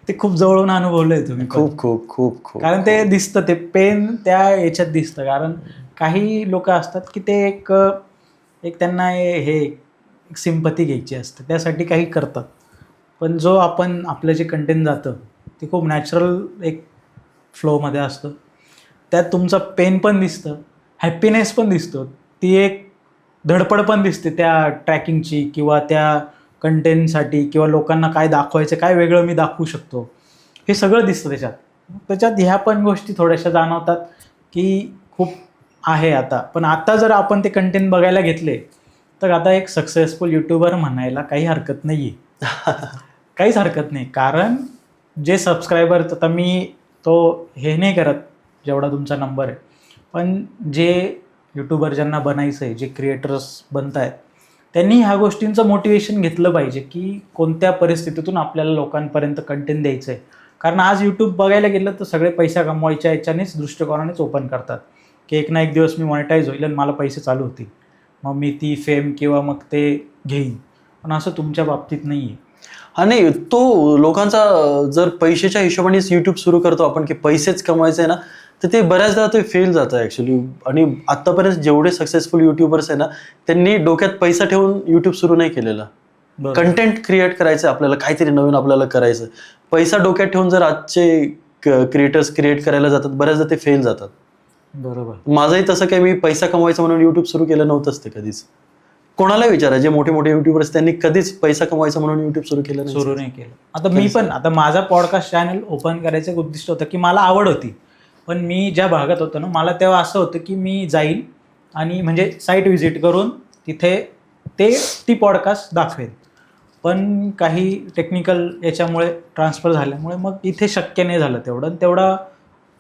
ते खूप जवळून अनुभवलंय तुम्ही. खूप खूप खूप खूप. कारण ते दिसतं, ते पेन त्या याच्यात दिसतं. कारण काही लोक असतात की ते एक त्यांना हे एक सिंपती घ्यायची असते, त्यासाठी काही करतात. पण जो आपलं जे कंटेंट जातं ते खूप नॅचरल एक फ्लोमध्ये असतं. त्यात तुमचं पेन पण दिसतं, हॅपीनेस पण दिसतो, ती एक धडपड पण दिसते त्या ट्रॅकिंगची किंवा त्या कंटेंटसाठी, किंवा लोकांना काय दाखवायचं, काय वेगळं मी दाखवू शकतो, हे सगळं दिसतं त्याच्यात. ह्या पण गोष्टी थोड्याशा जाणवतात की खूप आहे आता. पण आता जर आपण ते कंटेंट बघायला घेतले तर आता एक सक्सेसफुल यूट्यूबर म्हणायला काही हरकत नाही आहे. काहीच हरकत नाही. कारण जे सबस्क्रायबर, आता मी तो हे नाही करत जेवढा तुमचा नंबर आहे, पण जे यूट्यूबर ज्यांना बनायचं आहे, जे क्रिएटर्स बनत आहेत, त्यांनी ह्या गोष्टींचं मोटिवेशन घेतलं पाहिजे की कोणत्या परिस्थितीतून आपल्याला लोकांपर्यंत कंटेंट द्यायचं आहे. कारण आज यूट्यूब बघायला गेलं तर सगळे पैसा कमवायच्या याच्यानेच, दृष्टिकोनानेच ओपन करतात की एक ना एक दिवस मी मॉनिटाईज होईल आणि मला पैसे चालू होतील, मग मी ती फेम किंवा मग ते घेईन. पण असं तुमच्या बाबतीत नाही आहे. हा नाही, तो लोकांचा जर पैशाच्या हिशोबानेच युट्यूब सुरू करतो आपण की पैसेच कमवायचे ना, तर ते बऱ्याचदा ते फेल जातं ॲक्च्युली. आणि आत्तापर्यंत जेवढे सक्सेसफुल युट्यूबर्स आहे ना, त्यांनी डोक्यात पैसा ठेवून युट्यूब सुरू नाही केलेलं. कंटेंट क्रिएट करायचं आपल्याला, काहीतरी नवीन आपल्याला करायचं. पैसा डोक्यात ठेवून जर आजचे क्रिएटर्स क्रिएट करायला जातात, बऱ्याचदा ते फेल जातात. बरोबर. माझंही तसं काही मी पैसा कमवायचा म्हणून युट्यूब सुरू केलं नव्हतंच ते कधीच. कोणालाही विचारा, जे मोठे मोठे युट्यूबर्स त्यांनी कधीच पैसा कमवायचा म्हणून युट्यूब सुरू केलं नाही. सुरू नाही केलं. आता मी पण, आता माझा पॉडकास्ट चॅनल ओपन करायचं उद्दिष्ट होतं की मला आवड होती, पण मी ज्या भागात होतो ना, मला तेव्हा असं होतं की मी जाईल आणि म्हणजे साईट व्हिजिट करून तिथे ती पॉडकास्ट दाखवेल. पण काही टेक्निकल याच्यामुळे ट्रान्सफर झाल्यामुळे मग इथे शक्य नाही झालं तेवढा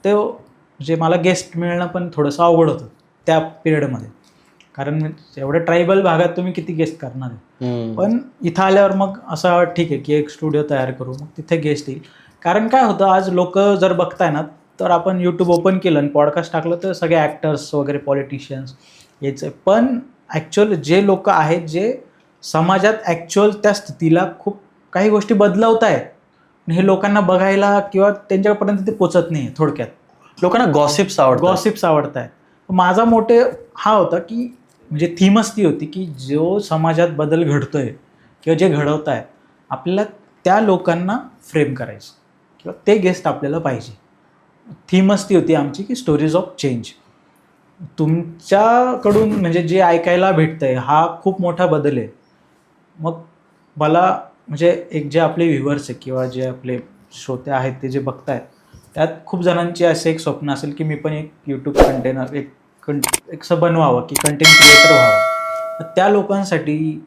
ते म्हणजे मला गेस्ट मिळणं पण थोडंसं अवघड होतं त्या पिरियडमध्ये. कारण एवढ्या ट्रायबल भागात तुम्ही किती गेस्ट करणार आहे. पण इथं आल्यावर मग असं ठीक आहे की एक स्टुडिओ तयार करू, मग तिथे गेस्ट येईल. कारण काय होतं, आज लोक जर बघताय ना, तर आपण यूट्यूब ओपन केलं आणि पॉडकास्ट टाकलं तर सगळे ॲक्टर्स वगैरे पॉलिटिशियन्स याचं. पण ॲक्च्युअल जे लोक आहेत जे समाजात ॲक्च्युअल त्या स्थितीला खूप काही गोष्टी बदलवत आहेत, हे लोकांना बघायला किंवा त्यांच्यापर्यंत ते पोचत नाही. थोडक्यात लोकांना गॉसिप्स आवडत आहेत. माझा मोठे हा होता की म्हणजे थीमच ती होती की जो समाजात बदल घडतोय किंवा जे घडवत आहेत, आपल्याला त्या लोकांना फ्रेम करायचं किंवा ते गेस्ट आपल्याला पाहिजे. थीमच ती होती आमची की स्टोरीज ऑफ चेंज. तुमच्याकडून म्हणजे जे ऐकायला भेटतंय हा खूप मोठा बदल आहे. मग मला म्हणजे एक जे आपले व्ह्युअर्स आहे किंवा जे आपले श्रोते आहेत ते जे बघतायत, त्यात खूप जणांचे असे एक स्वप्न असेल की मी पण एक यूट्यूब कंटेनर एक असं बनवावं की कंटेंट क्रिएटर व्हावं. तर त्या लोकांसाठी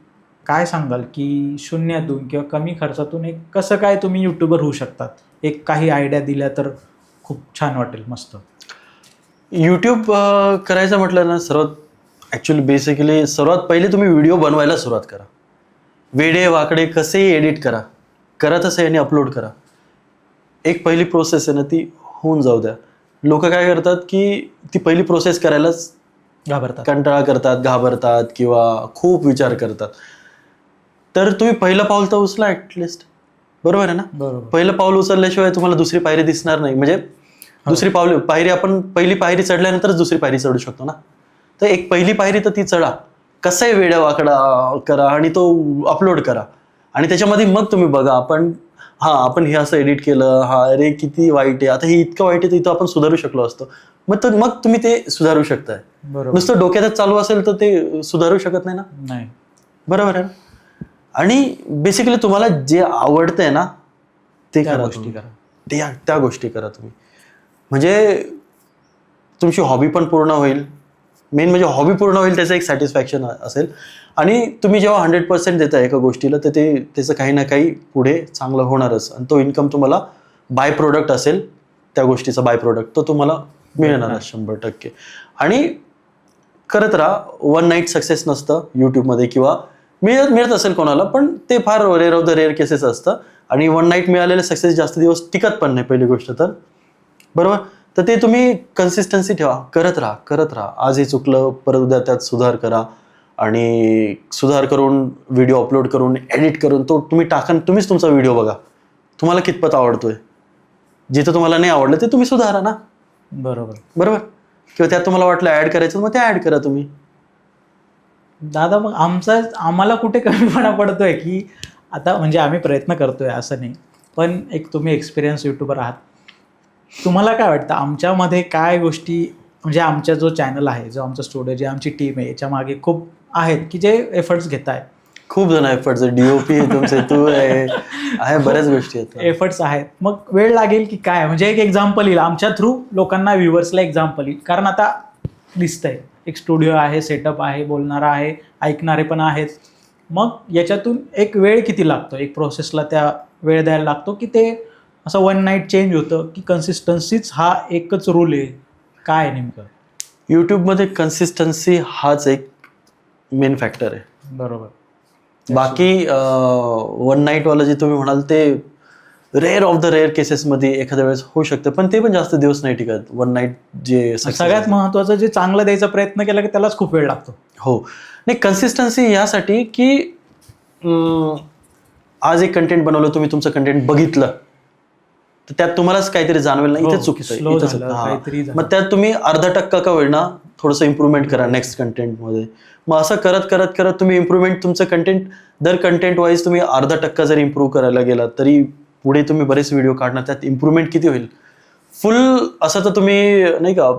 काय सांगाल की शून्यातून किंवा कमी खर्चातून एक कसं काय तुम्ही यूट्यूबर होऊ शकतात? एक काही आयडिया दिल्या तर खूप छान वाटेल. मस्त. यूट्यूब करायचं म्हटलं ना, सर्वात पहिले तुम्ही व्हिडिओ बनवायला सुरुवात करा. वेडे वाकडे कसेही एडिट करा तसं आणि अपलोड करा. एक पहिली प्रोसेस आहे ना, ती होऊन जाऊ द्या. लोक काय करतात की ती पहिली प्रोसेस करायलाच कंटाळा करतात, घाबरतात किंवा खूप विचार करतात. तर तुम्ही पहिलं पाऊल तर उचला ॲटलिस्ट. बरोबर आहे ना? बरोबर. पहिलं पाऊल उचलल्याशिवाय तुम्हाला दुसरी पायरी दिसणार नाही. म्हणजे दुसरी पायरी आपण पहिली पायरी चढल्यानंतरच दुसरी पायरी चढू शकतो ना. तर एक पहिली पायरी तर ती चढा, कसंही वेड्या वाकडा करा आणि तो अपलोड करा. आणि त्याच्यामध्ये मग तुम्ही बघा आपण हे असं एडिट केलं, अरे किती वाईट आहे, आता हे इतकं वाईट आहे तर इथं आपण सुधारू शकलो असतो. मग तुम्ही ते सुधारू शकताय. नुसतं डोक्यातच चालू असेल तर ते सुधारू शकत नाही ना. नाही. बरोबर आहे. आणि बेसिकली तुम्हाला जे आवडतंय ना ते त्या करा. गोष्टी करा. त्या गोष्टी करा तुम्ही. म्हणजे तुमची हॉबी पण पूर्ण होईल. मेन म्हणजे हॉबी पूर्ण होईल, त्याचं एक सॅटिस्फॅक्शन असेल. आणि तुम्ही जेव्हा 100% देताय एका गोष्टीला, तर त्याचं काही ना काही पुढे चांगलं होणारच. आणि तो इन्कम तुम्हाला बाय प्रोडक्ट असेल, त्या गोष्टीचा बाय प्रोडक्ट तो तुम्हाला मिळणारच 100%. आणि करत राहा. वन नाईट सक्सेस नसतं यूट्यूबमध्ये, किंवा मिळत असेल कोणाला, पण ते फार rare of the rare cases असतं. आणि वन नाईट मिळालेले सक्सेस जास्त दिवस टिकत पण नाही, पहिली गोष्ट तर. बरोबर. तर ते तुम्ही कन्सिस्टन्सी ठेवा, करत राहा. आज हे चुकलं, परत उद्या त्यात सुधार करा. आणि सुधार करून व्हिडिओ अपलोड करून एडिट करून तो तुम्हीच तुमचा व्हिडिओ बघा, तुम्हाला कितपत आवडतोय. जिथं तुम्हाला नाही आवडलं ते तुम्ही सुधारा ना. बरोबर. किंवा त्यात तुम्हाला वाटलं ऍड करायचं, मग ते ऍड करा तुम्ही. दादा, मग आम्हाला कुठे कमीपणा पडतोय की आता म्हणजे आम्ही प्रयत्न करतोय असं नाही, पण एक तुम्ही एक्सपिरियन्स यूट्यूबर आहात, तुम्हाला काय वाटतं आमच्यामध्ये काय गोष्टी म्हणजे आमचा जो चॅनल आहे, जो आमचा स्टुडिओ, जी आमची टीम आहे, याच्या मागे खूप आहेत की जे एफर्ट्स घेत आहेत. खूप जण एफर्ट्स, DOP आहे तुमचे, तू आहे बऱ्याच गोष्टी आहेत, एफर्ट्स आहेत. मग वेळ लागेल की काय? म्हणजे एक एक्झाम्पल येईल आमच्या थ्रू लोकांना, व्ह्युअर्सला एक्झाम्पल येईल. कारण आता दिसतंय एक स्टुडिओ आहे, सेटअप आहे, बोलणारा आहे, ऐकणारे पण आहेत. मग याच्यातून एक वेळ किती लागतो, एक प्रोसेसला त्या वेळ द्यायला लागतो की ते असं वन नाईट चेंज होतं की कन्सिस्टन्सीच हा एकच रूल आहे? काय नेमकं यूट्यूबमध्ये कन्सिस्टन्सी हाच एक मेन फॅक्टर आहे. बरोबर. बाकी वन नाईटवाला जे तुम्ही म्हणाल ते रेअर ऑफ द रेअर केसेसमध्ये एखाद्या वेळेस होऊ शकतं, पण ते पण जास्त दिवस नाही टिकत. वन नाईट जे सगळ्यात महत्त्वाचं, जे चांगलं द्यायचा प्रयत्न केला की त्यालाच खूप वेळ लागतो. हो. नाही, कन्सिस्टन्सी यासाठी की आज एक कंटेंट बनवलं, तुम्ही तुमचं कंटेंट बघितलं, तर त्यात तुम्हालाच काहीतरी जाणवेल ना, इथे चुकीचं slow आहे, झालं, काहीतरी झालं. मग त्यात तुम्ही 0.5% का होईना थोडंसं इम्प्रूव्हमेंट करा नेक्स्ट कंटेंटमध्ये. मग असं करत करत करत तुम्ही इम्प्रूव्हमेंट, तुमचं कंटेंट दर कंटेंट वाईज तुम्ही 0.5% जर इम्प्रूव्ह करायला गेला तरी पुढे तुम्ही बरेच व्हिडिओ काढणार, त्यात इम्प्रूव्हमेंट किती होईल. फुल असं तर तुम्ही नाही का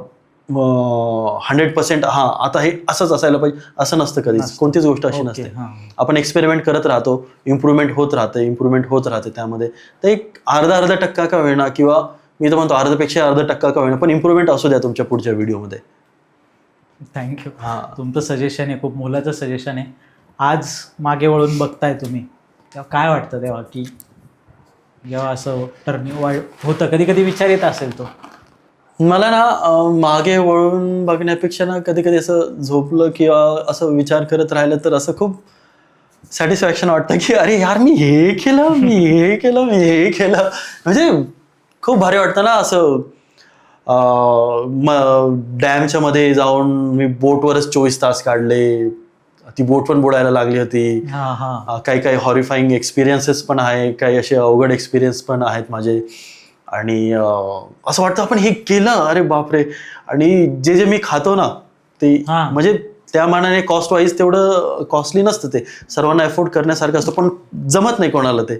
100% हा आता हे असंच असायला पाहिजे असं नसतं कधीच, कोणतीच गोष्ट अशी नसते. आपण एक्सपेरिमेंट करत राहतो, इम्प्रूव्हमेंट होत राहते त्यामध्ये. तर एक 0.5% का होईना, किंवा मी तर म्हणतो 0.5% का होईना, पण इम्प्रूव्हमेंट असू द्या तुमच्या पुढच्या व्हिडिओमध्ये. थँक्यू. तुमचं सजेशन आहे, खूप मोलाचं सजेशन आहे. आज मागे वळून बघताय तुम्ही, तेव्हा काय वाटतं तेव्हा, की जेव्हा असं टर्निंग होतं, कधी कधी विचार येत असेल तो? मला ना मागे वळून बघण्यापेक्षा ना कधी कधी असं झोपलं किंवा असं विचार करत राहिलं तर असं खूप सॅटिस्फॅक्शन वाटतं की अरे यार मी हे केलं, मी हे केलं. म्हणजे खूप भारी वाटतं ना असं. डॅमच्या मध्ये जाऊन मी बोटवरच 24 तास काढले, ती बोट पण बुडायला लागली होती. काही काही हॉरिफाईंग एक्सपिरियन्सेस पण आहे, काही असे अवघड एक्सपिरियन्स पण आहेत माझे. आणि असं वाटतं आपण हे केलं, अरे बापरे. आणि जे जे मी खातो ना ते म्हणजे त्या मानाने कॉस्ट वाईज तेवढं कॉस्टली नसतं, ते सर्वांना अफोर्ड करण्यासारखं असतं, पण जमत नाही कोणाला ते.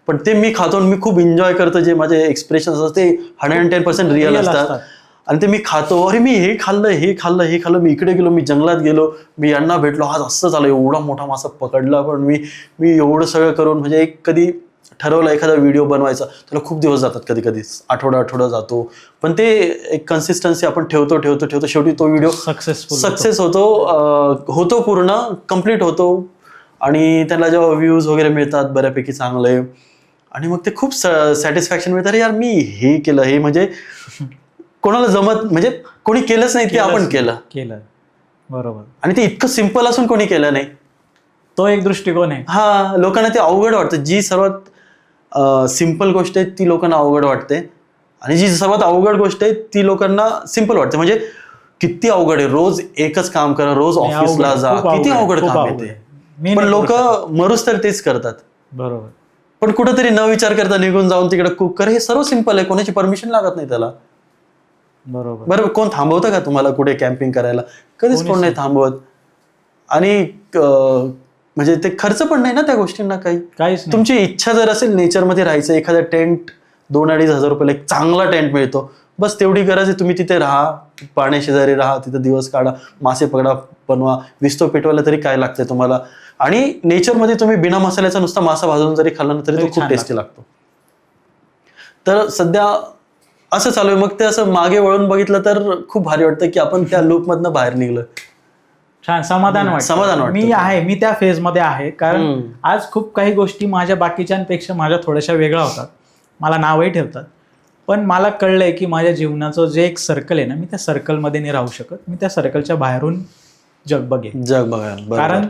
पण ते मी खातो, मी खूप एन्जॉय करतो. जे माझे एक्सप्रेशन असतात ते 110% रिअल असतात. आणि ते मी खातो, अरे मी हे खाल्लं, मी इकडे गेलो, मी जंगलात गेलो, मी यांना भेटलो, आज असं झालं, एवढा मोठा मासा पकडला. पण मी एवढं सगळं करून म्हणजे एक कधी ठरवलं एखादा व्हिडिओ बनवायचा, त्याला खूप दिवस जातात, कधी कधी आठवडा जातो. पण ते एक कन्सिस्टन्सी आपण ठेवतो, शेवटी तो व्हिडिओ सक्सेस होतो पूर्ण कम्प्लीट होतो. आणि त्याला जेव्हा व्ह्यूज वगैरे मिळतात बऱ्यापैकी चांगले, आणि मग ते खूप सॅटिस्फॅक्शन मिळतं. अरे यार मी हे केलं, हे म्हणजे कोणाला जमत, म्हणजे कोणी केलंच नाही ते आपण केलं. बरोबर. आणि ते इतकं सिम्पल असून कोणी केलं नाही, तो एक दृष्टिकोन आहे. लोकांना ते अवघड वाटतं. जी सर्वात सिम्पल गोष्ट आहे ती लोकांना अवघड वाटते, आणि जी सर्वात अवघड गोष्ट आहे ती लोकांना सिम्पल वाटते. म्हणजे किती अवघड आहे, रोज एकच काम करा, रोज ऑफिसला जा, किती अवघड काम आहे ते. पण लोक मरूस तर तेच करतात. बरोबर. पण कुठेतरी न विचार करता निघून जाऊन तिकडे कुक कर, हे सर्व सिम्पल आहे, कोणाची परमिशन लागत नाही त्याला. बरोबर. कोण थांबवतं का तुम्हाला कुठे कॅम्पिंग करायला? कधीच कोण नाही थांबवत. आणि म्हणजे ते खर्च पण नाही ना त्या गोष्टींना काहीच. तुमची इच्छा जर असेल नेचरमध्ये राहायचं, एखादा टेंट 2-2.5 हजार रुपयाला एक चांगला टेंट मिळतो, बस तेवढी गरज आहे. तुम्ही तिथे राहा, पाण्याशेजारी राहा, तिथे दिवस काढा, मासे पकडा, बनवा, विस्तो पेटवायला तरी काय लागतंय तुम्हाला. आणि नेचरमध्ये तुम्ही बिना मसाल्याचा नुसता मासा भाजून जरी खाल्ला ना तरी तो खूप टेस्टी लागतो. तर सध्या असं चालू आहे. मग ते असं मागे वळून बघितलं तर खूप भारी वाटतं की आपण त्या लूपमधनं बाहेर निघलो. छान समाधान वाटतं. मी त्या फेजमध्ये आहे, कारण आज खूप काही गोष्टी माझ्या बाकीच्यांपेक्षा माझ्या थोड्याशा वेगळ्या होतात, मला नावही ठेवतात. पण मला कळलंय की माझ्या जीवनाचं जे एक सर्कल आहे ना, मी त्या सर्कलमध्ये नाही राहू शकत. मी त्या सर्कलच्या बाहेरून जग बघेन. कारण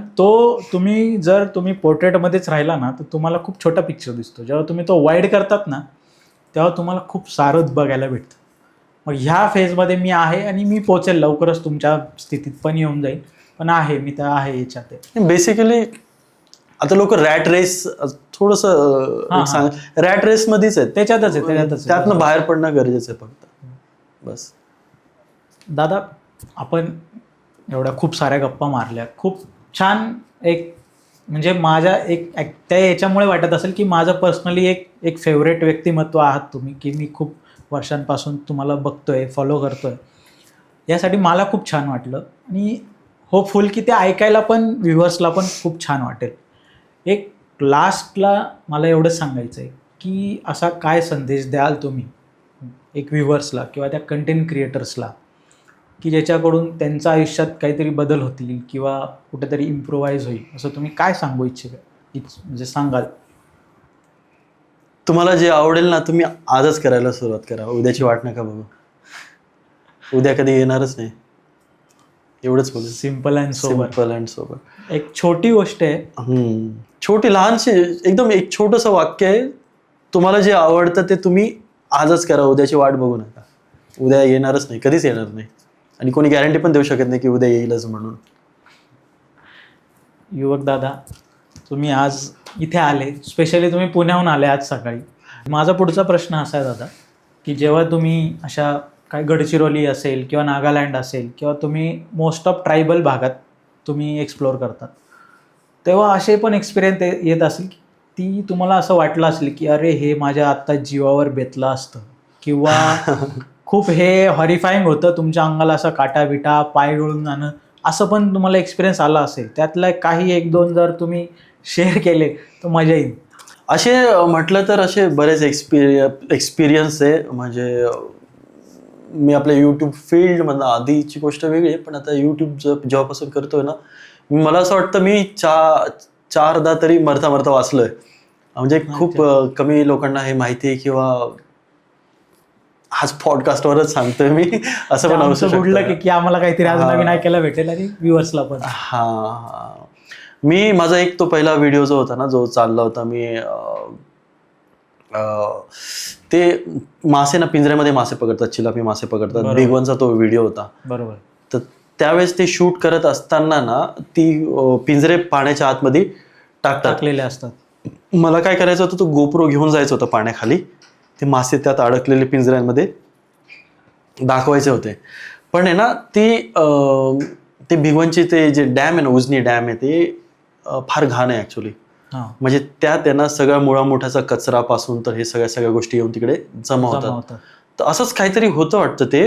जर तुम्ही पोर्ट्रेटमध्येच राहिला ना तर तुम्हाला खूप छोटा पिक्चर दिसतो. जेव्हा तुम्ही तो वाईड करतात ना तेव्हा तुम्हाला खूप सारं बघायला भेटतं. मग ह्या फेजमध्ये मी आहे, आणि मी पोहोचेल लवकरच, तुमच्या स्थितीत पण येऊन जाईल. पण मी तर आहे याच्यात. बेसिकली आता लोक रॅट रेस थोडंसं रॅट रेस मध्येच आहेत, त्याच्यातच त्यातनं बाहेर पडणं गरजेचं आहे फक्त, बस. दादा, आपण एवढ्या खूप साऱ्या गप्पा मारल्या, खूप छान. म्हणजे माझ्या त्या याच्यामुळे वाटत असेल की माझं पर्सनली एक फेवरेट व्यक्तिमत्व आहात तुम्ही, की मी खूप वर्षांपासून तुम्हाला बघतोय, फॉलो करतोय. यासाठी मला खूप छान वाटलं, आणि होपफुल की ते ऐकायला पण व्ह्युअर्सला पण खूप छान वाटेल. एक लास्टला मला एवढंच सांगायचं आहे की असा काय संदेश द्याल तुम्ही एक व्ह्युअर्सला किंवा त्या कंटेंट क्रिएटर्सला, की ज्याच्याकडून त्यांच्या आयुष्यात काहीतरी बदल होतील किंवा कुठेतरी इम्प्रोव्हाइज होईल, असं तुम्ही काय सांगू म्हणजे सांगाल? तुम्हाला जे आवडेल ना तुम्ही आजच करायला सुरुवात करा, उद्याची वाट नका बघू. उद्या कधी येणारच नाही, एवढंच बोलू. Simple and sober. एक छोटी गोष्ट आहे, छोटी लहानशी एकदम एक छोटंसं वाक्य आहे. तुम्हाला जे आवडतं ते तुम्ही आजच करा, उद्याची वाट बघू नका. उद्या येणारच नाही, कधीच येणार नाही, आणि कोणी गॅरंटी पण देऊ शकत नाही की उद्या येईलच म्हणून. युवक दादा, तुम्ही आज इथे आले, स्पेशली तुम्ही पुण्याहून आले आज सकाळी. माझा पुढचा प्रश्न असा आहे दादा, की जेव्हा तुम्ही अशा काय गडचिरोली असेल किंवा नागालँड असेल किंवा तुम्ही मोस्ट ऑफ ट्रायबल भागात तुम्ही एक्सप्लोअर करतात, तेव्हा असे पण एक्सपिरियन्स येत असेल की ती तुम्हाला असं वाटलं असेल की अरे हे माझ्या आत्ता जीवावर बेतलं असतं, किंवा खूप हे हॉरिफाईंग होतं, तुमच्या अंगाला असा काटा बिटा पाय गळून जाणं, असं पण तुम्हाला एक्सपिरियन्स आला असेल, त्यातला काही एक दोन जर तुम्ही शेअर केले तर मजा येईल. असे म्हटलं तर असे बरेच एक्सपिरियन्स आहे. म्हणजे मी आपल्या यूट्यूब फील्डमधनं, आधीची गोष्ट वेगळी आहे, पण आता यूट्यूब जेव्हापासून करतोय ना, मला असं वाटतं मी चारदा तरी मरता मरता वाचलोय. म्हणजे खूप कमी लोकांना हे माहिती आहे, किंवा आज पॉडकास्टवरच सांगतोय मी, असं पण असू शकतं की आम्हाला काहीतरी आज नवीन ऐकायला भेटेल आणि व्ह्युअर्सला पण. हा, मी माझा एक तो पहिला व्हिडिओ जो होता ना, जो चालला होता, मी ते मासे ना पिंजऱ्यामध्ये मासे पकडतात, चिलापी मासे पकडतात, बिग वनचा तो व्हिडिओ होता. बरोबर. तर त्यावेळेस ते शूट करत असताना ना, ती पिंजरे पाण्याच्या आतमध्ये टाकलेले असतात. मला काय करायचं होतं, तो गोप्रो घेऊन जायचं होतं पाण्याखाली, ते मासे त्यात अडकलेले पिंजऱ्यांमध्ये दाखवायचे होते. पण आहे ना, ते भिगवणची ते जे डॅम आहे ना, उजनी डॅम आहे, ते फार घाण आहे ॲक्च्युली. म्हणजे त्यात त्यांना सगळ्या मुळामुठाचा कचरापासून तर हे सगळ्या गोष्टी येऊन तिकडे जमा होतात. तर असंच काहीतरी होतं वाटतं ते.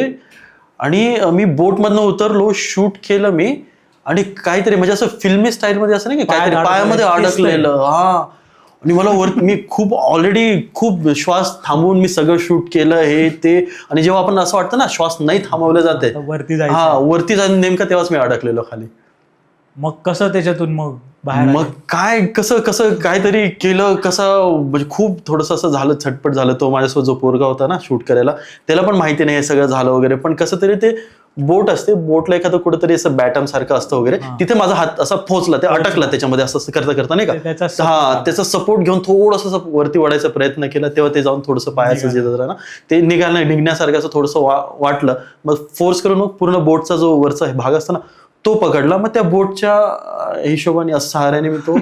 आणि मी बोटमधनं उतरलो, शूट केलं मी, आणि काहीतरी म्हणजे असं फिल्मी स्टाईलमध्ये असं नाही की काहीतरी पायामध्ये अडकलेलं. हा, आणि मला मी खूप श्वास थांबवून मी सगळं शूट केलं हे ते. आणि जेव्हा आपण असं वाटतं ना श्वास नाही थांबवलं जाते, वरती जाऊन नेमकं तेव्हाच मी अडकलेलो खाली. मग कसं त्याच्यातून मग बाहेर? मग काय कसं काहीतरी केलं, म्हणजे खूप थोडंसं असं झालं, छटपट झालं. तो माझ्यासोबत जो पोरगा होता ना शूट करायला, त्याला पण माहिती नाही हे सगळं झालं वगैरे. पण कसं तरी ते बोट असते, बोटला एखादं कुठेतरी असं बॅटम सारखं असतं वगैरे, तिथे माझा हात असा पोहोचला, ते अटकला त्याच्यामध्ये, असं करता नाही का, त्याचा सपोर्ट घेऊन थोडंसं वरती वाढायचा प्रयत्न केला, तेव्हा ते जाऊन थोडंसं पायाचं जे जरा ना ते निघण्यासारखं असं थोडंसं वाटलं. मग फोर्स करून मग पूर्ण बोटचा जो वरचा भाग असतो ना तो पकडला. मग त्या बोटच्या हिशोबाने असं सहाऱ्याने मी तो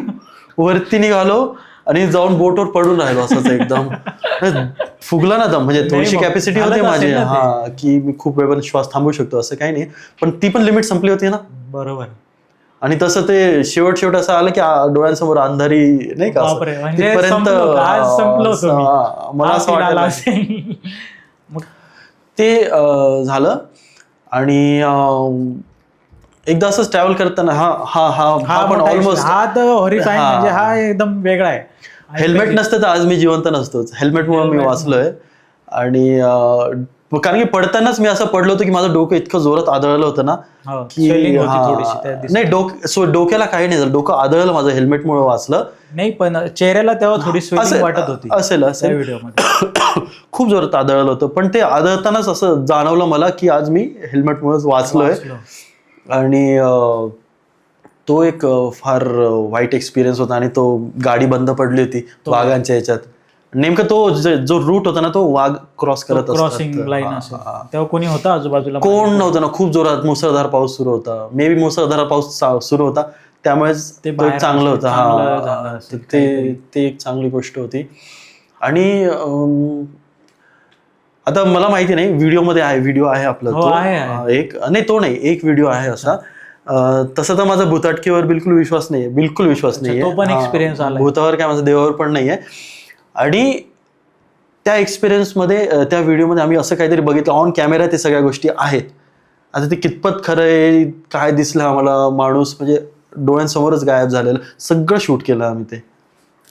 वरती निघालो आणि जाऊन बोटवर पडून राहिलो असंच एकदम. फुगला ना दम, म्हणजे थोडीशी कॅपॅसिटी होती माझी, हा, की मी खूप वेळ श्वास थांबवू शकतो, असं काही नाही. पण ती पण लिमिट संपली होती ना. बरोबर. आणि तसं ते शेवट असं आलं की डोळ्यांसमोर अंधारी नाही का, तिथपर्यंत मला असं वाटलं. मग ते झालं. आणि एकदा असंच ट्रॅव्हल करताना हा पण ऑलमोस्ट हा एकदम वेगळा आहे. हेल्मेट नसतं तर आज मी जिवंत नसतोच. हेल्मेटमुळे मी वाचलोय. आणि कारण की पडतानाच मी असं पडलो होतो की माझं डोकं इतकं जोरात आदळलं होतं ना की नाही, डोक्याला काही नाही झालं, डोकं आदळलं माझं, हेल्मेटमुळे वाचलं नाही. पण चेहऱ्याला तेव्हा थोडी स्वेलिंग वाटत होती, असेल व्हिडिओमध्ये. खूप जोरात आदळलं होतं, पण ते आदळतानाच असं जाणवलं मला की आज मी हेल्मेटमुळेच वाचलोय. आणि तो एक फार वाईट एक्सपिरियन्स होता. आणि तो गाडी बंद पडली होती वाघांच्या ह्याच्यात. नेमकं तो जो रूट होता ना, तो वाघ क्रॉस करत क्रॉसिंग लाईन असेल, तेव्हा कोणी होता आजूबाजूला? कोण नव्हतं ना. खूप जोरात मुसळधार पाऊस सुरू होता. मे बी मुसळधार पाऊस सुरू होता, त्यामुळेच ते चांगलं होतं. हा, ते एक चांगली गोष्ट होती. आणि आता मला माहिती नाही, व्हिडिओ आहे आपला तो एक, नाही तो नाही, एक व्हिडिओ आहे असा. तसं तर माझा भूताटकीवर बिलकुल विश्वास नाहीये. तो पण एक्सपिरियन्स आला. भूतावर काय, माझं देवावर पण नाहीये. आणि त्या एक्सपिरियन्समध्ये, त्या व्हिडिओमध्ये आम्ही असं काहीतरी बघितलं ऑन कॅमेरा, ते सगळ्या गोष्टी आहेत. आता ते कितपत खरं आहे, काय दिसलं आम्हाला, माणूस म्हणजे डोळ्यांसमोरच गायब झालेलं, सगळं शूट केलं आम्ही. ते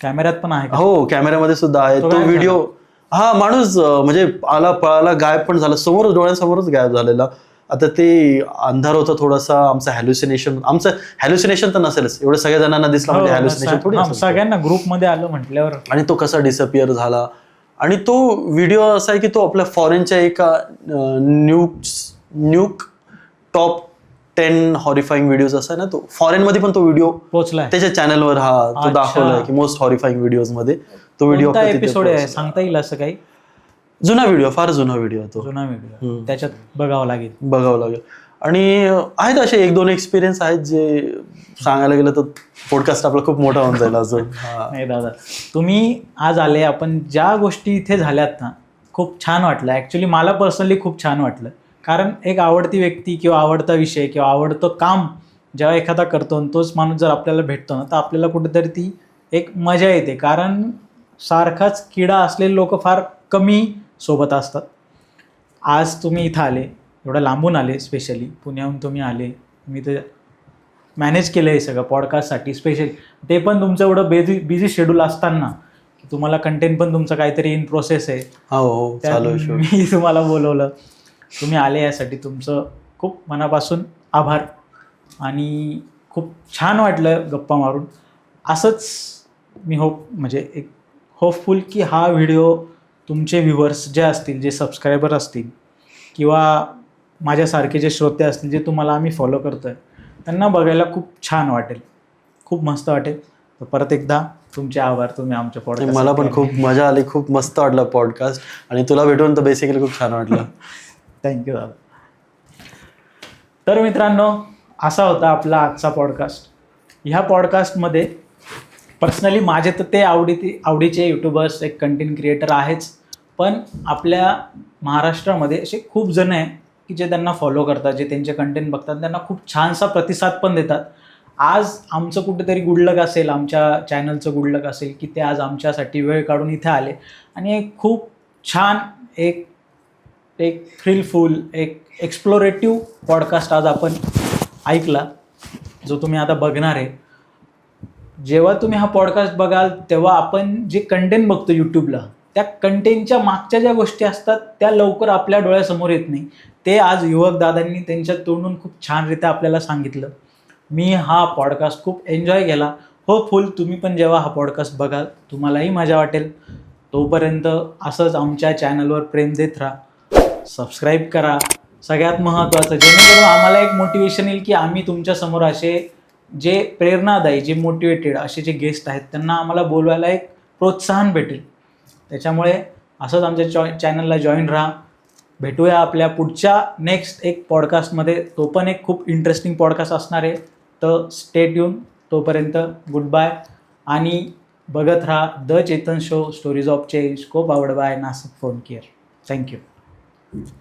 कॅमेऱ्यात पण आहे? हो, कॅमेऱ्यामध्ये सुद्धा आहे तो व्हिडिओ. हा, माणूस म्हणजे आला पळाला, गायब पण झाला, समोरच डोळ्यांसमोरच गायब झालेला. आता ते अंधार होता थोडासा, आमचं हॅल्युसिनेशन तर नसेलच, एवढं सगळ्या जणांना दिसलं म्हणजे हॅल्युसिनेशन थोडी, सगळ्यांना ग्रुपमध्ये आलं म्हटल्यावर. आणि तो कसा डिसअपिअर झाला. आणि तो व्हिडिओ असा आहे की तो आपल्या फॉरेनच्या एका न्यूक टॉप 10 हॉरिफाईंग व्हिडिओज असा आहे ना, तो फॉरेनमध्ये पण तो व्हिडिओ पोहोचलाय त्याच्या चॅनलवर. हा, तो दाखवलाय की मोस्ट हॉरिफाईंग व्हिडिओज मध्ये तो व्हिडिओ एपिसोड आहे, सांगता येईल असं काही? जुना व्हिडिओ, फार जुना व्हिडिओ तो. जुना व्हिडिओ, त्याच्यात बघावं लागेल. आणि आहेत असे 1-2 एक्सपिरियन्स आहेत जे सांगायला गेलं तर पॉडकास्ट आपला खूप मोठा होऊन जाईल अजून. नाही दादा, तुम्ही आज आले, आपण ज्या गोष्टी इथे झाल्यात ना, खूप छान वाटलं. ॲक्च्युली मला पर्सनली खूप छान वाटलं, कारण एक आवडती व्यक्ती किंवा आवडता विषय किंवा आवडतं काम जेव्हा एखादा करतो आणि तोच माणूस जर आपल्याला भेटतो ना, तर आपल्याला कुठेतरी ती एक मजा येते. कारण सारखाच किडा असलेले लोक फार कमी सोबत असतात. आज तुम्ही इथं आले, एवढं लांबून आले, स्पेशली पुण्याहून तुम्ही आले, मी तर मॅनेज केलं हे सगळं पॉडकास्टसाठी स्पेशल, ते पण तुमचं एवढं बिझी शेड्यूल असताना की तुम्हाला कंटेंट पण तुमचं काहीतरी इन प्रोसेस आहे, हो त्यात चालू आहे. मी तुम्हाला बोलवलं, तुम्ही आले, यासाठी तुमचं खूप मनापासून आभार. आणि खूप छान वाटलं गप्पा मारून. असंच मी म्हणजे एक होपफुल की हा व्हिडिओ तुमचे व्ह्युअर्स जे असतील, जे सबस्क्रायबर असतील किंवा माझ्यासारखे जे श्रोते असतील, जे तुम्हाला आम्ही फॉलो करतो आहे, त्यांना बघायला खूप छान वाटेल, खूप मस्त वाटेल. तर परत एकदा तुमचे आभार, तुम्ही आमच्या पॉडकास्ट. मला पण खूप मजा आली, खूप मस्त वाटलं पॉडकास्ट, आणि तुला भेटून तर बेसिकली खूप छान वाटलं. थँक्यू दादा. तर मित्रांनो, असा होता आपला आजचा पॉडकास्ट. ह्या पॉडकास्टमध्ये पर्सनली माझे तर ते आवडीचे यूट्यूबर्स, एक कंटेंट क्रिएटर आहेच, पण आपल्या महाराष्ट्रामध्ये असे खूप जण आहे की जे त्यांना फॉलो करतात, जे त्यांचे कंटेंट बघतात, त्यांना खूप छानसा प्रतिसाद पण देतात. आज आमचं कुठेतरी गुडलक असेल, आमच्या चॅनलचं गुडलक असेल की ते आज आमच्यासाठी वेळ काढून इथे आले आणि एक खूप छान एक थ्रिलफुल, एक एक्सप्लोरेटिव्ह पॉडकास्ट आज आपण ऐकला, जो तुम्ही आता बघणार आहे. जेव्हा तुम्ही हा पॉडकास्ट बघाल तेव्हा आपण जे कंटेंट बघतो यूट्यूबला, त्या कंटेंटच्या मागच्या ज्या गोष्टी असतात त्या लवकर आपल्या डोळ्यासमोर येत नाही. ते आज युवक दादांनी त्यांच्या तोंडून खूप छानरित्या आपल्याला सांगितलं. मी हा पॉडकास्ट खूप एन्जॉय केला. होपफुल तुम्ही पण जेव्हा हा पॉडकास्ट बघाल तुम्हालाही मजा वाटेल. तोपर्यंत असंच आमच्या चॅनलवर प्रेम देत राहा, सबस्क्राईब करा. सगळ्यात महत्त्वाचं, जेणेकरून आम्हाला एक मोटिवेशन येईल की आम्ही तुमच्यासमोर असे जे प्रेरणादायी, जे मोटिवेटेड असे जे गेस्ट आहेत त्यांना आम्हाला बोलवायला एक प्रोत्साहन भेटेल. त्याच्यामुळे असंच आमच्या चॅनलला जॉईन राहा. भेटूया आपल्या पुढच्या नेक्स्ट एक पॉडकास्टमध्ये. तो पण एक खूप इंटरेस्टिंग पॉडकास्ट असणार आहे. तर स्टे ट्यून. तोपर्यंत गुड बाय, आणि बघत राहा the Chetan show, stories of change, co powered by Nashik phone care. Thank you.